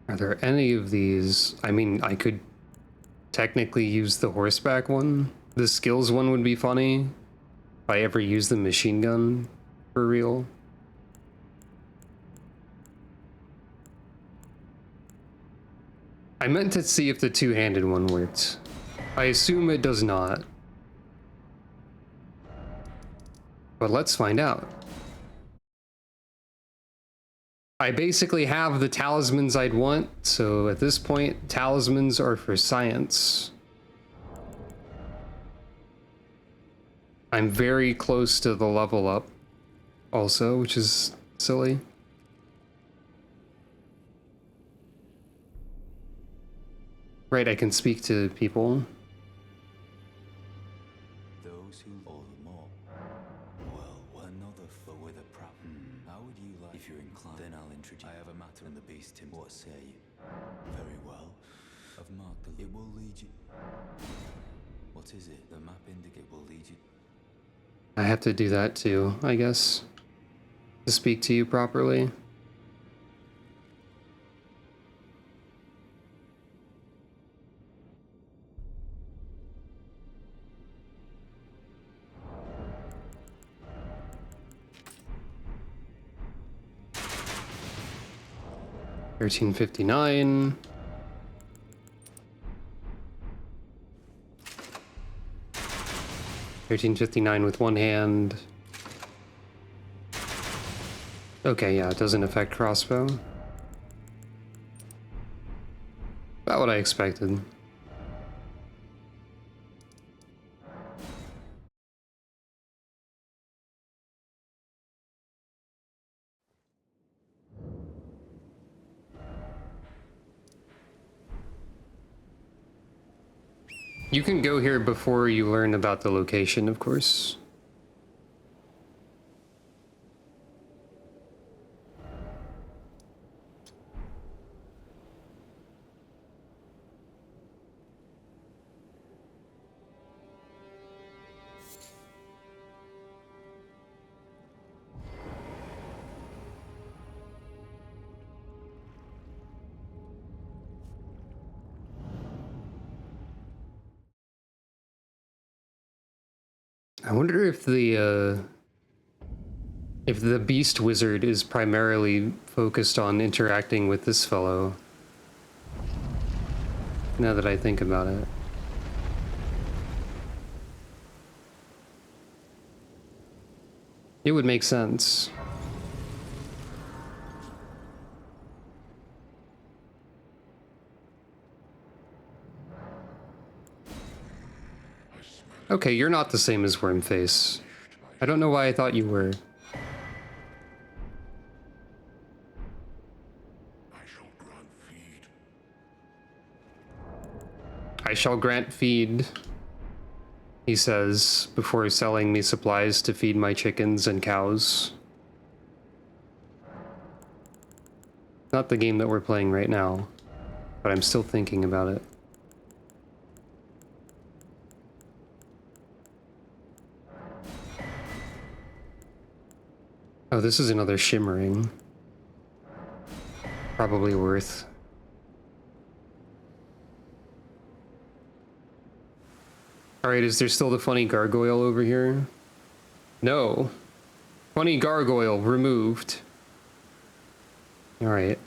[SPEAKER 1] Are there any of these? I mean, I could technically use the horseback one. The skills one would be funny if I ever use the machine gun for real. I meant to see if the two-handed one worked. I assume it does not. But let's find out. I basically have the talismans I'd want, so at this point, talismans are for science. I'm very close to the level up also, which is silly. Right, I can speak to people.
[SPEAKER 6] Those who all the more. Well, another foe with a prop. How would you like? If you're inclined, then I'll introduce. I have a matter in the beast. Him. What say you? Very well. I've marked the. It will lead you. What is it? The map indicate will lead you.
[SPEAKER 1] I have to do that too, I guess, to speak to you properly. $13.59. $13.59 with one hand. Okay, yeah, it doesn't affect crossbow. About what I expected. You can go here before you learn about the location, of course. I wonder if the beast wizard is primarily focused on interacting with this fellow. Now that I think about it. It would make sense. Okay, you're not the same as Wormface. I don't know why I thought you were. I shall grant feed, he says, before selling me supplies to feed my chickens and cows. Not the game that we're playing right now, but I'm still thinking about it. Oh, this is another shimmering. Probably worth. Alright, is there still the funny gargoyle over here? No. Funny gargoyle removed. Alright.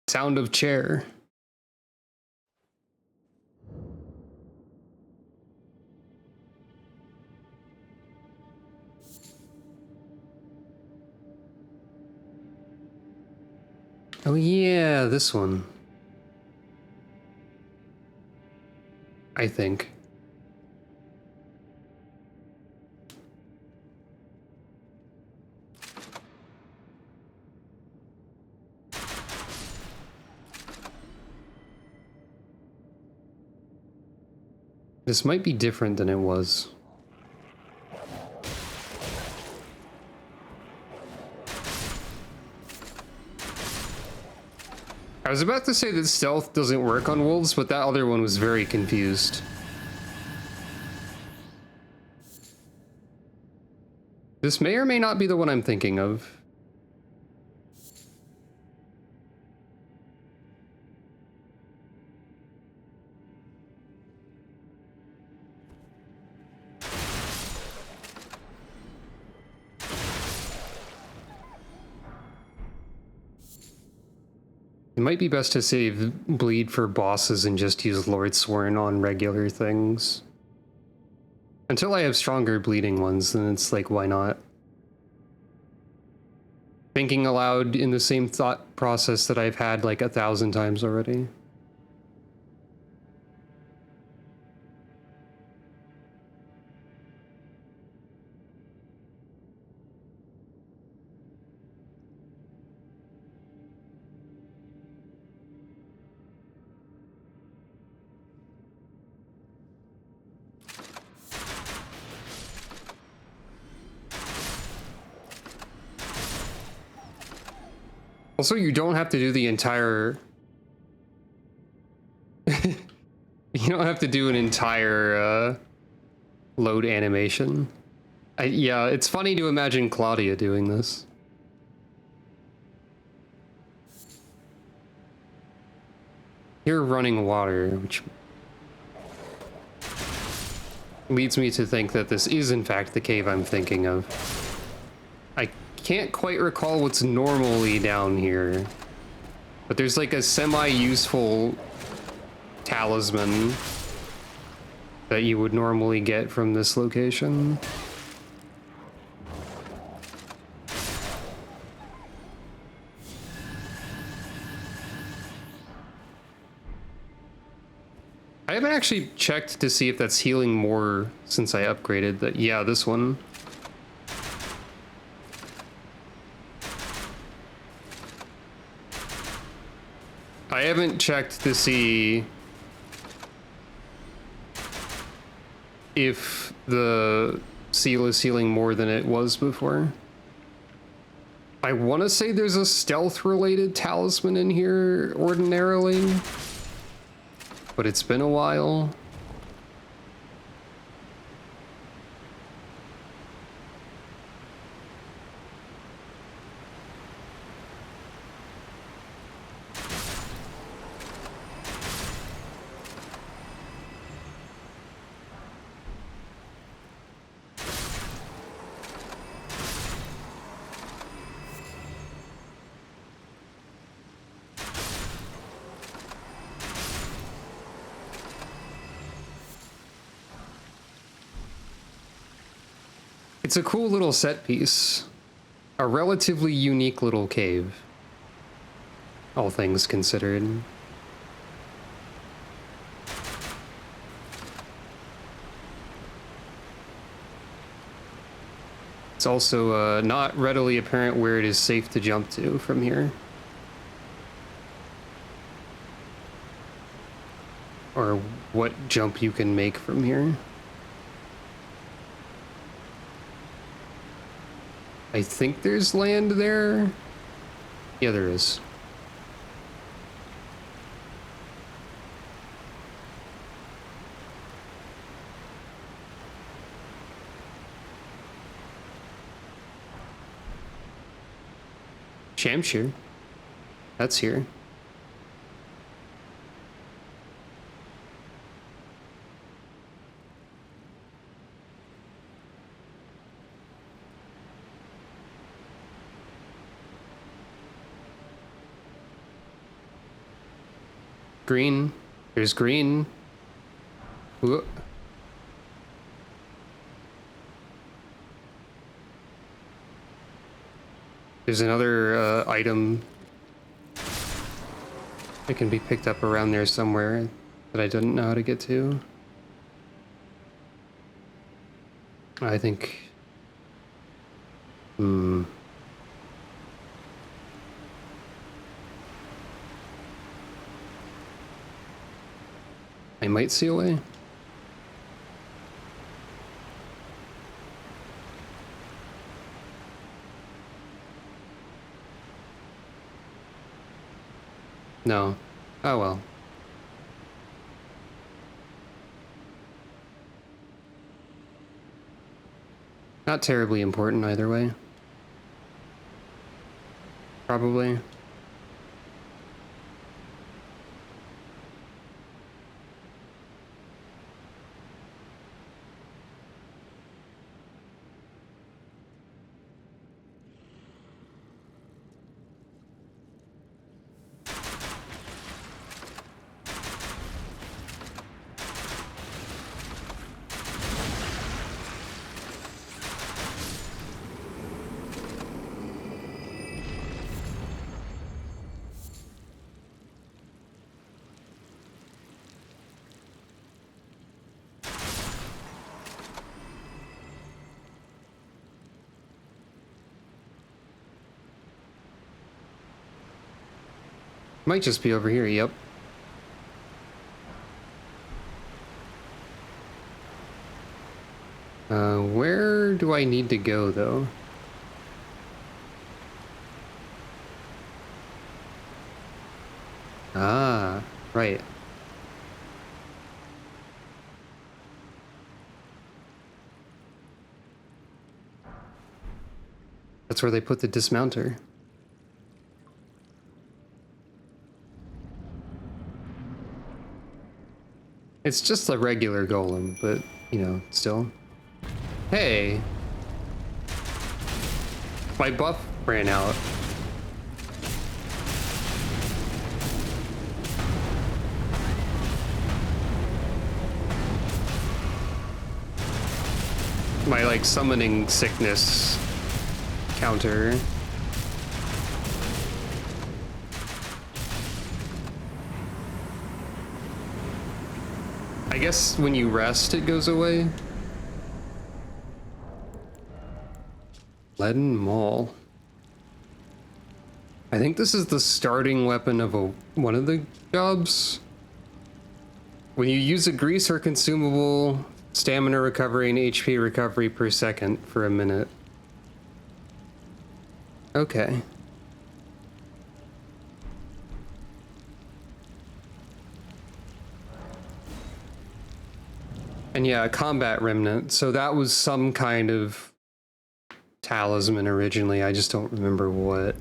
[SPEAKER 1] Sound of chair. Oh yeah, this one. I think. This might be different than it was. I was about to say that stealth doesn't work on wolves, but that other one was very confused. This may or may not be the one I'm thinking of. It might be best to save bleed for bosses and just use Lord Sworn on regular things. Until I have stronger bleeding ones, then it's like, why not? Thinking aloud in the same thought process that I've had like 1,000 times already. Also, you don't have to do the entire... You don't have to do an entire load animation. Yeah, it's funny to imagine Claudia doing this. Here, running water, which leads me to think that this is in fact the cave I'm thinking of. I can't quite recall what's normally down here, but there's like a semi-useful talisman that you would normally get from this location. I haven't actually checked to see if that's healing more since I upgraded that. Yeah, this one. I haven't checked to see if the seal is healing more than it was before. I want to say there's a stealth-related talisman in here ordinarily, but it's been a while. It's a cool little set piece. A relatively unique little cave, all things considered. It's also not readily apparent where it is safe to jump to from here. Or what jump you can make from here. I think there's land there. Yeah, there is. Shamshir. That's here. Green. There's green. Ooh. There's another item that can be picked up around there somewhere that I didn't know how to get to. I think... I might see a way. No. Oh well. Not terribly important either way. Probably. Might just be over here, yep. Where do I need to go, though? Ah, right. That's where they put the dismounter. It's just a regular golem, but, you know, still. Hey! My buff ran out. My, like, summoning sickness counter. I guess when you rest, it goes away. Leaden Maul. I think this is the starting weapon of one of the jobs. When you use a grease or consumable, stamina recovery and HP recovery per second for a minute. Okay. And yeah, a combat remnant. So that was some kind of talisman originally. I just don't remember what.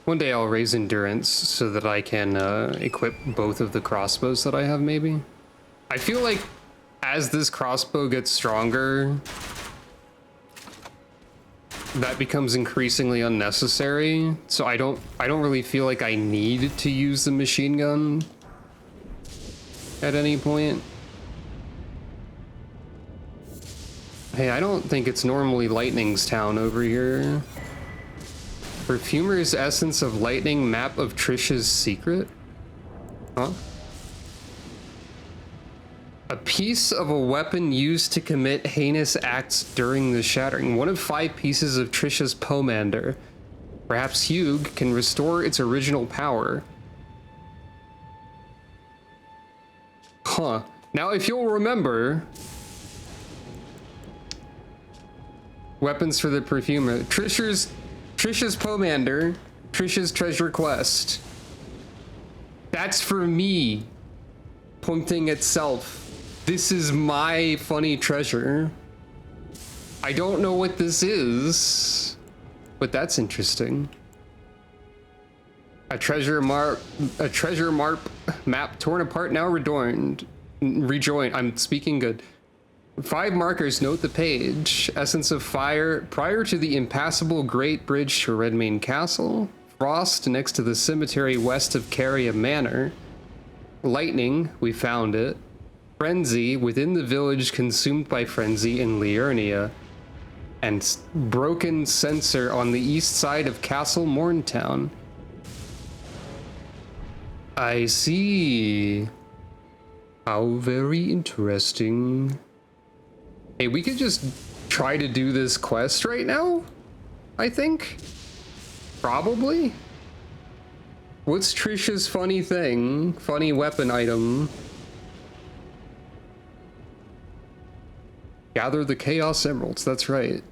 [SPEAKER 1] One day I'll raise endurance so that I can equip both of the crossbows that I have, maybe. I feel like as this crossbow gets stronger, that becomes increasingly unnecessary. So I don't really feel like I need to use the machine gun at any point. Hey, I don't think it's normally Lightning's town over here. Perfumer's Essence of Lightning, map of Trish's secret? Huh? A piece of a weapon used to commit heinous acts during the shattering. One of 5 pieces of Trish's pomander. Perhaps Hugh can restore its original power. Huh. Now, if you'll remember... Weapons for the Perfumer. Trish's pomander, Trish's treasure quest. That's for me, pointing itself. This is my funny treasure. I don't know what this is, but that's interesting. A treasure marp map torn apart, now rejoined. I'm speaking good. 5 markers note the page. Essence of Fire, prior to the impassable Great Bridge to Redmane Castle. Frost, next to the cemetery west of Caria Manor. Lightning, we found it. frenzy within the village consumed by frenzy in Liurnia, and broken sensor on the east side of Castle Morntown. I see. How very interesting. Hey, we could just try to do this quest right now, I think. Probably. What's Trisha's funny thing? Funny weapon item? Gather the Chaos Emeralds, that's right.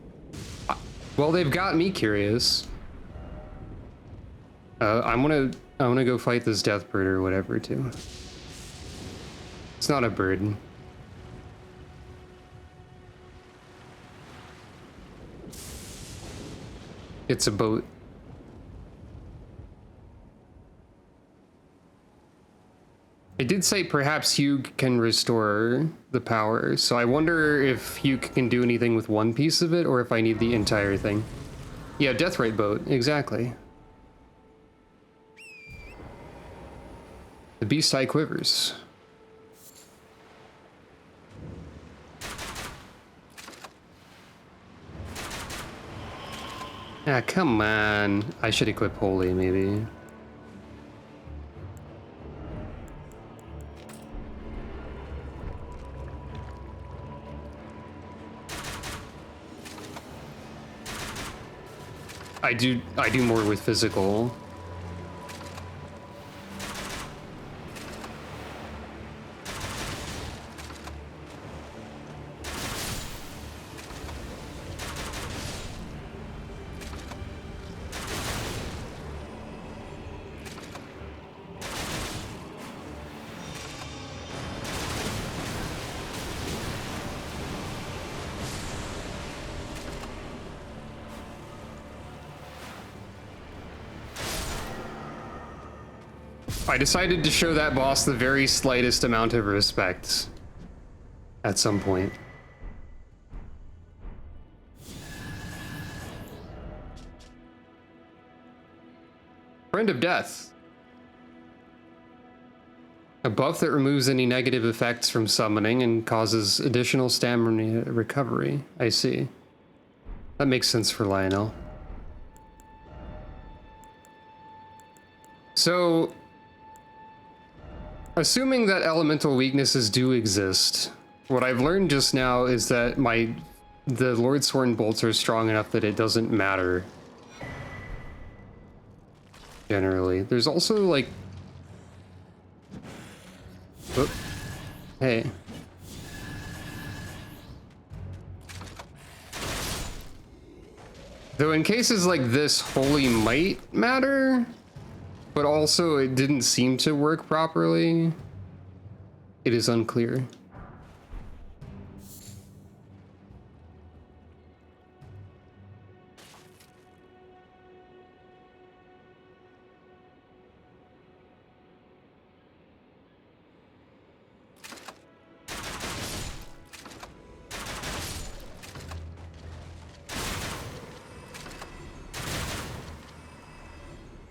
[SPEAKER 1] Well, they've got me curious. I wanna go fight this death bird or whatever too. It's not a bird. It's a boat. It did say perhaps Hugh can restore the power, so I wonder if Hugh can do anything with one piece of it or if I need the entire thing. Yeah, Deathrite boat, exactly. The beast eye quivers. Ah, come on. I should equip Holy, maybe. I do more with physical. I decided to show that boss the very slightest amount of respect at some point. Friend of Death. A buff that removes any negative effects from summoning and causes additional stamina recovery. I see. That makes sense for Lionel. So, assuming that elemental weaknesses do exist, what I've learned just now is that the Lordsworn bolts are strong enough that it doesn't matter. Generally. There's also like... Whoop. Hey. Though in cases like this, Holy might matter, but also it didn't seem to work properly. It is unclear.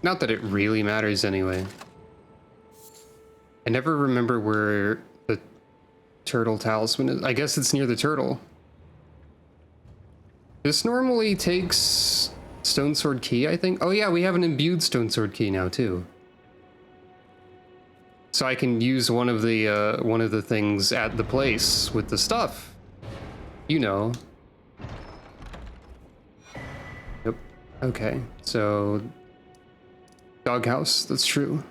[SPEAKER 1] Not that it really matters anyway. I never remember where the turtle talisman is. I guess it's near the turtle. This normally takes Stone Sword Key, I think. Oh yeah, we have an imbued Stone Sword Key now too. So I can use one of the things at the place with the stuff. You know. Yep. Okay, so Doghouse, that's true.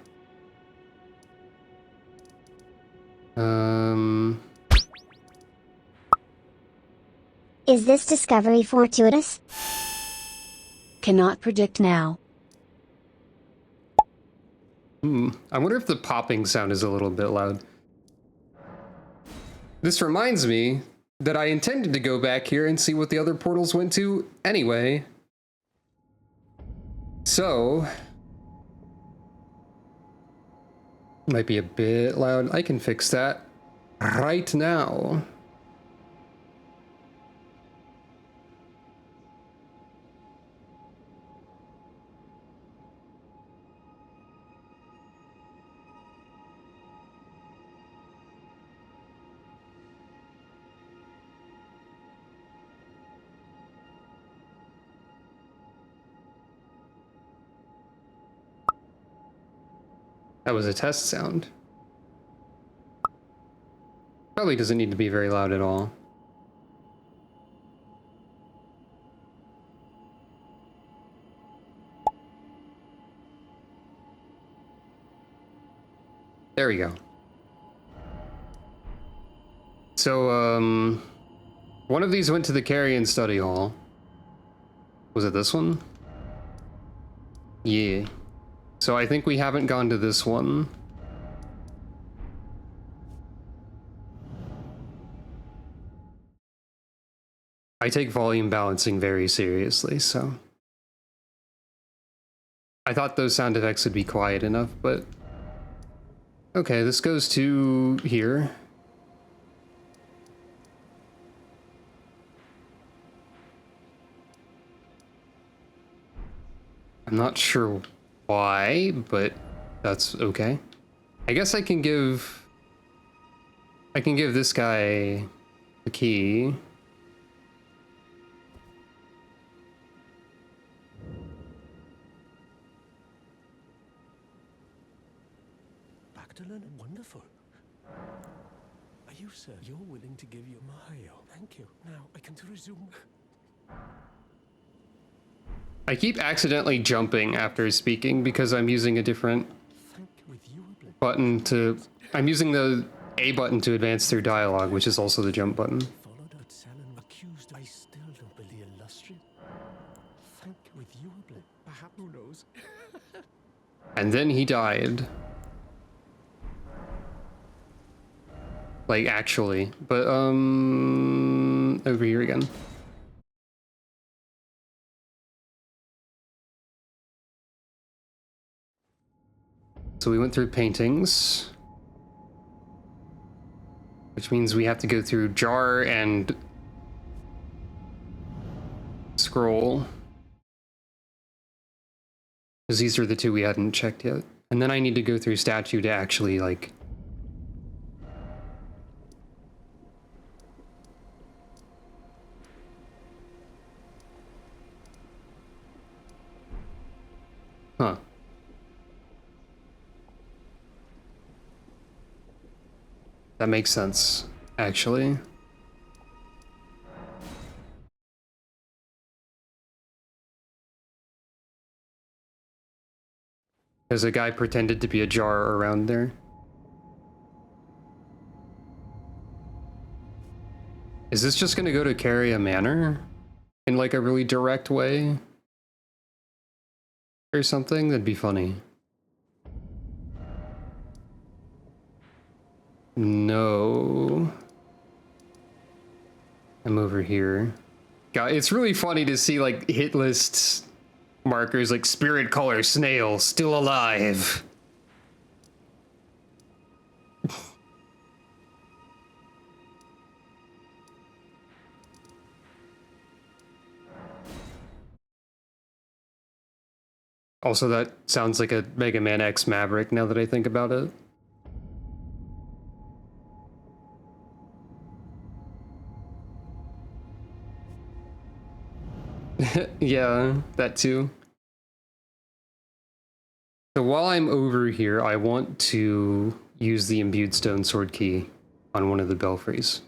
[SPEAKER 2] Is this discovery fortuitous?
[SPEAKER 3] Cannot predict now.
[SPEAKER 1] I wonder if the popping sound is a little bit loud. This reminds me that I intended to go back here and see what the other portals went to anyway. So... might be a bit loud. I can fix that right now. That was a test sound. Probably doesn't need to be very loud at all. There we go. So, one of these went to the Carrion Study Hall. Was it this one? Yeah. So I think we haven't gone to this one. I take volume balancing very seriously, so... I thought those sound effects would be quiet enough, but... Okay, this goes to here. I'm not sure why, but that's okay. I guess I can give this guy the key.
[SPEAKER 11] Magdalene, wonderful. Are you, sir? You're willing to give your Mario. Thank you. Now I can resume.
[SPEAKER 1] I keep accidentally jumping after speaking because I'm using a different button to... I'm using the A button to advance through dialogue, which is also the jump button.
[SPEAKER 11] Followed out Salon accused. I still don't believe illustrious. Thank with you, perhaps who knows?
[SPEAKER 1] And then he died. Like, actually. But, over here again. So we went through paintings. Which means we have to go through jar and scroll. Because these are the two we hadn't checked yet. And then I need to go through statue to actually, like... Huh. That makes sense, actually. Because a guy pretended to be a jar around there. Is this just gonna go to Carria Manor? In like a really direct way? Or something? That'd be funny. No. I'm over here. God, it's really funny to see like hit lists markers like spirit color snail still alive. Also, that sounds like a Mega Man X Maverick now that I think about it. Yeah, that too. So while I'm over here, I want to use the imbued stone sword key on one of the belfries.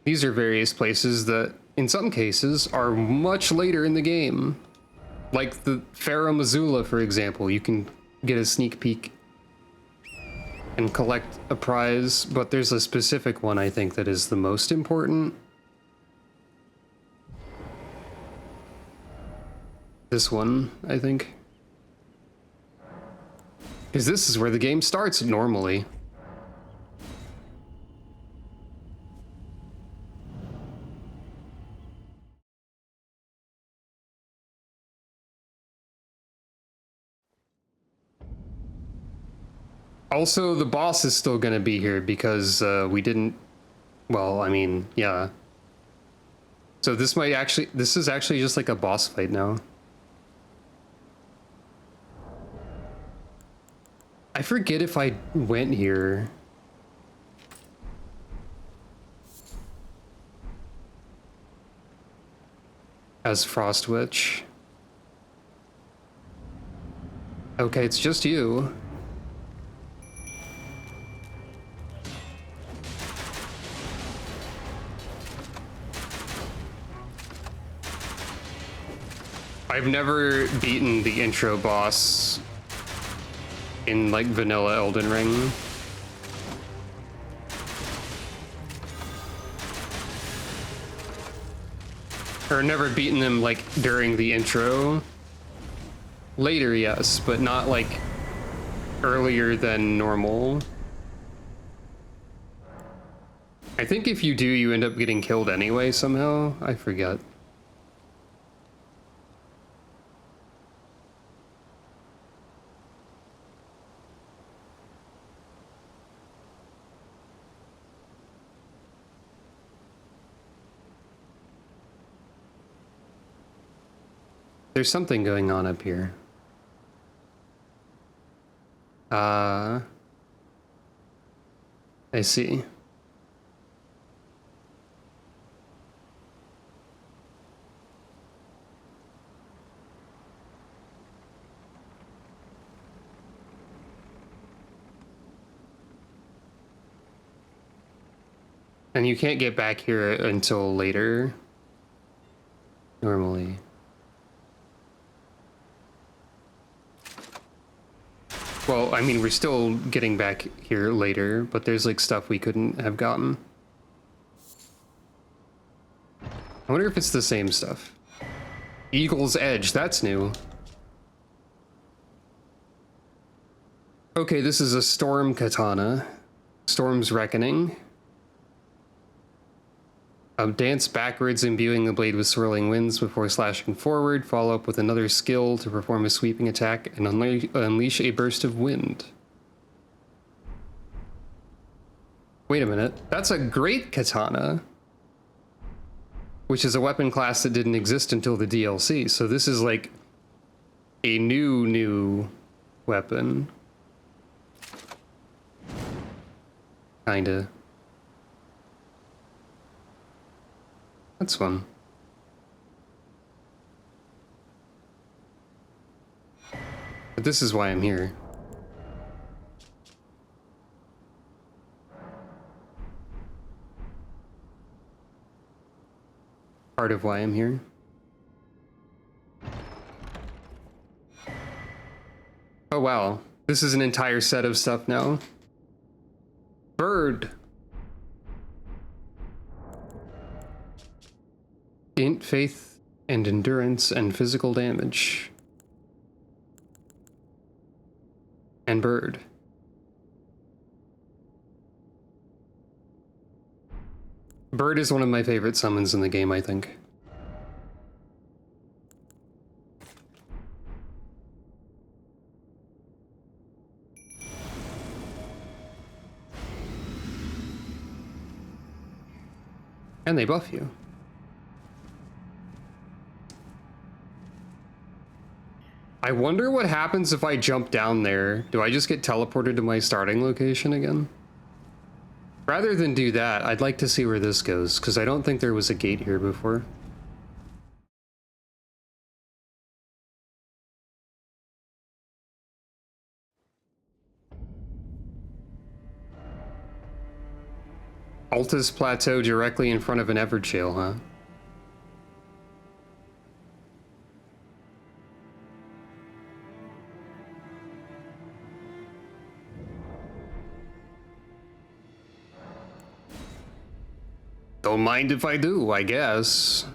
[SPEAKER 1] These are various places that, in some cases, are much later in the game. Like the Pharaoh Missoula, for example. You can get a sneak peek and collect a prize, but there's a specific one I think that is the most important. This one, I think. Because this is where the game starts normally. Also, the boss is still gonna be here because we didn't... Well, I mean, yeah. So this might actually... This is actually just like a boss fight now. I forget if I went here. as Frost Witch. Okay, it's just you. I've never beaten the intro boss in like vanilla Elden Ring. Or never beaten them like during the intro. Later, yes, but not like earlier than normal. I think if you do, you end up getting killed anyway somehow. I forget. There's something going on up here. I see. And you can't get back here until later, normally. Well, I mean, we're still getting back here later, but there's like stuff we couldn't have gotten. I wonder if it's the same stuff. Eagle's Edge, that's new. Okay, this is a Storm Katana. Storm's Reckoning. Dance backwards, imbuing the blade with swirling winds before slashing forward. Follow up with another skill to perform a sweeping attack and unleash a burst of wind. Wait a minute. That's a great katana, which is a weapon class that didn't exist until the DLC. So this is like a new weapon. Kinda. That's fun. But this is why I'm here. Part of why I'm here. Oh wow, this is an entire set of stuff now. Bird. Int, faith, and endurance, and physical damage. And bird. Bird is one of my favorite summons in the game, I think. And they buff you. I wonder what happens if I jump down there. Do I just get teleported to my starting location again? Rather than do that, I'd like to see where this goes, because I don't think there was a gate here before. Altus Plateau directly in front of an Everchail, huh? Don't mind if I do, I guess.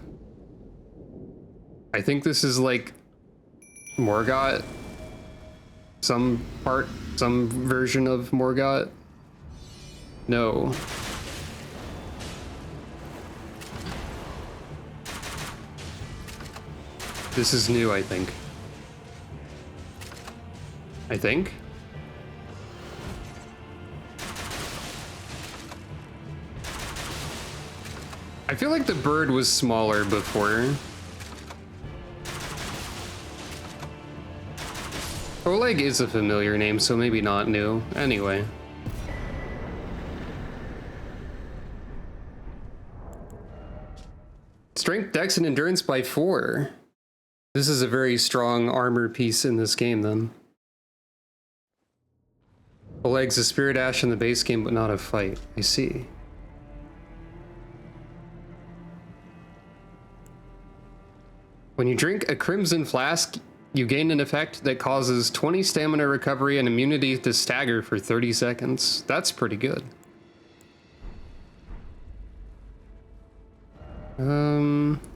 [SPEAKER 1] I think this is like Morgott. Some version of Morgott. No. This is new, I think. I feel like the bird was smaller before. Oleg is a familiar name, so maybe not new. Anyway. Strength, Dex, and Endurance by 4. This is a very strong armor piece in this game, then. Oleg's a Spirit Ash in the base game, but not a fight. I see. When you drink a Crimson Flask, you gain an effect that causes 20 stamina recovery and immunity to stagger for 30 seconds. That's pretty good.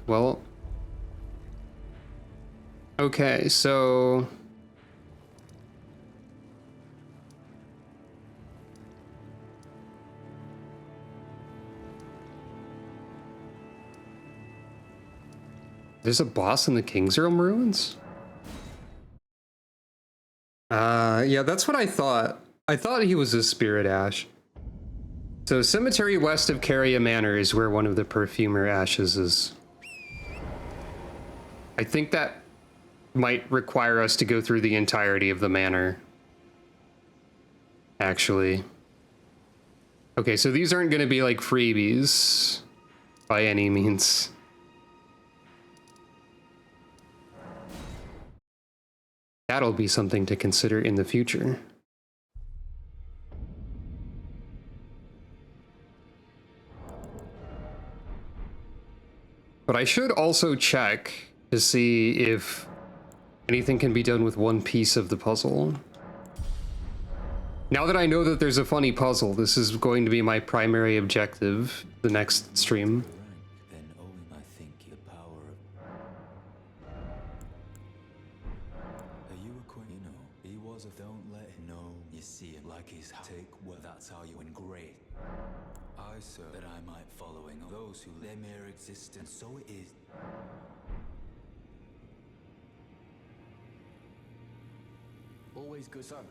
[SPEAKER 1] Well. Okay, so... There's a boss in the King's Realm ruins? Yeah, that's what I thought. I thought he was a Spirit Ash. So, Cemetery west of Caria Manor is where one of the Perfumer ashes is. I think that might require us to go through the entirety of the manor. Actually. Okay, so these aren't going to be like freebies by any means. That'll be something to consider in the future. But I should also check to see if anything can be done with one piece of the puzzle. Now that I know that there's a funny puzzle, this is going to be my primary objective the next stream.
[SPEAKER 6] Then owing, I think, the power of... Are you acquainted? You know, he was a... Don't let him know you see him like he's... Take what... That's how you engrave. I serve that I might following those who their mere existence. So it is.
[SPEAKER 10] Always good, son.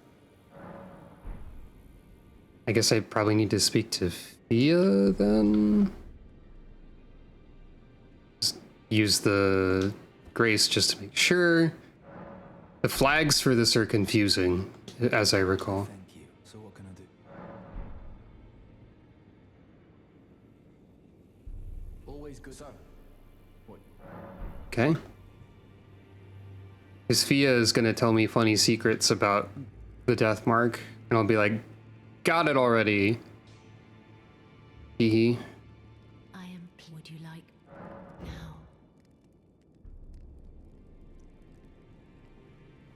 [SPEAKER 1] I guess I probably need to speak to Fia then. Just use the grace just to make sure. The flags for this are confusing, as I recall.
[SPEAKER 6] Thank you. So what can I do?
[SPEAKER 10] Always good, son. What?
[SPEAKER 1] Okay. Because Fia is going to tell me funny secrets about the death mark, and I'll be like, got it already. Hee.
[SPEAKER 5] I am. Would you like now?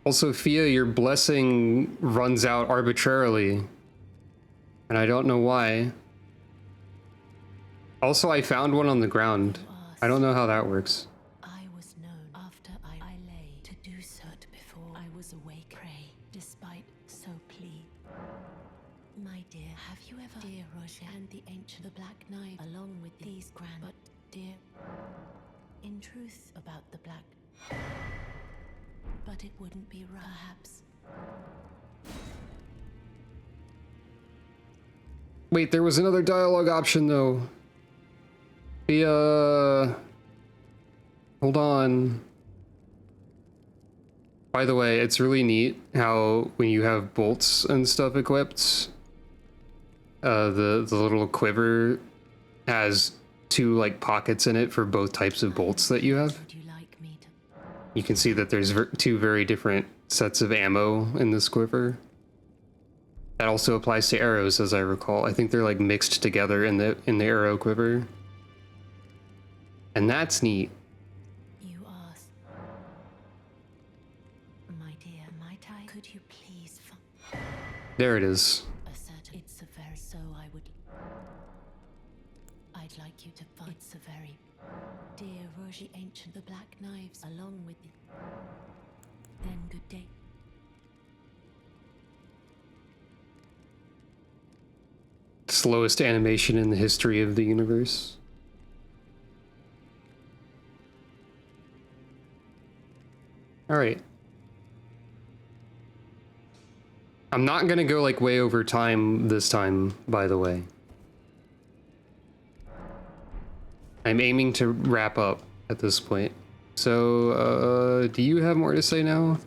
[SPEAKER 1] Also, Fia, your blessing runs out arbitrarily, and I don't know why. Also, I found one on the ground. I don't know how that works.
[SPEAKER 5] I was known after I lay to do so before I was awake. Pray, despite so plea. My dear, have you ever, dear Roger and the ancient, the Black Knight, along with these grand, but dear, in truth about the Black, but it wouldn't be right, perhaps.
[SPEAKER 1] Wait, there was another dialogue option though. Fia, hold on. By the way, it's really neat how when you have bolts and stuff equipped, the little quiver has two like pockets in it for both types of bolts that you have.
[SPEAKER 5] Would you like me to?
[SPEAKER 1] You can see that there's two very different sets of ammo in this quiver. That also applies to arrows, as I recall. I think they're like mixed together in the arrow quiver. And that's neat.
[SPEAKER 5] You asked, my dear, might I? Could you please?
[SPEAKER 1] There it is.
[SPEAKER 5] It's a very so I would. I'd like you to find. It's a very dear Roger ancient the Black Knives along with the. Then good day.
[SPEAKER 1] Slowest animation in the history of the universe. All right. I'm not gonna go like way over time this time, by the way. I'm aiming to wrap up at this point. So, do you have more to say now?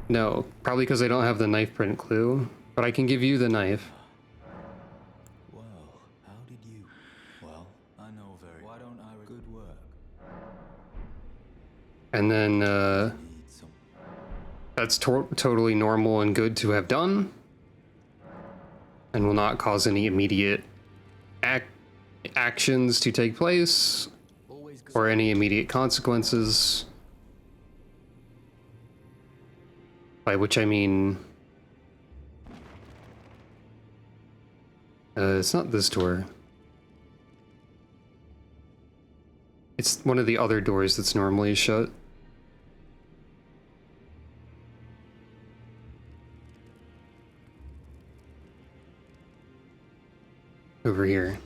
[SPEAKER 1] No, probably because I don't have the knife print clue, but I can give you the knife.
[SPEAKER 6] Well, how did you... Well, I I know very. Why don't I? Good work.
[SPEAKER 1] And then
[SPEAKER 6] Need some.
[SPEAKER 1] that's totally normal and good to have done, and will not cause any immediate actions to take place or any immediate consequences. By which I mean, it's not this door. It's one of the other doors that's normally shut. Over here.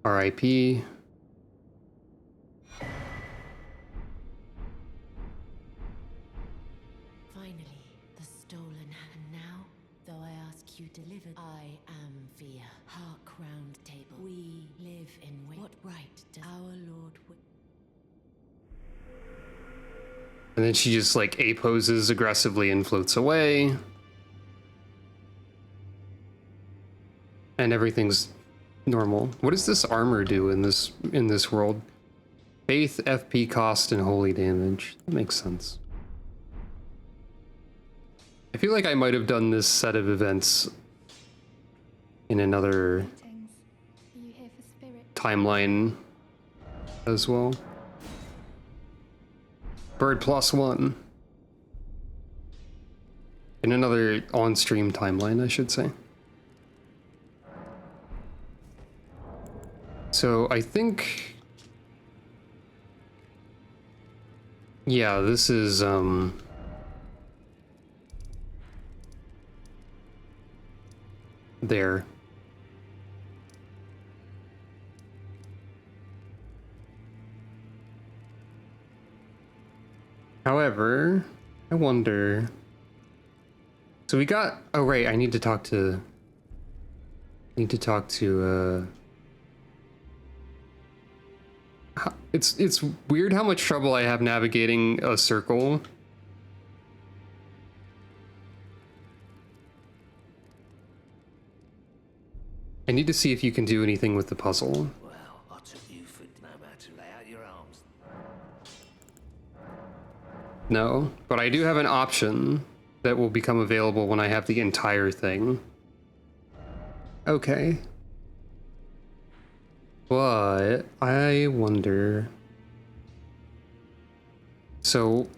[SPEAKER 1] RIP.
[SPEAKER 5] Finally, the stolen. And now, though I ask you delivered, I am via Hark round table. We live in what right does our Lord
[SPEAKER 1] And then she just like A-poses aggressively and floats away. And everything's normal. What does this armor do in this world? Faith, FP cost, and holy damage. That makes sense. I feel like I might have done this set of events in another
[SPEAKER 12] Are you here for spirit?
[SPEAKER 1] timeline as well. Bird +1. In another on-stream timeline, I should say. So I think, yeah, this is there. However, I wonder. So we got. Oh right, I need to talk to. It's weird how much trouble I have navigating a circle. I need to see if you can do anything with the puzzle.
[SPEAKER 9] Well, I took you for no matter to lay out your arms.
[SPEAKER 1] No, but I do have an option that will become available when I have the entire thing. Okay. But I wonder. So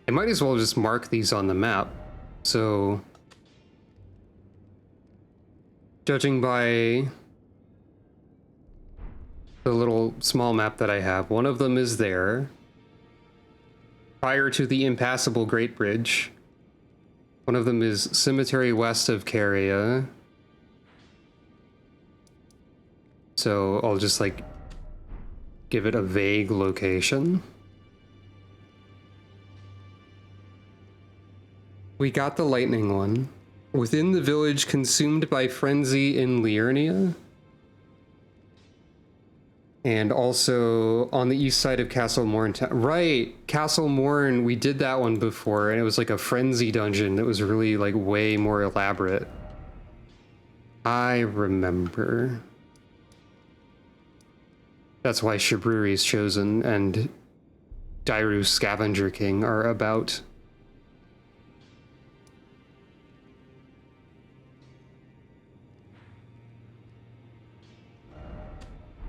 [SPEAKER 1] I might as well just mark these on the map. So judging by the little small map that I have, one of them is there prior to the impassable Great Bridge. One of them is Cemetery west of Caria. So I'll just like give it a vague location. We got the lightning one. Within the village consumed by frenzy in Liurnia. And also on the east side of Castle Morn. Right, Castle Morn, we did that one before, and it was like a frenzy dungeon that was really like way more elaborate. I remember. That's why Shabriri's Chosen and Dairu's Scavenger King are about.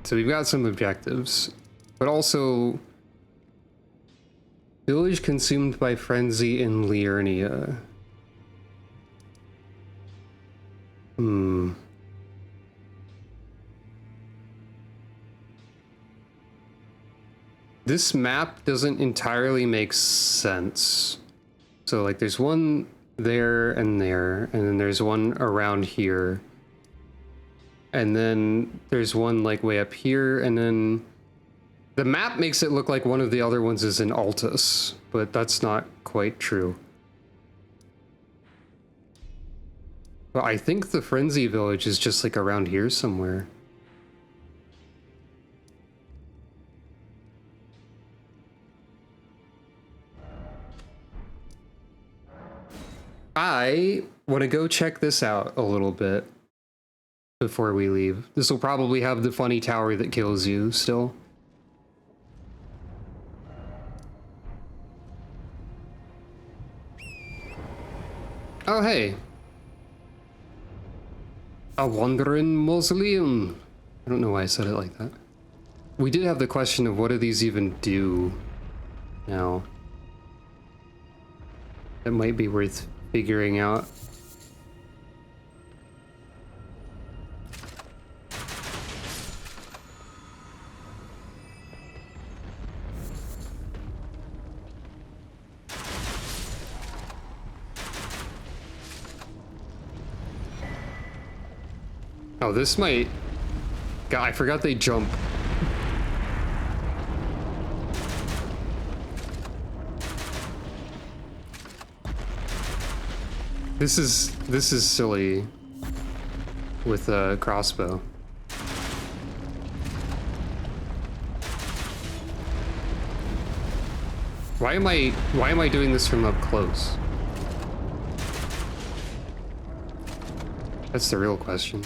[SPEAKER 1] So we've got some objectives, but also village consumed by frenzy in Liurnia. This map doesn't entirely make sense. So like there's one there, and then there's one around here. And then there's one like way up here, and then the map makes it look like one of the other ones is in Altus, but that's not quite true. But I think the Frenzy Village is just like around here somewhere. I want to go check this out a little bit before we leave. This will probably have the funny tower that kills you still. Oh, hey. A wandering mausoleum. I don't know why I said it like that. We did have the question of what do these even do now. That might be worth figuring out. Oh, this might... God, I forgot they jump. This is silly with a crossbow. Why am I doing this from up close? That's the real question.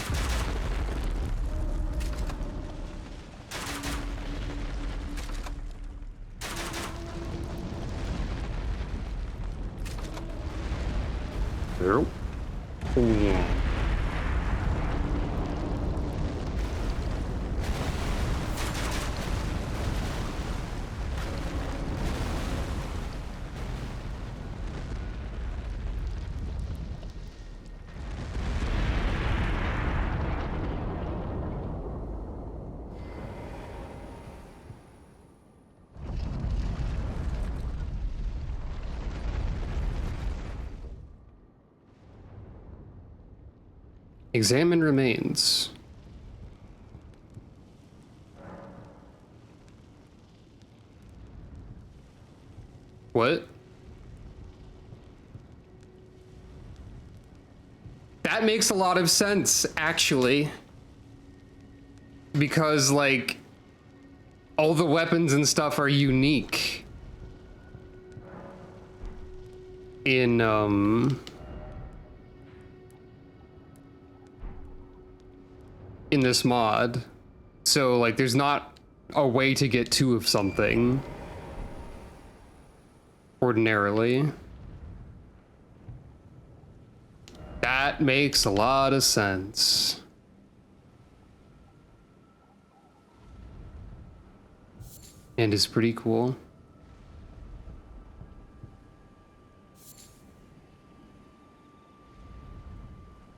[SPEAKER 1] Nope. Yeah. Examine remains. What? That makes a lot of sense, actually. Because, like, all the weapons and stuff are unique. In this mod. So, like, there's not a way to get two of something ordinarily. That makes a lot of sense. And is pretty cool.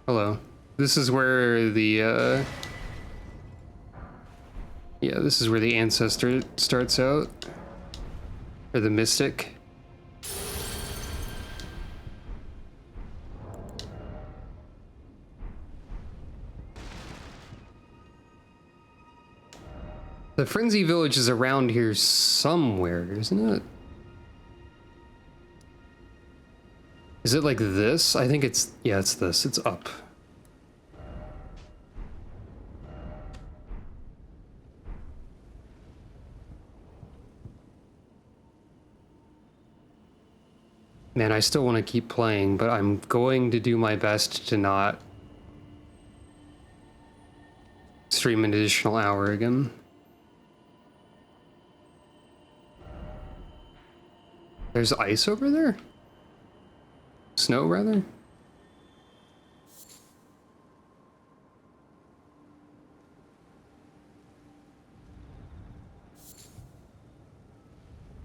[SPEAKER 1] Hello. This is where the, yeah, this is where the ancestor starts out. Or the mystic. The Frenzy Village is around here somewhere, isn't it? Is it like this? I think it's, yeah, it's this. It's up. Man, I still want to keep playing, but I'm going to do my best to not stream an additional hour again. There's ice over there? Snow, rather?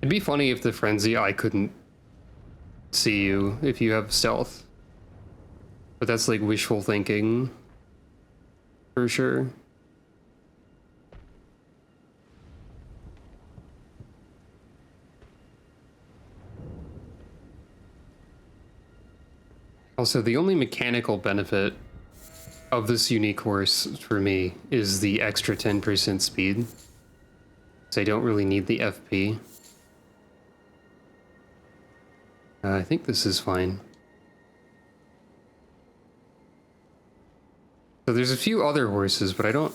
[SPEAKER 1] It'd be funny if the Frenzy Eye couldn't see you if you have stealth. But that's like wishful thinking. For sure. Also, the only mechanical benefit of this unique horse for me is the extra 10% speed. So I don't really need the FP. I think this is fine. So there's a few other horses, but I don't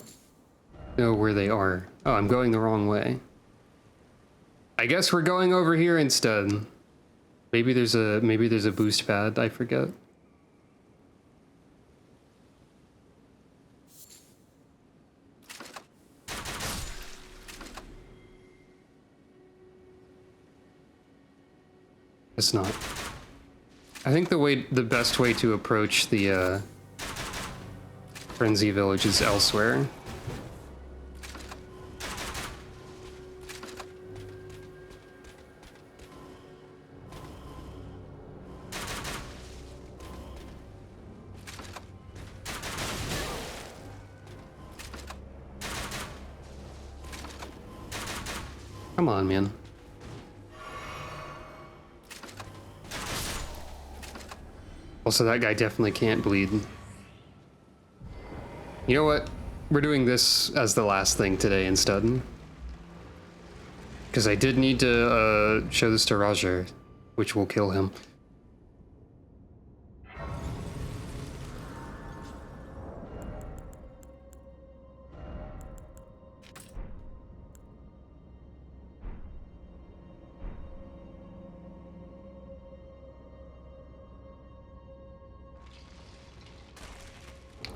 [SPEAKER 1] know where they are. Oh, I'm going the wrong way. I guess we're going over here instead. Maybe there's a boost pad, I forget. It's not. I think the best way to approach the Frenzy Village is elsewhere. Come on, man. Also, that guy definitely can't bleed. You know what? We're doing this as the last thing today instead. Because I did need to show this to Roger, which will kill him.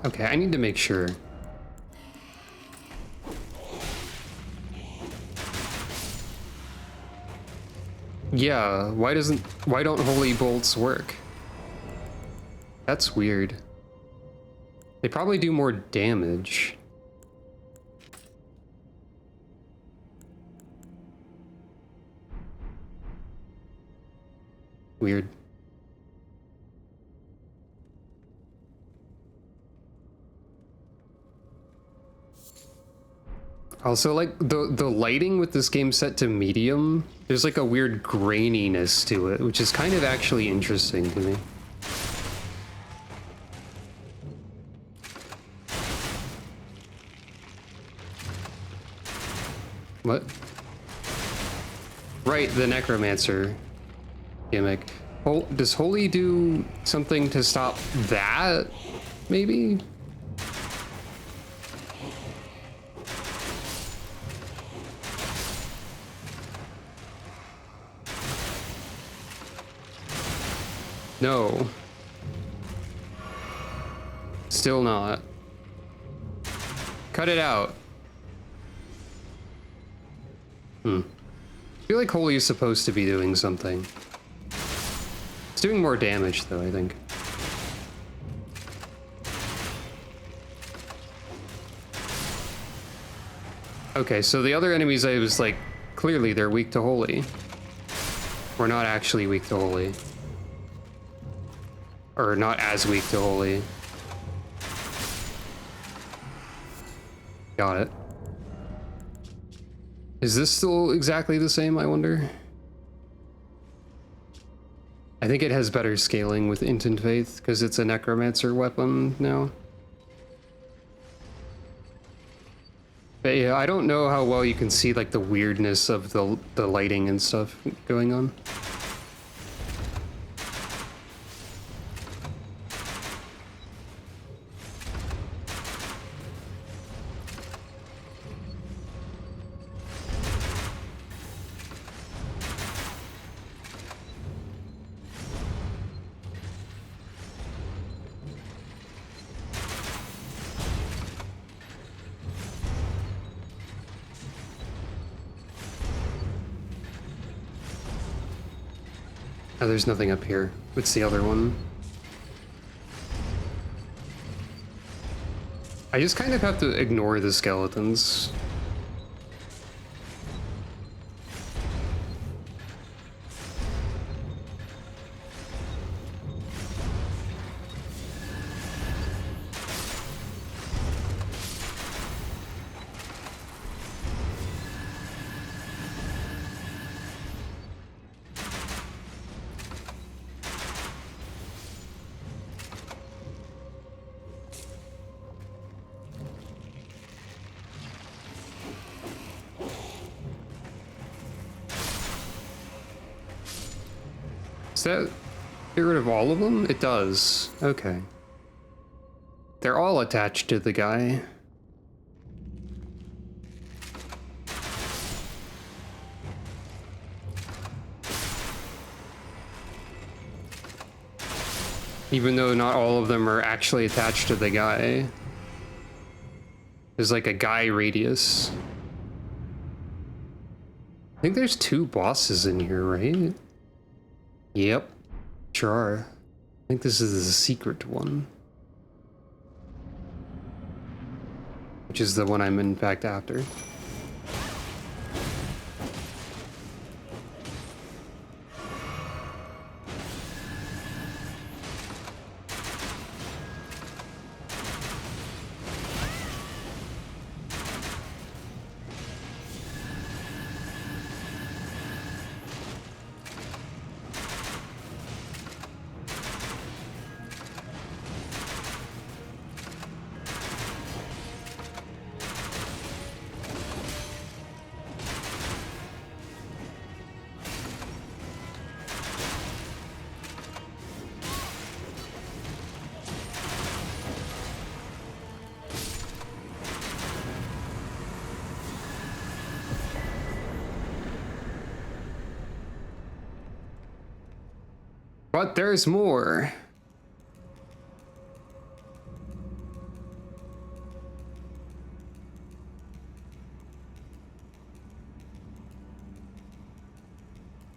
[SPEAKER 1] Okay, I need to make sure. Yeah, why don't holy bolts work? That's weird. They probably do more damage. Weird. Also, like, the lighting with this game set to medium, there's like a weird graininess to it, which is kind of actually interesting to me. What? Right, the necromancer gimmick. Does holy do something to stop that? Maybe? No. Still not. Cut it out. I feel like holy is supposed to be doing something. It's doing more damage though, I think. Okay, so the other enemies I was like, clearly they're weak to holy. Or not actually weak to holy. Or not as weak to holy. Got it. Is this still exactly the same, I wonder? I think it has better scaling with Instant Faith, because it's a necromancer weapon now. But yeah, I don't know how well you can see like the weirdness of the lighting and stuff going on. Oh, there's nothing up here. What's the other one? I just kind of have to ignore the skeletons. Does that get rid of all of them? It does. Okay. They're all attached to the guy. Even though not all of them are actually attached to the guy. There's like a guy radius. I think there's 2 bosses in here, right? Yep. Sure are. I think this is the secret one. Which is the one I'm in fact after. But there's more.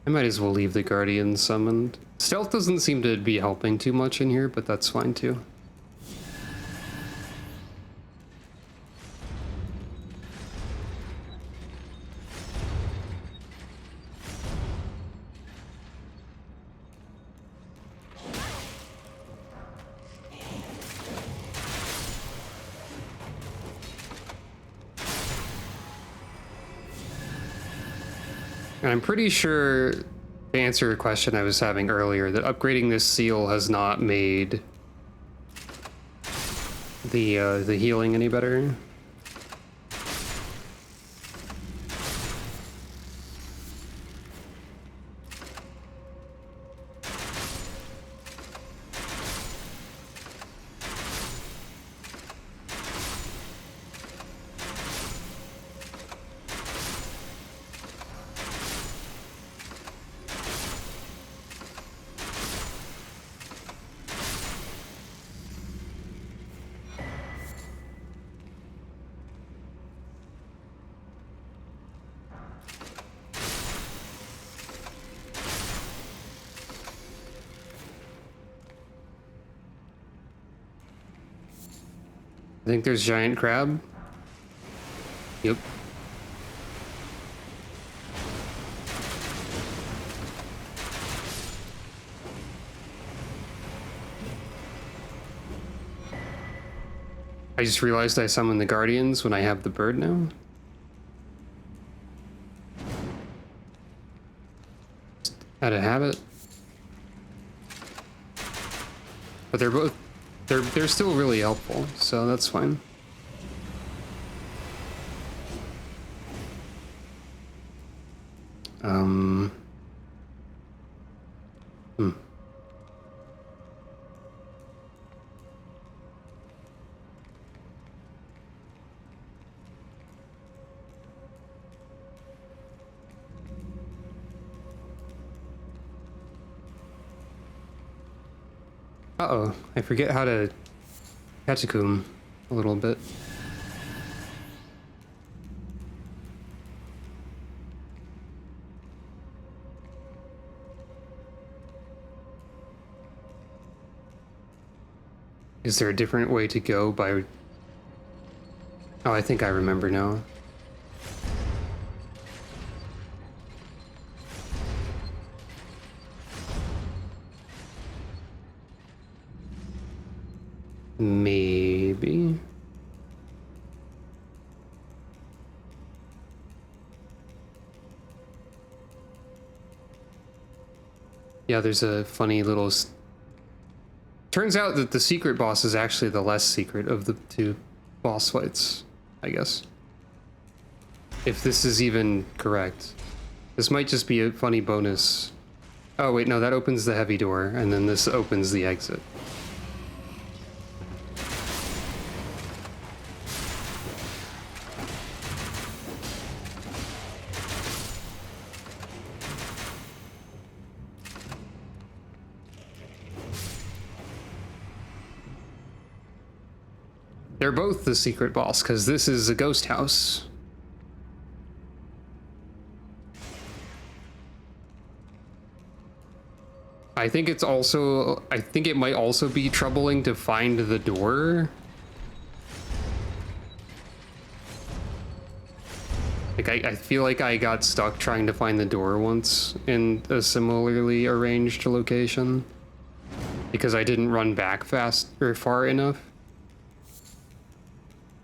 [SPEAKER 1] I might as well leave the Guardian summoned. Stealth doesn't seem to be helping too much in here, but that's fine too. And I'm pretty sure, to answer a question I was having earlier, that upgrading this seal has not made the healing any better. I think there's giant crab. Yep. I just realized I summoned the Guardians when I have the bird now. Just out of habit. But they're both they're still really helpful, so that's fine. Uh-oh, I forget how to catacomb a little bit. Is there a different way to go by... Oh, I think I remember now. Maybe. Yeah, there's a funny little... Turns out that the secret boss is actually the less secret of the 2 boss fights, I guess. If this is even correct. This might just be a funny bonus. Oh wait, no, that opens the heavy door, and then this opens the exit. They're both the secret boss, because this is a ghost house. I think it's also, I think it might also be troubling to find the door. Like, I feel like I got stuck trying to find the door once in a similarly arranged location because I didn't run back fast or far enough.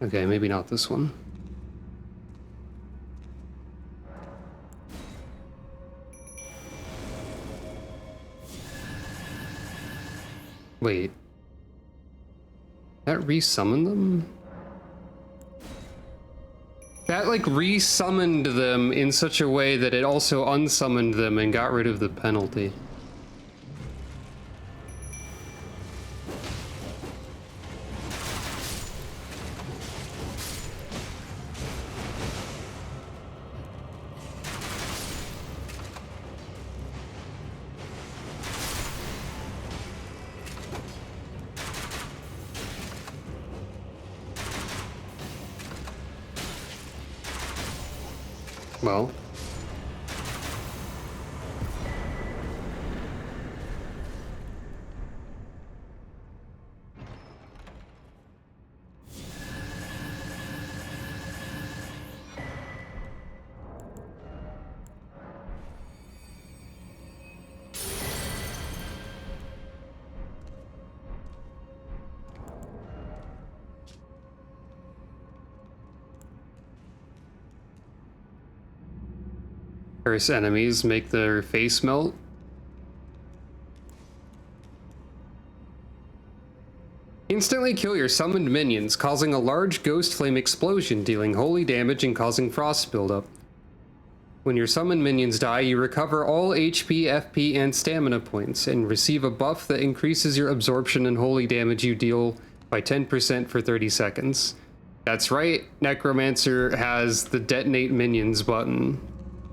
[SPEAKER 1] Okay, maybe not this one. Wait. That resummoned them? That, like, re-summoned them in such a way that it also unsummoned them and got rid of the penalty. Well. Curse enemies make their face melt. Instantly kill your summoned minions, causing a large ghost flame explosion, dealing holy damage and causing frost buildup. When your summoned minions die, you recover all HP, FP, and stamina points, and receive a buff that increases your absorption and holy damage you deal by 10% for 30 seconds. That's right, Necromancer has the detonate minions button.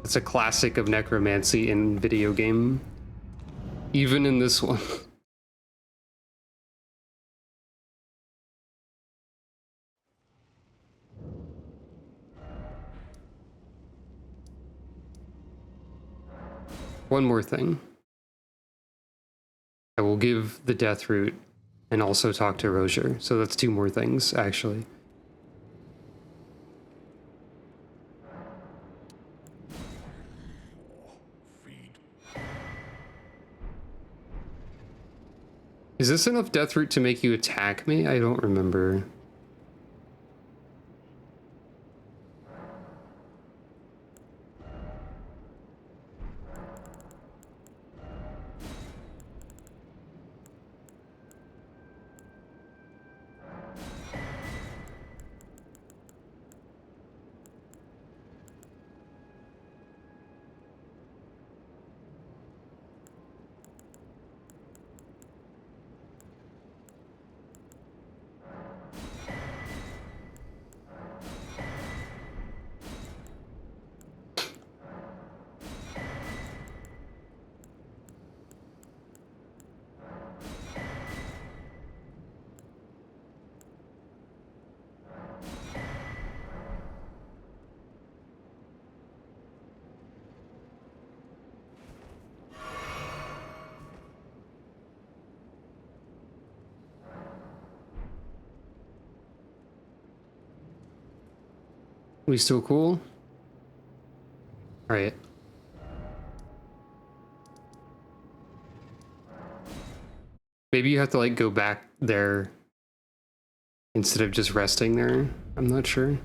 [SPEAKER 1] It's a classic of necromancy in video game. Even in this one. One more thing. I will give the death root and also talk to Rozier. So that's two more things, actually. Is this enough death root to make you attack me? I don't remember. We still cool? Alright. Maybe you have to, like, go back there instead of just resting there. I'm not sure.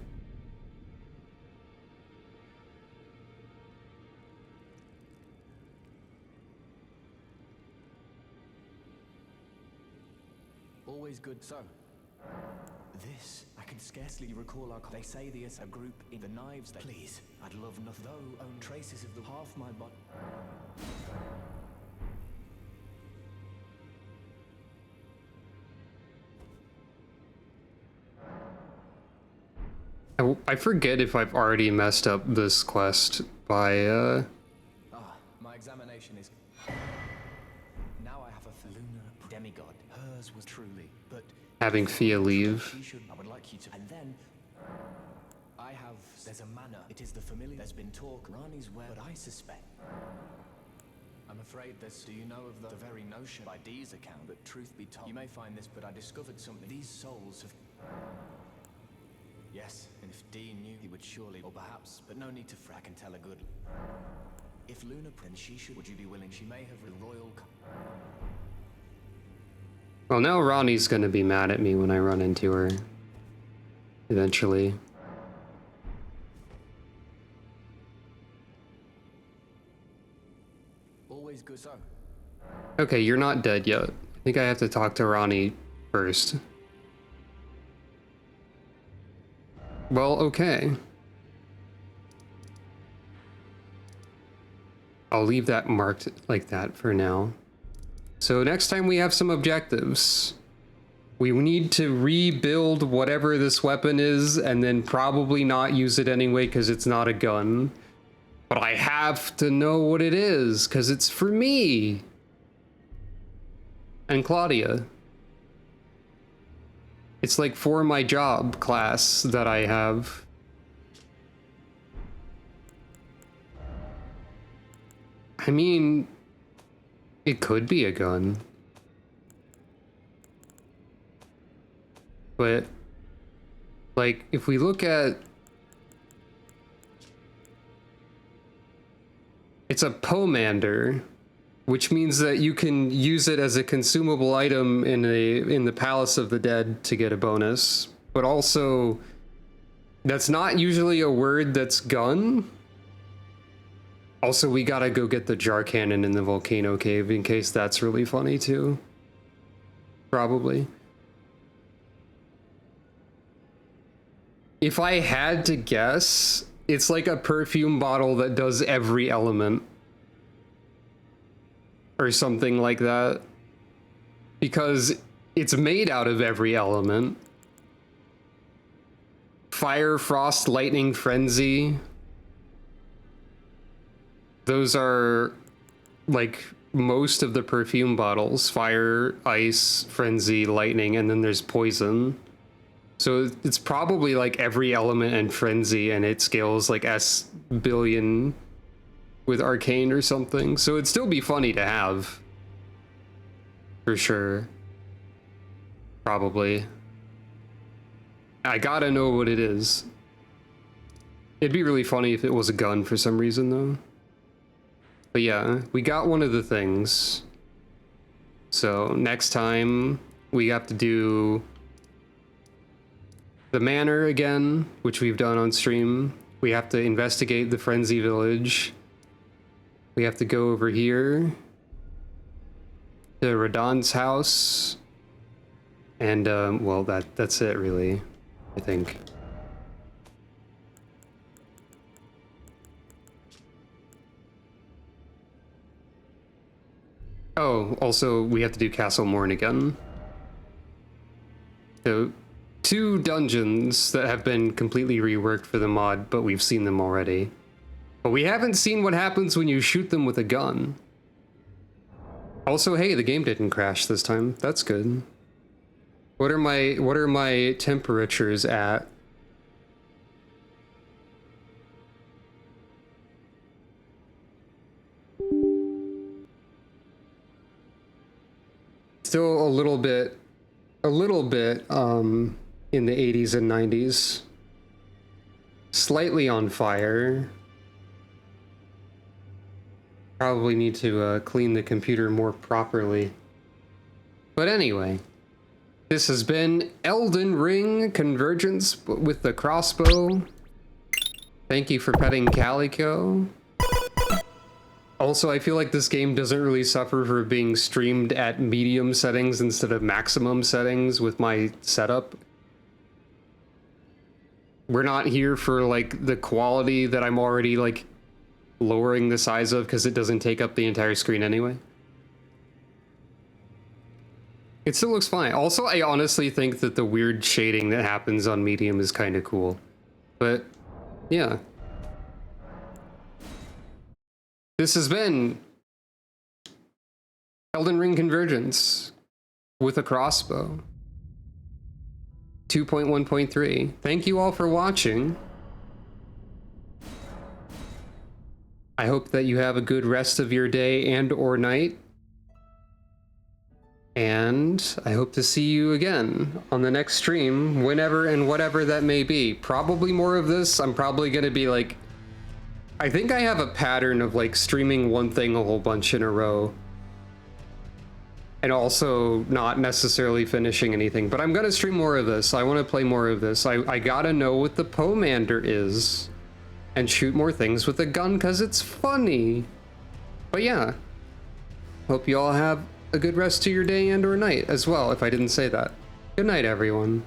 [SPEAKER 10] Always good. So, this, I can scarcely recall our... They say there's a group in the knives that... Please, I'd love nothing. Though own traces of the half my body...
[SPEAKER 1] I forget if I've already messed up this quest by,
[SPEAKER 10] my examination is... Now I have a lunar demigod. Her hers was truly, but
[SPEAKER 1] having Fia leave.
[SPEAKER 10] she should. I would like you to. And then I have. There's a manor. It is the familiar. There's been talk. Rani's where, but I suspect. I'm afraid this. Do you know of the very notion by Dee's account? But truth be told, you may find this, but I discovered something. These souls have. Yes, and if Dee knew, he would surely, or perhaps, but no need to fret. I can tell a good. If Luna, then she should. Would you be willing? She may have the royal.
[SPEAKER 1] Well, now Ronnie's gonna be mad at me when I run into her. Eventually.
[SPEAKER 10] Always good. So.
[SPEAKER 1] Okay, you're not dead yet. I think I have to talk to Ronnie first. Well, okay. I'll leave that marked like that for now. So next time we have some objectives. We need to rebuild whatever this weapon is and then probably not use it anyway because it's not a gun. But I have to know what it is because it's for me. And Claudia. It's like for my job class that I have. I mean, it could be a gun. But, like, if we look at... It's a pomander, which means that you can use it as a consumable item in the Palace of the Dead to get a bonus. But also, that's not usually a word that's gun. Also, we gotta go get the jar cannon in the volcano cave in case that's really funny too. Probably. If I had to guess, it's like a perfume bottle that does every element. Or something like that. Because it's made out of every element. Fire, frost, lightning, frenzy. Those are like most of the perfume bottles. Fire, ice, frenzy, lightning, and then there's poison. So it's probably like every element and frenzy, and it scales like S billion with arcane or something. So it'd still be funny to have. For sure. Probably. I gotta know what it is. It'd be really funny if it was a gun for some reason though. But yeah, we got one of the things. So next time we have to do the manor again, which we've done on stream. We have to investigate the Frenzy Village. We have to go over here to Radon's house. And well, that's it really, I think. Oh, also, we have to do Castle Morn again. So, 2 dungeons that have been completely reworked for the mod, but we've seen them already. But we haven't seen what happens when you shoot them with a gun. Also, hey, the game didn't crash this time. That's good. What are my temperatures at? Still a little bit in the 80s and 90s. Slightly on fire. Probably need to clean the computer more properly. But anyway, this has been Elden Ring Convergence with the Crossbow. Thank you for petting Calico. Also, I feel like this game doesn't really suffer for being streamed at medium settings instead of maximum settings with my setup. We're not here for like the quality that I'm already like lowering the size of because it doesn't take up the entire screen anyway. It still looks fine. Also, I honestly think that the weird shading that happens on medium is kind of cool. But yeah. This has been Elden Ring Convergence with a crossbow. 2.1.3. Thank you all for watching. I hope that you have a good rest of your day and or night. And I hope to see you again on the next stream, whenever and whatever that may be. Probably more of this. I'm probably going to be like, I think I have a pattern of like streaming one thing a whole bunch in a row. And also not necessarily finishing anything, but I'm going to stream more of this. I want to play more of this. I got to know what the Pomander is and shoot more things with a gun because it's funny. But yeah, hope you all have a good rest of your day and or night as well, if I didn't say that. Good night, everyone.